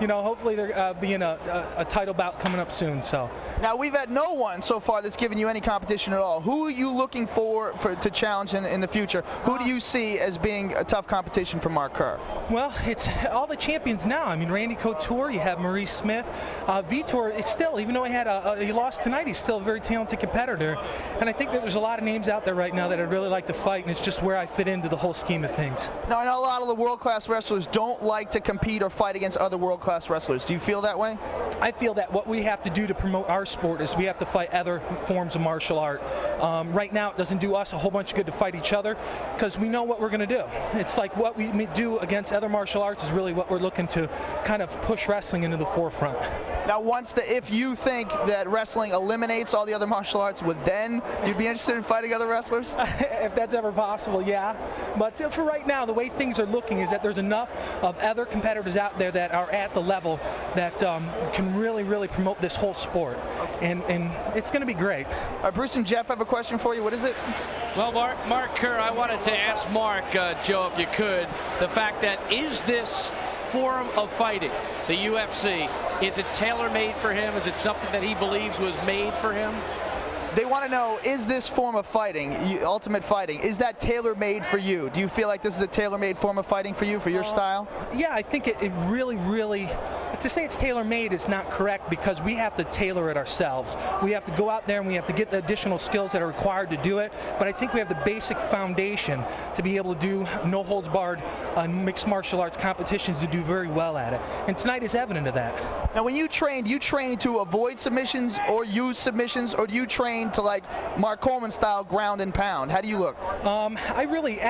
Hopefully there being a title bout coming up soon. So now, we've had no one so far that's given you any competition at all. Who are you looking for to challenge in the future? Who do you see as being a tough competition for Mark Kerr? Well, it's all the champions now. I mean, Randy Couture, you have Maurice Smith. Vitor is still, even though he lost tonight, he's still a very talented competitor. And I think that there's a lot of names out there right now that I'd really like to fight, and it's just where I fit into the whole scheme of things. Now, I know a lot of the world-class wrestlers don't like to compete or fight against other world-class wrestlers. Do you feel that way? I feel that what we have to do to promote our sport is we have to fight other forms of martial art. Right now, it doesn't do us a whole bunch of good to fight each other because we know what we're going to do. It's like what we do against other martial arts is really what we're looking to kind of push wrestling into the forefront. Now, if you think that wrestling eliminates all the other martial arts, would then you'd be interested in fighting other wrestlers? If that's ever possible, yeah. But for right now, the way things are looking is that there's enough of other competitors out there that are at the level that can really promote this whole sport. And it's going to be great. Bruce and Jeff have a question for you. What is it? Well, Mark Kerr, I wanted to ask Mark, Joe, if you could, the fact that is this form of fighting, the UFC, is it tailor-made for him? Is it something that he believes was made for him? They want to know, is this form of fighting, Ultimate Fighting, is that tailor-made for you? Do you feel like this is a tailor-made form of fighting for you, for your style? Yeah, I think it really, to say it's tailor-made is not correct because we have to tailor it ourselves. We have to go out there and we have to get the additional skills that are required to do it, but I think we have the basic foundation to be able to do no-holds-barred mixed martial arts competitions to do very well at it. And tonight is evident of that. Now, when you train, do you train to avoid submissions or use submissions, or do you train to like Mark Coleman style ground and pound? How do you look?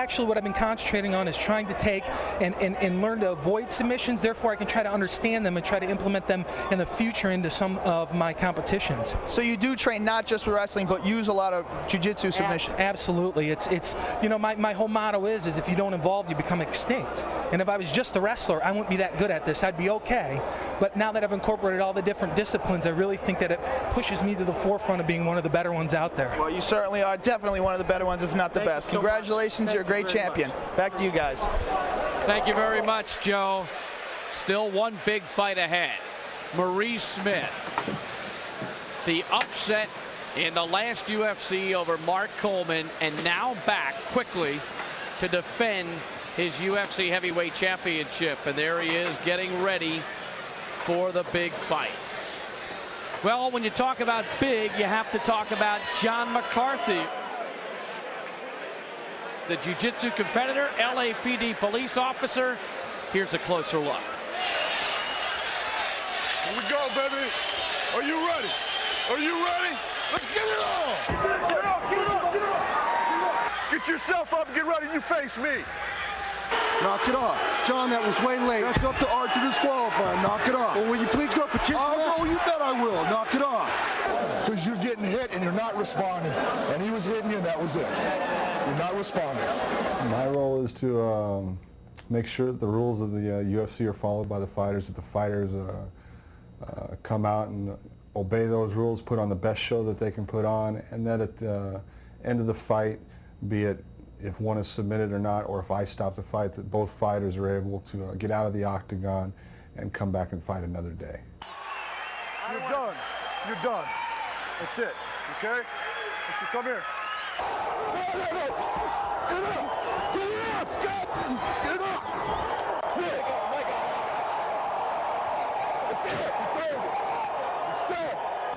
Actually what I've been concentrating on is trying to take and learn to avoid submissions. Therefore I can try to understand them and try to implement them in the future into some of my competitions. So you do train not just for wrestling but use a lot of jiu-jitsu submission? Absolutely. It's my whole motto is if you don't evolve you become extinct. And if I was just a wrestler I wouldn't be that good at this. I'd be okay. But now that I've incorporated all the different disciplines I really think that it pushes me to the forefront of being one of the better ones out there. Well, you certainly are definitely one of the better ones, if not the best. Congratulations, you're a great champion. Back to you guys. Thank you very much, Joe. Still one big fight ahead. Maurice Smith, the upset in the last UFC over Mark Coleman, and now back quickly to defend his UFC heavyweight championship. And there he is getting ready for the big fight. Well, when you talk about big, you have to talk about John McCarthy, the jiu-jitsu competitor, LAPD police officer. Here's a closer look. Here we go, baby. Are you ready? Are you ready? Let's get it on! Get up, get up, get up! Get yourself up and get ready. You face me. Knock it off. John, that was way late. That's up to Art to disqualify. Knock it off. Well, will you please go petition that? Oh, you bet I will. Knock it off. Because you're getting hit and you're not responding. And he was hitting you and that was it. You're not responding. My role is to make sure that the rules of the UFC are followed by the fighters, that the fighters come out and obey those rules, put on the best show that they can put on, and that at the end of the fight, be it if one is submitted or not, or if I stop the fight, that both fighters are able to get out of the octagon and come back and fight another day. You're done. You're done. That's it. Okay? So come here. No. Get up! Get up, Scott! Get up!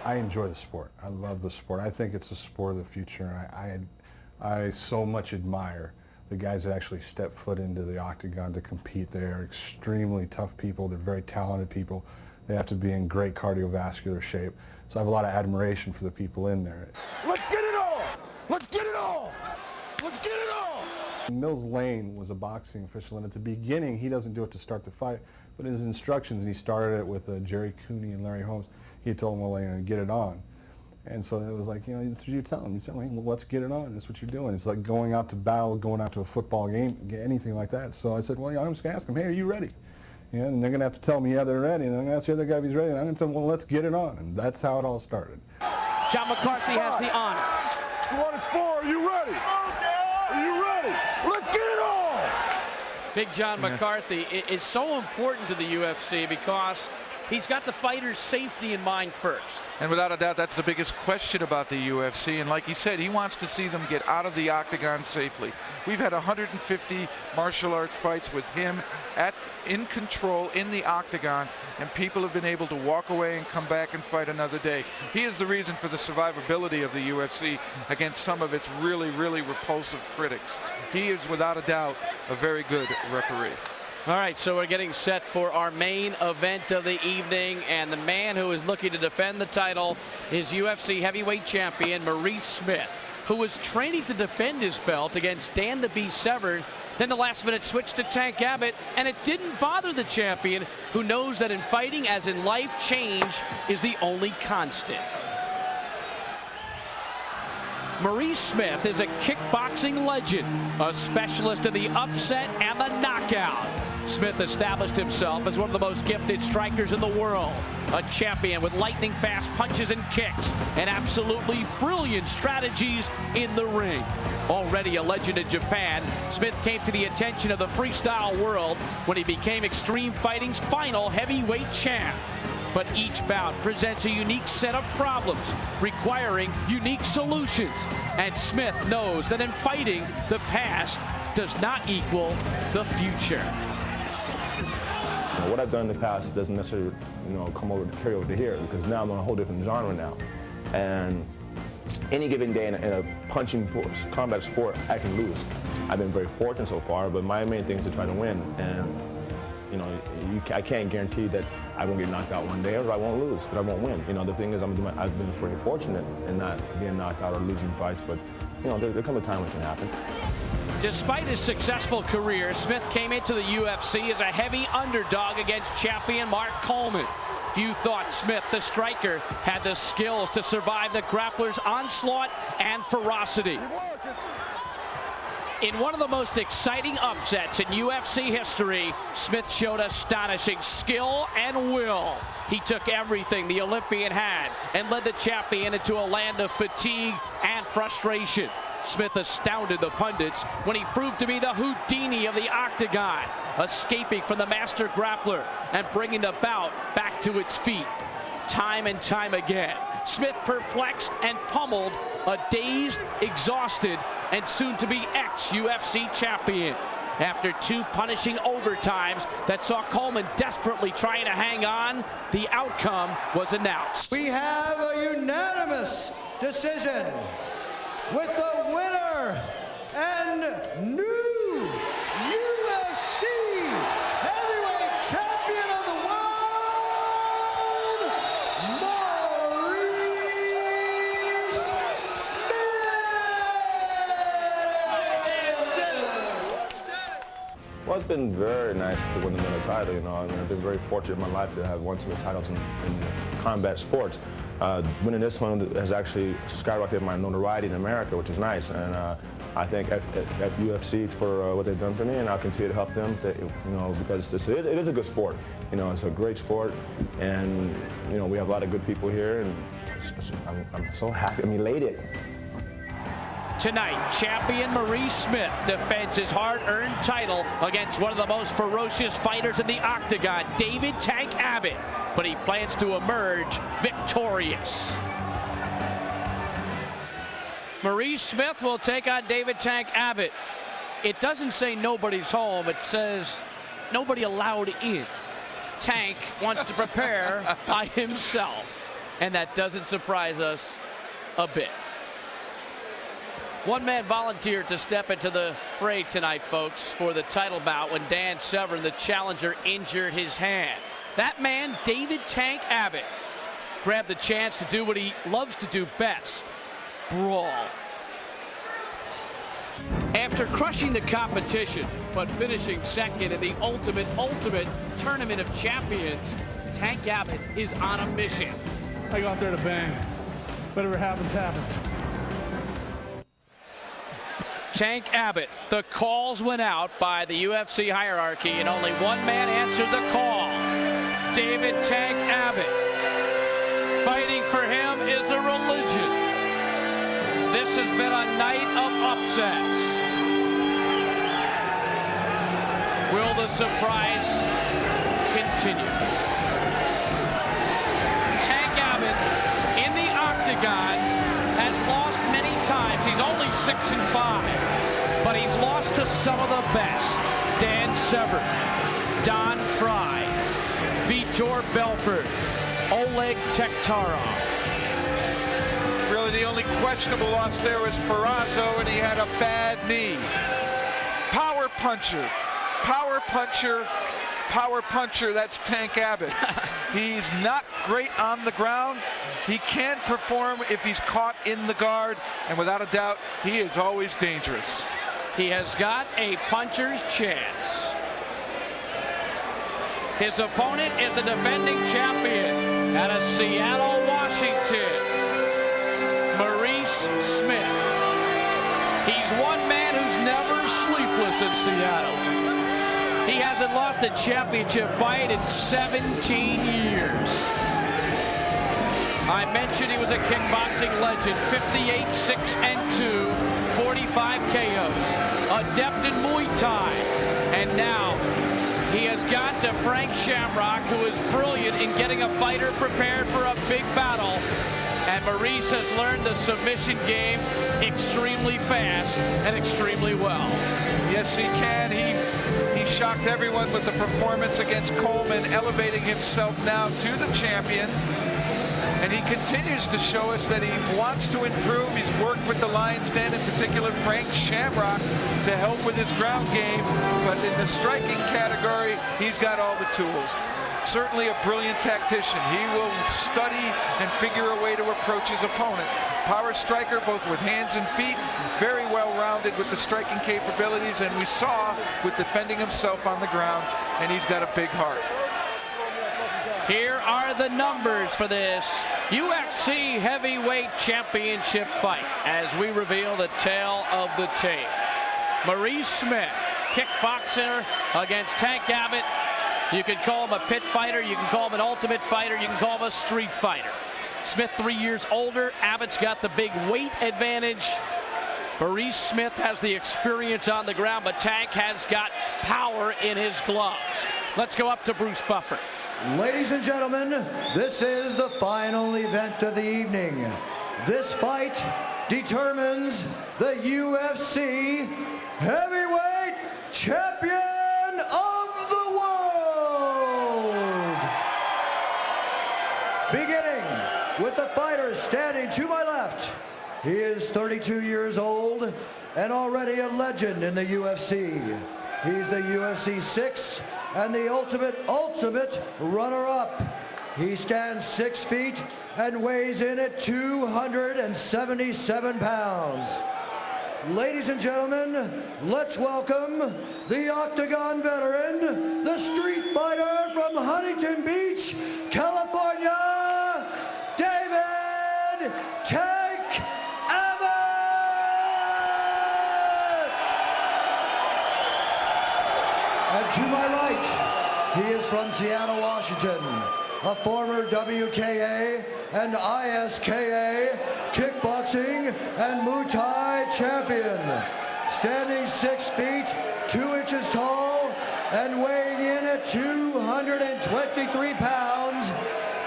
I enjoy the sport. I love the sport. I think it's the sport of the future. I so much admire the guys that actually step foot into the octagon to compete. They are extremely tough people. They're very talented people. They have to be in great cardiovascular shape. So I have a lot of admiration for the people in there. Let's get it on! Let's get it on! Let's get it on! Mills Lane was a boxing official, and at the beginning, he doesn't do it to start the fight, but in his instructions, and he started it with Jerry Cooney and Larry Holmes, he told him, well, get it on. And so it was like, that's what you tell him. You tell him, well, let's get it on. That's what you're doing. It's like going out to battle, going out to a football game, anything like that. So I said, well, I'm just going to ask him, hey, are you ready? And they're going to have to tell me, yeah, they're ready. And I'm going to ask the other guy if he's ready. And I'm going to tell him, well, let's get it on. And that's how it all started. John McCarthy has the honor. What it's for, are you ready? Are you ready? Let's get it on! Big John McCarthy is so important to the UFC because he's got the fighter's safety in mind first. And without a doubt, that's the biggest question about the UFC. And like he said, he wants to see them get out of the octagon safely. We've had 150 martial arts fights with him in control in the octagon, and people have been able to walk away and come back and fight another day. He is the reason for the survivability of the UFC against some of its really, really repulsive critics. He is, without a doubt, a very good referee. All right, so we're getting set for our main event of the evening, and the man who is looking to defend the title is UFC heavyweight champion Maurice Smith, who was training to defend his belt against Dan the Beast Severn, then the last-minute switch to Tank Abbott, and it didn't bother the champion, who knows that in fighting, as in life, change is the only constant. Maurice Smith is a kickboxing legend, a specialist in the upset and the knockout. Smith established himself as one of the most gifted strikers in the world, a champion with lightning-fast punches and kicks, and absolutely brilliant strategies in the ring. Already a legend in Japan, Smith came to the attention of the freestyle world when he became Extreme Fighting's final heavyweight champ. But each bout presents a unique set of problems, requiring unique solutions. And Smith knows that in fighting, the past does not equal the future. What I've done in the past doesn't necessarily, carry over to here, because now I'm in a whole different genre now. And any given day in a punching combat sport, I can lose. I've been very fortunate so far, but my main thing is to try to win. And I can't guarantee that I won't get knocked out one day, or I won't lose, but I won't win. The thing is, I've been very fortunate in not being knocked out or losing fights, but there comes a time when it can happen. Despite his successful career, Smith came into the UFC as a heavy underdog against champion Mark Coleman. Few thought Smith, the striker, had the skills to survive the grappler's onslaught and ferocity. In one of the most exciting upsets in UFC history, Smith showed astonishing skill and will. He took everything the Olympian had and led the champion into a land of fatigue and frustration. Smith astounded the pundits when he proved to be the Houdini of the octagon, escaping from the master grappler and bringing the bout back to its feet time and time again. Smith perplexed and pummeled a dazed, exhausted, and soon-to-be ex-UFC champion. After 2 punishing overtimes that saw Coleman desperately trying to hang on, the outcome was announced. We have a unanimous decision with the winner and new UFC heavyweight champion of the world, Maurice Smith. Well, it's been very nice to win another title. You know, I mean, I've been very fortunate in my life to have won some titles in combat sports. Winning this one has actually skyrocketed my notoriety in America, which is nice. And I thank UFC for what they've done for me, and I'll continue to help them. Because it is a good sport. You know, it's a great sport, and you know we have a lot of good people here, and I'm so happy. I'm elated. Tonight, champion Maurice Smith defends his hard-earned title against one of the most ferocious fighters in the octagon, David "Tank" Abbott, but he plans to emerge victorious. Maurice Smith will take on David "Tank" Abbott. It doesn't say nobody's home, it says nobody allowed in. Tank wants to prepare by himself, and that doesn't surprise us a bit. One man volunteered to step into the fray tonight, folks, for the title bout when Dan Severn, the challenger, injured his hand. That man, David "Tank" Abbott, grabbed the chance to do what he loves to do best, brawl. After crushing the competition, but finishing second in the ultimate tournament of champions, Tank Abbott is on a mission. I go out there to bang. Whatever happens, happens. Tank Abbott, the calls went out by the UFC hierarchy, and only one man answered the call. David "Tank" Abbott. Fighting for him is a religion. This has been a night of upsets. Will the surprise continue? Tank Abbott in the octagon has lost many times. He's only 6-5, but he's lost to some of the best. Dan Severn, Don Fry, Vitor Belfort, Oleg Tektarov. Really, the only questionable loss there was Ferrazzo, and he had a bad knee. Power puncher, power puncher, power puncher, that's Tank Abbott. He's not great on the ground. He can perform if he's caught in the guard, and without a doubt, he is always dangerous. He has got a puncher's chance. His opponent is the defending champion out of Seattle, Washington, Maurice Smith. He's one man who's never sleepless in Seattle. He hasn't lost a championship fight in 17 years. I mentioned he was a kickboxing legend, 58, 6-2, 45 KOs, adept in Muay Thai, and now he has got to Frank Shamrock, who is brilliant in getting a fighter prepared for a big battle. And Maurice has learned the submission game extremely fast and extremely well. Yes, he can. He shocked everyone with the performance against Coleman, elevating himself now to the champion. And he continues to show us that he wants to improve. He's worked with the Lion's Den, in particular Frank Shamrock, to help with his ground game. But in the striking category, he's got all the tools. Certainly a brilliant tactician. He will study and figure a way to approach his opponent. Power striker, both with hands and feet, very well-rounded with the striking capabilities, and we saw with defending himself on the ground, and he's got a big heart. Here are the numbers for this UFC heavyweight championship fight as we reveal the tale of the tape. Maurice Smith, kickboxer against Tank Abbott. You can call him a pit fighter, you can call him an ultimate fighter, you can call him a street fighter. Smith 3 years older, Abbott's got the big weight advantage. Maurice Smith has the experience on the ground, but Tank has got power in his gloves. Let's go up to Bruce Buffer. Ladies and gentlemen, this is the final event of the evening. This fight determines the UFC Heavyweight Champion of the world. Beginning with the fighter standing to my left. He is 32 years old and already a legend in the UFC. He's the UFC 6 and the ultimate runner-up. He stands 6 feet and weighs in at 277 pounds. Ladies and gentlemen, let's welcome the Octagon veteran, the street fighter from Huntington Beach, California, David Tank Abbott! And to my right, he is from Seattle, Washington, a former WKA and ISKA kickboxing and Muay Thai champion, standing 6 feet 2 inches tall and weighing in at 223 pounds.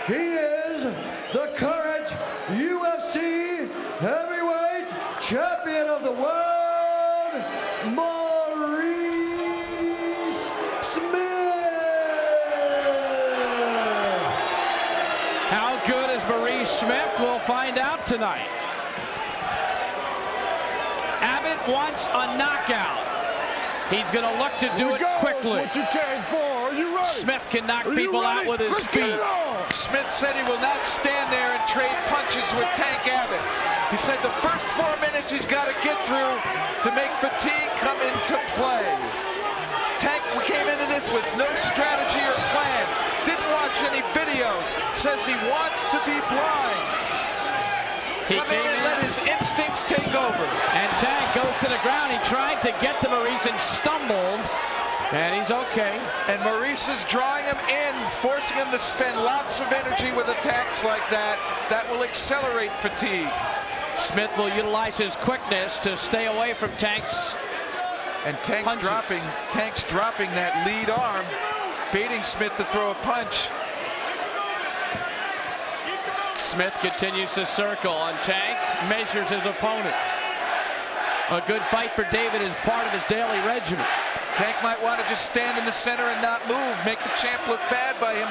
He is the current UFC Heavyweight Champion of the world, Maurice Smith. How good is Maurice Smith? We'll find out tonight. Abbott wants a knockout. He's going to look to do it quickly. What you came for. Are you ready? Smith can knock people out with his feet. Smith said he will not stand there and trade punches with Tank Abbott. He said the first 4 minutes he's got to get through to make fatigue come into play. Tank came into this with no strategy or plan. Didn't watch any videos. Says he wants to be blind. Come in and let his instincts take over. And Tank goes to the ground. He tried to get to Maurice and stumbled. And he's okay. And Maurice is drawing him in, forcing him to spend lots of energy with attacks like that. That will accelerate fatigue. Smith will utilize his quickness to stay away from Tank's And Tank's dropping that lead arm, baiting Smith to throw a punch. Smith continues to circle, and Tank measures his opponent. A good fight for David is part of his daily regimen. Tank might want to just stand in the center and not move, make the champ look bad by him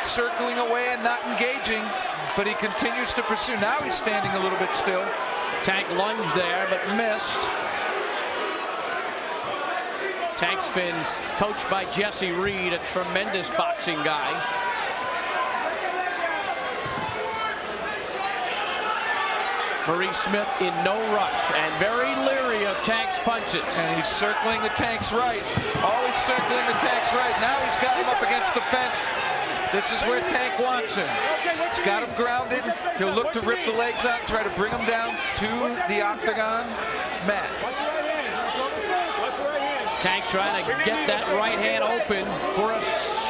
circling away and not engaging, but he continues to pursue. Now he's standing a little bit still. Tank lunged there, but missed. Tank's been coached by Jesse Reed, a tremendous boxing guy. Maurice Smith in no rush and very leery of Tank's punches. And he's circling the Tank's right. Always circling the Tank's right. Now he's got him up against the fence. This is where Tank wants him. He's got him grounded. He'll look to rip the legs out, try to bring him down to the octagon mat. Tank trying to get that right hand open for a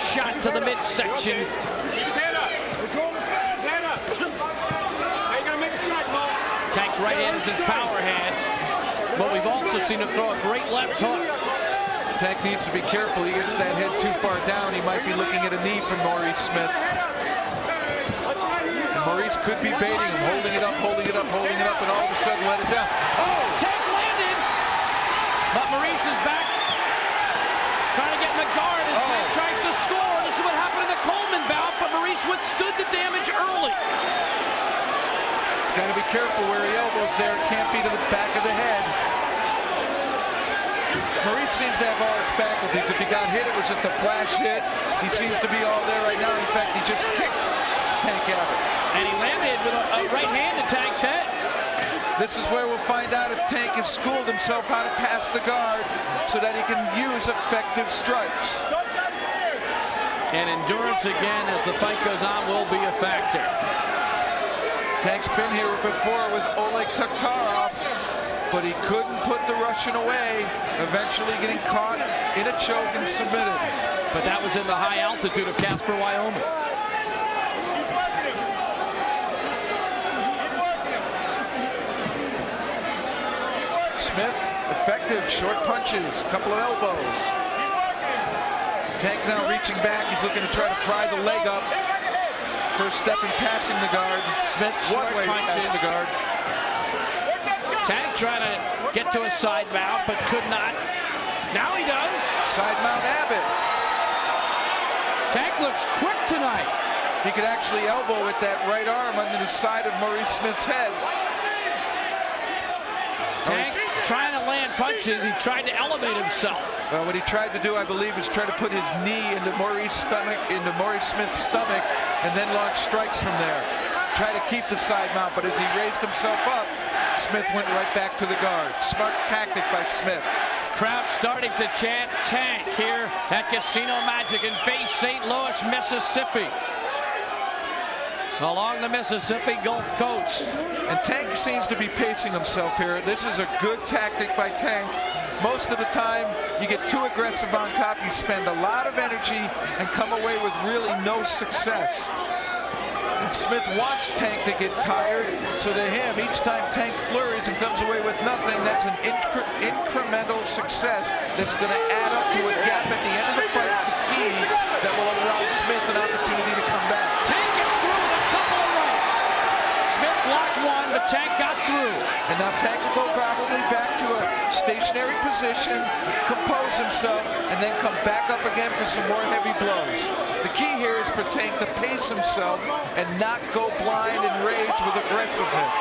shot to the midsection. Keep his hand up. We're going fast. Hand up. Now you're going to make a strike, Mo. Tank's right hand is his power hand, but we've also seen him throw a great left hook. Tank needs to be careful. He gets that head too far down. He might be looking at a knee from Maurice Smith. Maurice could be baiting him, holding it up, holding it up, holding it up, and all of a sudden let it down. Oh, Tank landed, but Maurice is back. Trying to get him a guard as Tank tries to score. This is what happened in the Coleman bout, but Maurice withstood the damage early. Got to be careful where he elbows there. It can't be to the back of the head. Maurice seems to have all his faculties. If he got hit, it was just a flash hit. He seems to be all there right now. In fact, he just kicked Tank Abbott. And he landed with a right hand to Tank's head. This is where we'll find out if Tank has schooled himself how to pass the guard so that he can use effective strikes. And endurance again as the fight goes on will be a factor. Tank's been here before with Oleg Taktarov, but he couldn't put the Russian away, eventually getting caught in a choke and submitted. But that was in the high altitude of Casper, Wyoming. Smith, effective, short punches, a couple of elbows. Tank now reaching back. He's looking to try to pry the leg up. First step in passing the guard. Smith, one short way to pass punches. the guard. Tank trying to get to a side mount, but could not. Now he does. Side mount Abbott. Tank looks quick tonight. He could actually elbow with that right arm under the side of Maurice Smith's head. Tank trying to land punches. He tried to elevate himself. What he tried to do, I believe, is try to put his knee into Maurice Smith's stomach, and then launch strikes from there. Try to keep the side mount, but as he raised himself up, Smith went right back to the guard. Smart tactic by Smith. Crowd starting to chant Tank here at Casino Magic in Bay St. Louis, Mississippi. Along the Mississippi Gulf Coast. And Tank seems to be pacing himself here. This is a good tactic by Tank. Most of the time, you get too aggressive on top, you spend a lot of energy and come away with really no success. And Smith wants Tank to get tired, so to him, each time Tank flurries and comes away with nothing, that's an incremental success that's going to add up to a gap at the end of the fight, fatigue, that will allow Smith an opportunity to come back. Tank gets through with a couple of rights. Smith blocked one, but Tank got through. And now Tank will go probably back to a stationary position, compose himself, and then come back up again for some more heavy blows. The key here is for Tank to pace himself and not go blind and rage with aggressiveness.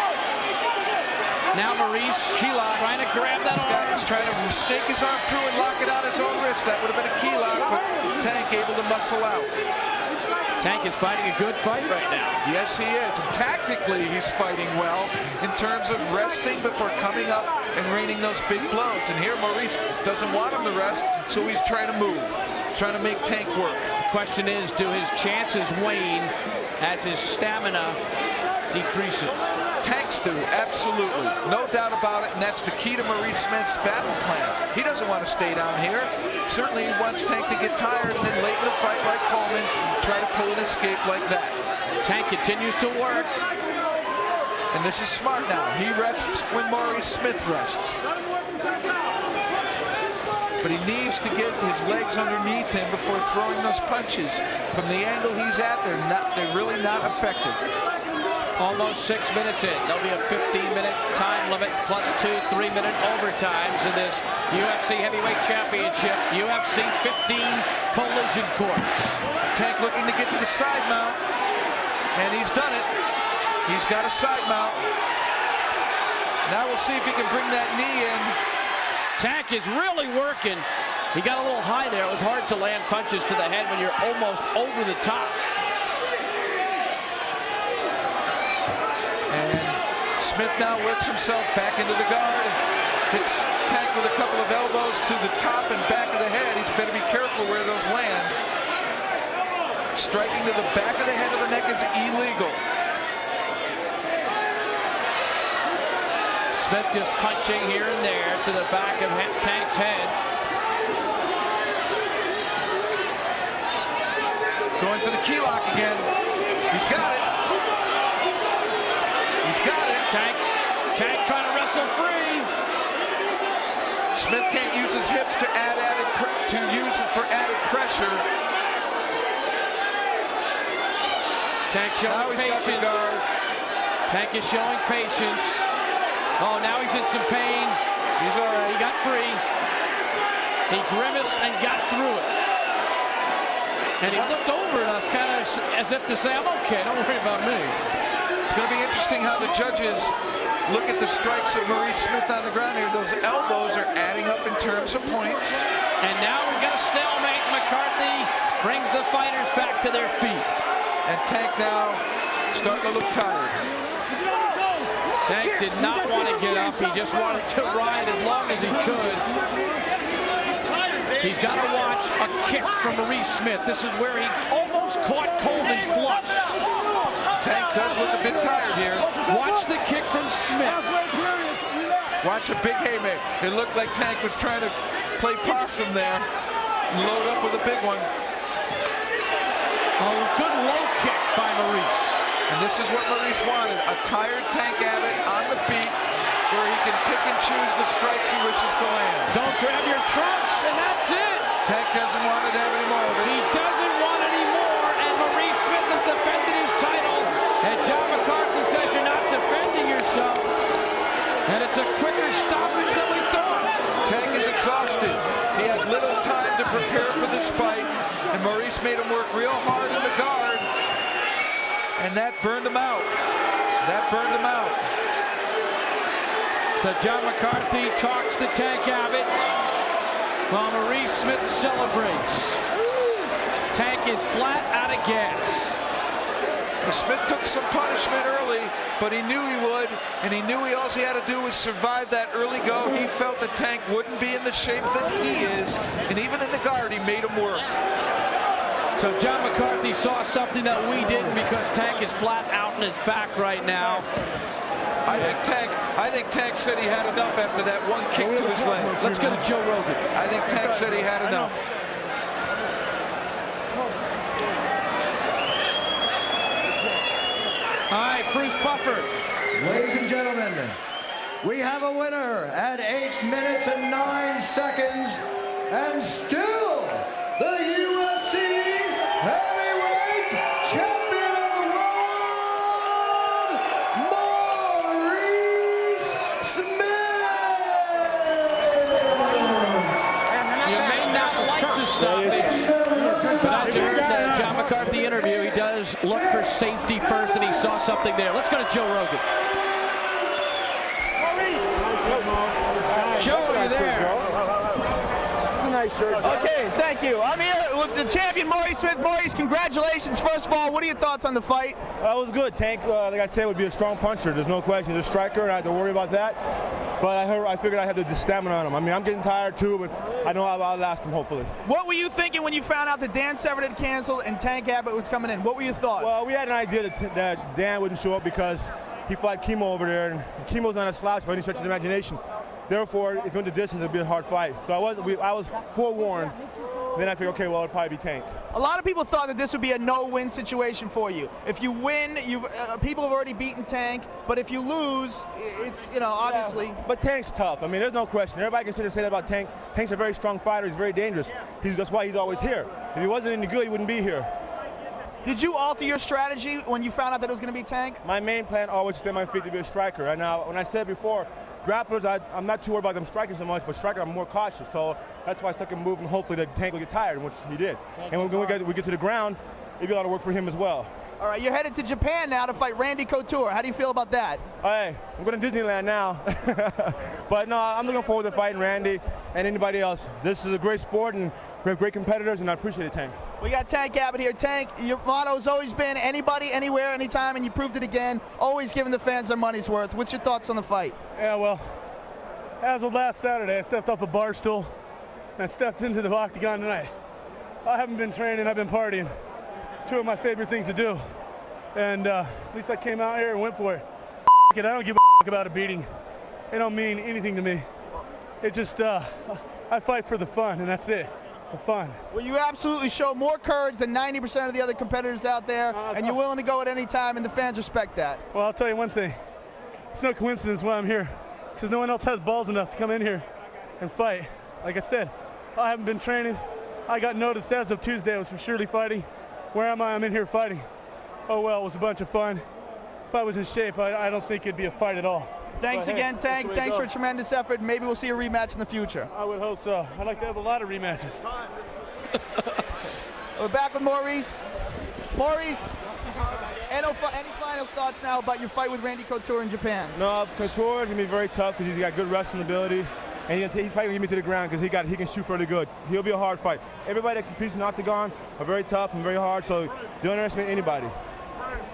Now Maurice key lock, trying to grab that arm. He's trying to snake his arm through and lock it on his own wrist. That would have been a key lock, but Tank able to muscle out. Tank is fighting a good fight right now. Yes, he is. And tactically, he's fighting well in terms of resting before coming up and raining those big blows. And here, Maurice doesn't want him to rest, so he's trying to move, trying to make Tank work. The question is, do his chances wane as his stamina decreases? Tank's do, absolutely. No doubt about it, and that's the key to Maurice Smith's battle plan. He doesn't want to stay down here. Certainly he wants Tank to get tired, and then late in the fight, like Coleman, try to pull an escape like that. Tank continues to work. And this is smart now. He rests when Maurice Smith rests. But he needs to get his legs underneath him before throwing those punches. From the angle he's at, they're really not effective. Almost 6 minutes in. There'll be a 15-minute time limit plus 2 3-minute overtimes in this UFC Heavyweight Championship, UFC 15 collision course. Tank looking to get to the side mount, and he's done it. He's got a side mount. Now we'll see if he can bring that knee in. Tank is really working. He got a little high there. It was hard to land punches to the head when you're almost over the top. And Smith now works himself back into the guard. Hits Tank with a couple of elbows to the top and back of the head. He's better be careful where those land. Striking to the back of the head of the neck is illegal. Smith just punching here and there to the back of Tank's head. Going for the key lock again. He's got it. He's got it. Tank trying to wrestle free. Smith can't use his hips to use it for added pressure. Tank showing patience. Tank is showing patience. Oh, now he's in some pain. He's all right. He got free. He grimaced and got through it. And he looked over at us kind of as if to say, I'm okay, don't worry about me. It's going to be interesting how the judges look at the strikes of Maurice Smith on the ground here. Those elbows are adding up in terms of points. And now we've got a stalemate. McCarthy brings the fighters back to their feet. And Tank now starting to look tired. Tank did not want to get up. He just wanted to ride as long as he could. He's got to watch a kick from Maurice Smith. This is where he almost caught Coleman flush. Tank does look a bit tired here. Watch the kick from Smith. Watch a big haymaker. It looked like Tank was trying to play possum there and load up with a big one. A good low kick by Maurice. And this is what Maurice wanted, a tired Tank Abbott on the feet where he can pick and choose the strikes he wishes to land. Don't grab your trunks, and that's it. Tank doesn't want to have any more of it. He doesn't want any more, and Maurice Smith has defended his title. And John McCarthy says you're not defending yourself. And it's a quicker stoppage than we thought. Tank is exhausted. He has little time to prepare for this fight, and Maurice made him work real hard in the guard, and that burned him out. That burned him out. So John McCarthy talks to Tank Abbott while Maurice Smith celebrates. Tank is flat out of gas. Well, Smith took some punishment early, but he knew he would, and he knew all he had to do was survive that early go. He felt that Tank wouldn't be in the shape that he is, and even in the guard, he made him work. So John McCarthy saw something that we didn't, because Tank is flat out in his back right now. I think Tank said he had enough after that one kick to his leg. Let's go to Joe Rogan. I think Tank said he had enough. All right, Bruce Buffer. Ladies and gentlemen, we have a winner at 8 minutes and 9 seconds, and still the UFC heavyweight champion of the world, Maurice Smith! You may not like the stoppage, but after the John McCarthy interview, he does look for safety first, and he saw something there. Let's go to Joe Rogan. Joe, are you there? Okay, thank you. I'm here with the champion, Maurice Smith. Maurice, congratulations. First of all, what are your thoughts on the fight? It was good. Tank, like I said, would be a strong puncher. There's no question. He's a striker, and I had to worry about that. But I figured I had the stamina on him. I mean, I'm getting tired too, but I know I'll outlast him, hopefully. What were you thinking when you found out that Dan Severn had canceled and Tank Abbott was coming in? What were your thoughts? Well, we had an idea that Dan wouldn't show up because he fought Chemo over there, and Chemo's not a slouch by any stretch of the imagination. Therefore, if he went the distance, it'd be a hard fight. So I was forewarned. Then I figured, okay, well, it'd probably be Tank. A lot of people thought that this would be a no-win situation for you. If you win, people have already beaten Tank, but if you lose, it's, obviously. Yeah, but Tank's tough. I mean, there's no question. Everybody can sit and say that about Tank. Tank's a very strong fighter. He's very dangerous. That's why he's always here. If he wasn't any good, he wouldn't be here. Did you alter your strategy when you found out that it was going to be Tank? My main plan always to stay on my feet to be a striker. And now, when I said before, grapplers, I'm not too worried about them striking so much, but striker, I'm more cautious. So that's why I stuck and moved, and hopefully the Tank will get tired, which he did. And when we get to the ground, it'll be a lot of work for him as well. All right, you're headed to Japan now to fight Randy Couture. How do you feel about that? Hey, I'm going to Disneyland now. But no, I'm looking forward to fighting Randy and anybody else. This is a great sport, and we have great competitors, and I appreciate it, Tank. We got Tank Abbott here. Tank, your motto's always been anybody, anywhere, anytime, and you proved it again. Always giving the fans their money's worth. What's your thoughts on the fight? Yeah, well, as of last Saturday, I stepped off a bar stool and I stepped into the octagon tonight. I haven't been training, I've been partying. Two of my favorite things to do. And at least I came out here and went for it. I don't give a about a beating. It don't mean anything to me. It just, I fight for the fun, and that's it. The fun. Well, you absolutely show more courage than 90% of the other competitors out there, and you're willing to go at any time, and the fans respect that. Well, I'll tell you one thing. It's no coincidence why I'm here, because no one else has balls enough to come in here and fight. Like I said, I haven't been training. I got noticed as of Tuesday I was for surely fighting. Where am I? I'm in here fighting. Oh, well, it was a bunch of fun. If I was in shape, I don't think it'd be a fight at all. Thanks again, Tank. Thanks for a tremendous effort. Maybe we'll see a rematch in the future. I would hope so. I'd like to have a lot of rematches. We're back with Maurice. Maurice, any final thoughts now about your fight with Randy Couture in Japan? No, Couture's going to be very tough because he's got good wrestling ability. And he's probably going to get me to the ground because he can shoot really good. He'll be a hard fight. Everybody that competes in the octagon are very tough and very hard, so don't underestimate anybody.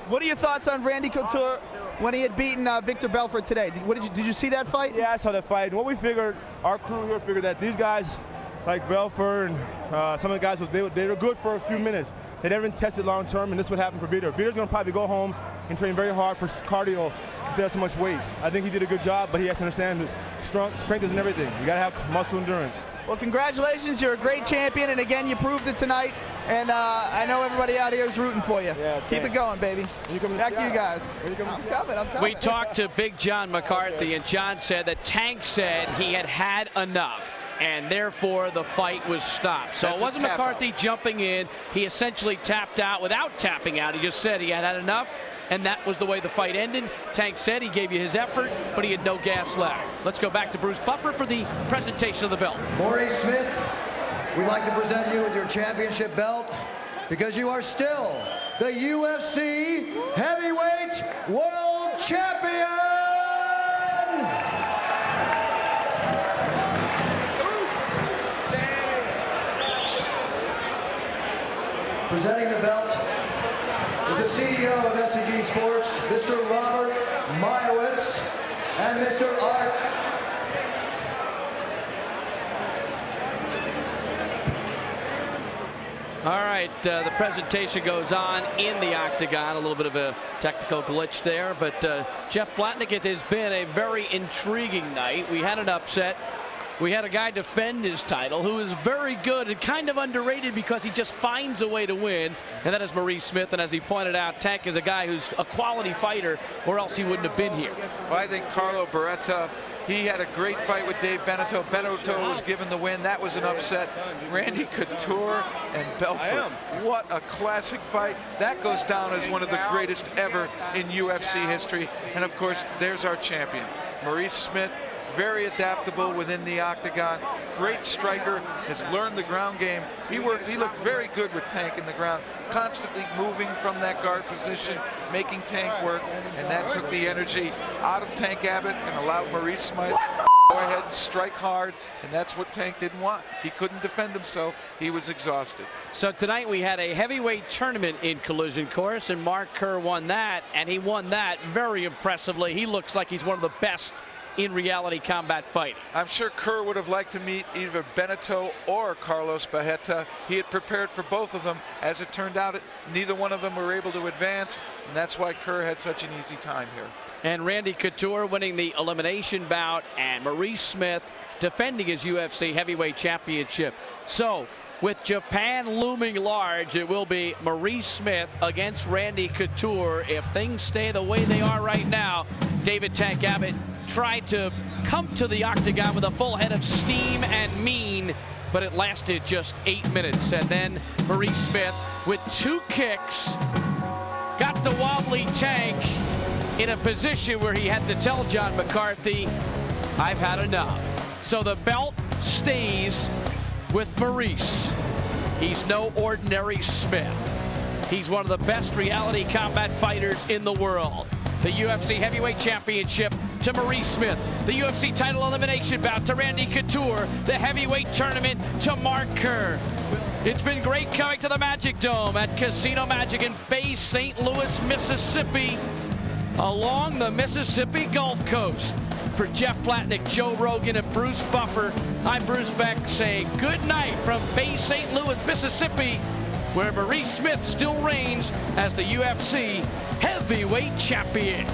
What are your thoughts on Randy Couture when he had beaten Victor Belfort today? Did you see that fight? Yeah, I saw that fight. And what we figured, our crew here figured that these guys, like Belfort and some of the guys, they were good for a few minutes. They never been tested long term, and this is what happened for Beater. Beater's going to probably go home and train very hard for cardio instead of so much weight. I think he did a good job, but he has to understand that strength isn't everything. You got to have muscle endurance. Well, congratulations. You're a great champion, and again, you proved it tonight. And I know everybody out here is rooting for you. Yeah, keep it going, baby. Back to you guys. I'm coming. We talked to Big John McCarthy, and John said that Tank said he had enough, and therefore the fight was stopped. So it wasn't McCarthy jumping in. He essentially tapped out without tapping out. He just said he had enough, and that was the way the fight ended. Tank said he gave you his effort, but he had no gas left. Let's go back to Bruce Buffer for the presentation of the belt. Maurice Smith, we'd like to present you with your championship belt because you are still the UFC Heavyweight World Champion! Presenting the belt is the CEO of SCG Sports, Mr. Robert Moskowitz, and Mr. Art. All right, the presentation goes on in the octagon. A little bit of a technical glitch there, but Jeff Blatnick, it has been a very intriguing night. We had an upset. We had a guy defend his title who is very good and kind of underrated because he just finds a way to win, and that is Maurice Smith. And as he pointed out, Tank is a guy who's a quality fighter, or else he wouldn't have been here. Well, I think Carlo Barreto, he had a great fight with Dave Beneteau. Beneteau was given the win. That was an upset. Randy Couture and Belfort. What a classic fight. That goes down as one of the greatest ever in UFC history. And of course, there's our champion, Maurice Smith. Very adaptable within the octagon. Great striker, has learned the ground game. He looked very good with Tank in the ground, constantly moving from that guard position, making Tank work, and that took the energy out of Tank Abbott and allowed Maurice Smith to go ahead and strike hard, and that's what Tank didn't want. He couldn't defend himself. He was exhausted. So tonight we had a heavyweight tournament in Collision Course, and Mark Kerr won that, and he won that very impressively. He looks like he's one of the best in reality combat fighting. I'm sure Kerr would have liked to meet either Beneteau or Carlos Barreto. He had prepared for both of them. As it turned out, neither one of them were able to advance, and that's why Kerr had such an easy time here. And Randy Couture winning the elimination bout, and Maurice Smith defending his UFC heavyweight championship. So with Japan looming large, it will be Maurice Smith against Randy Couture. If things stay the way they are right now, David Tank Abbott tried to come to the octagon with a full head of steam and mean, but it lasted just 8 minutes. And then Maurice Smith, with 2 kicks, got the wobbly Tank in a position where he had to tell John McCarthy, I've had enough. So the belt stays with Maurice. He's no ordinary Smith. He's one of the best reality combat fighters in the world. The UFC Heavyweight Championship to Maurice Smith. The UFC title elimination bout to Randy Couture. The heavyweight tournament to Mark Kerr. It's been great coming to the Magic Dome at Casino Magic in Bay St. Louis, Mississippi, along the Mississippi Gulf Coast. For Jeff Blatnick, Joe Rogan, and Bruce Buffer, I'm Bruce Beck saying good night from Bay St. Louis, Mississippi, where Maurice Smith still reigns as the UFC Heavyweight Champion.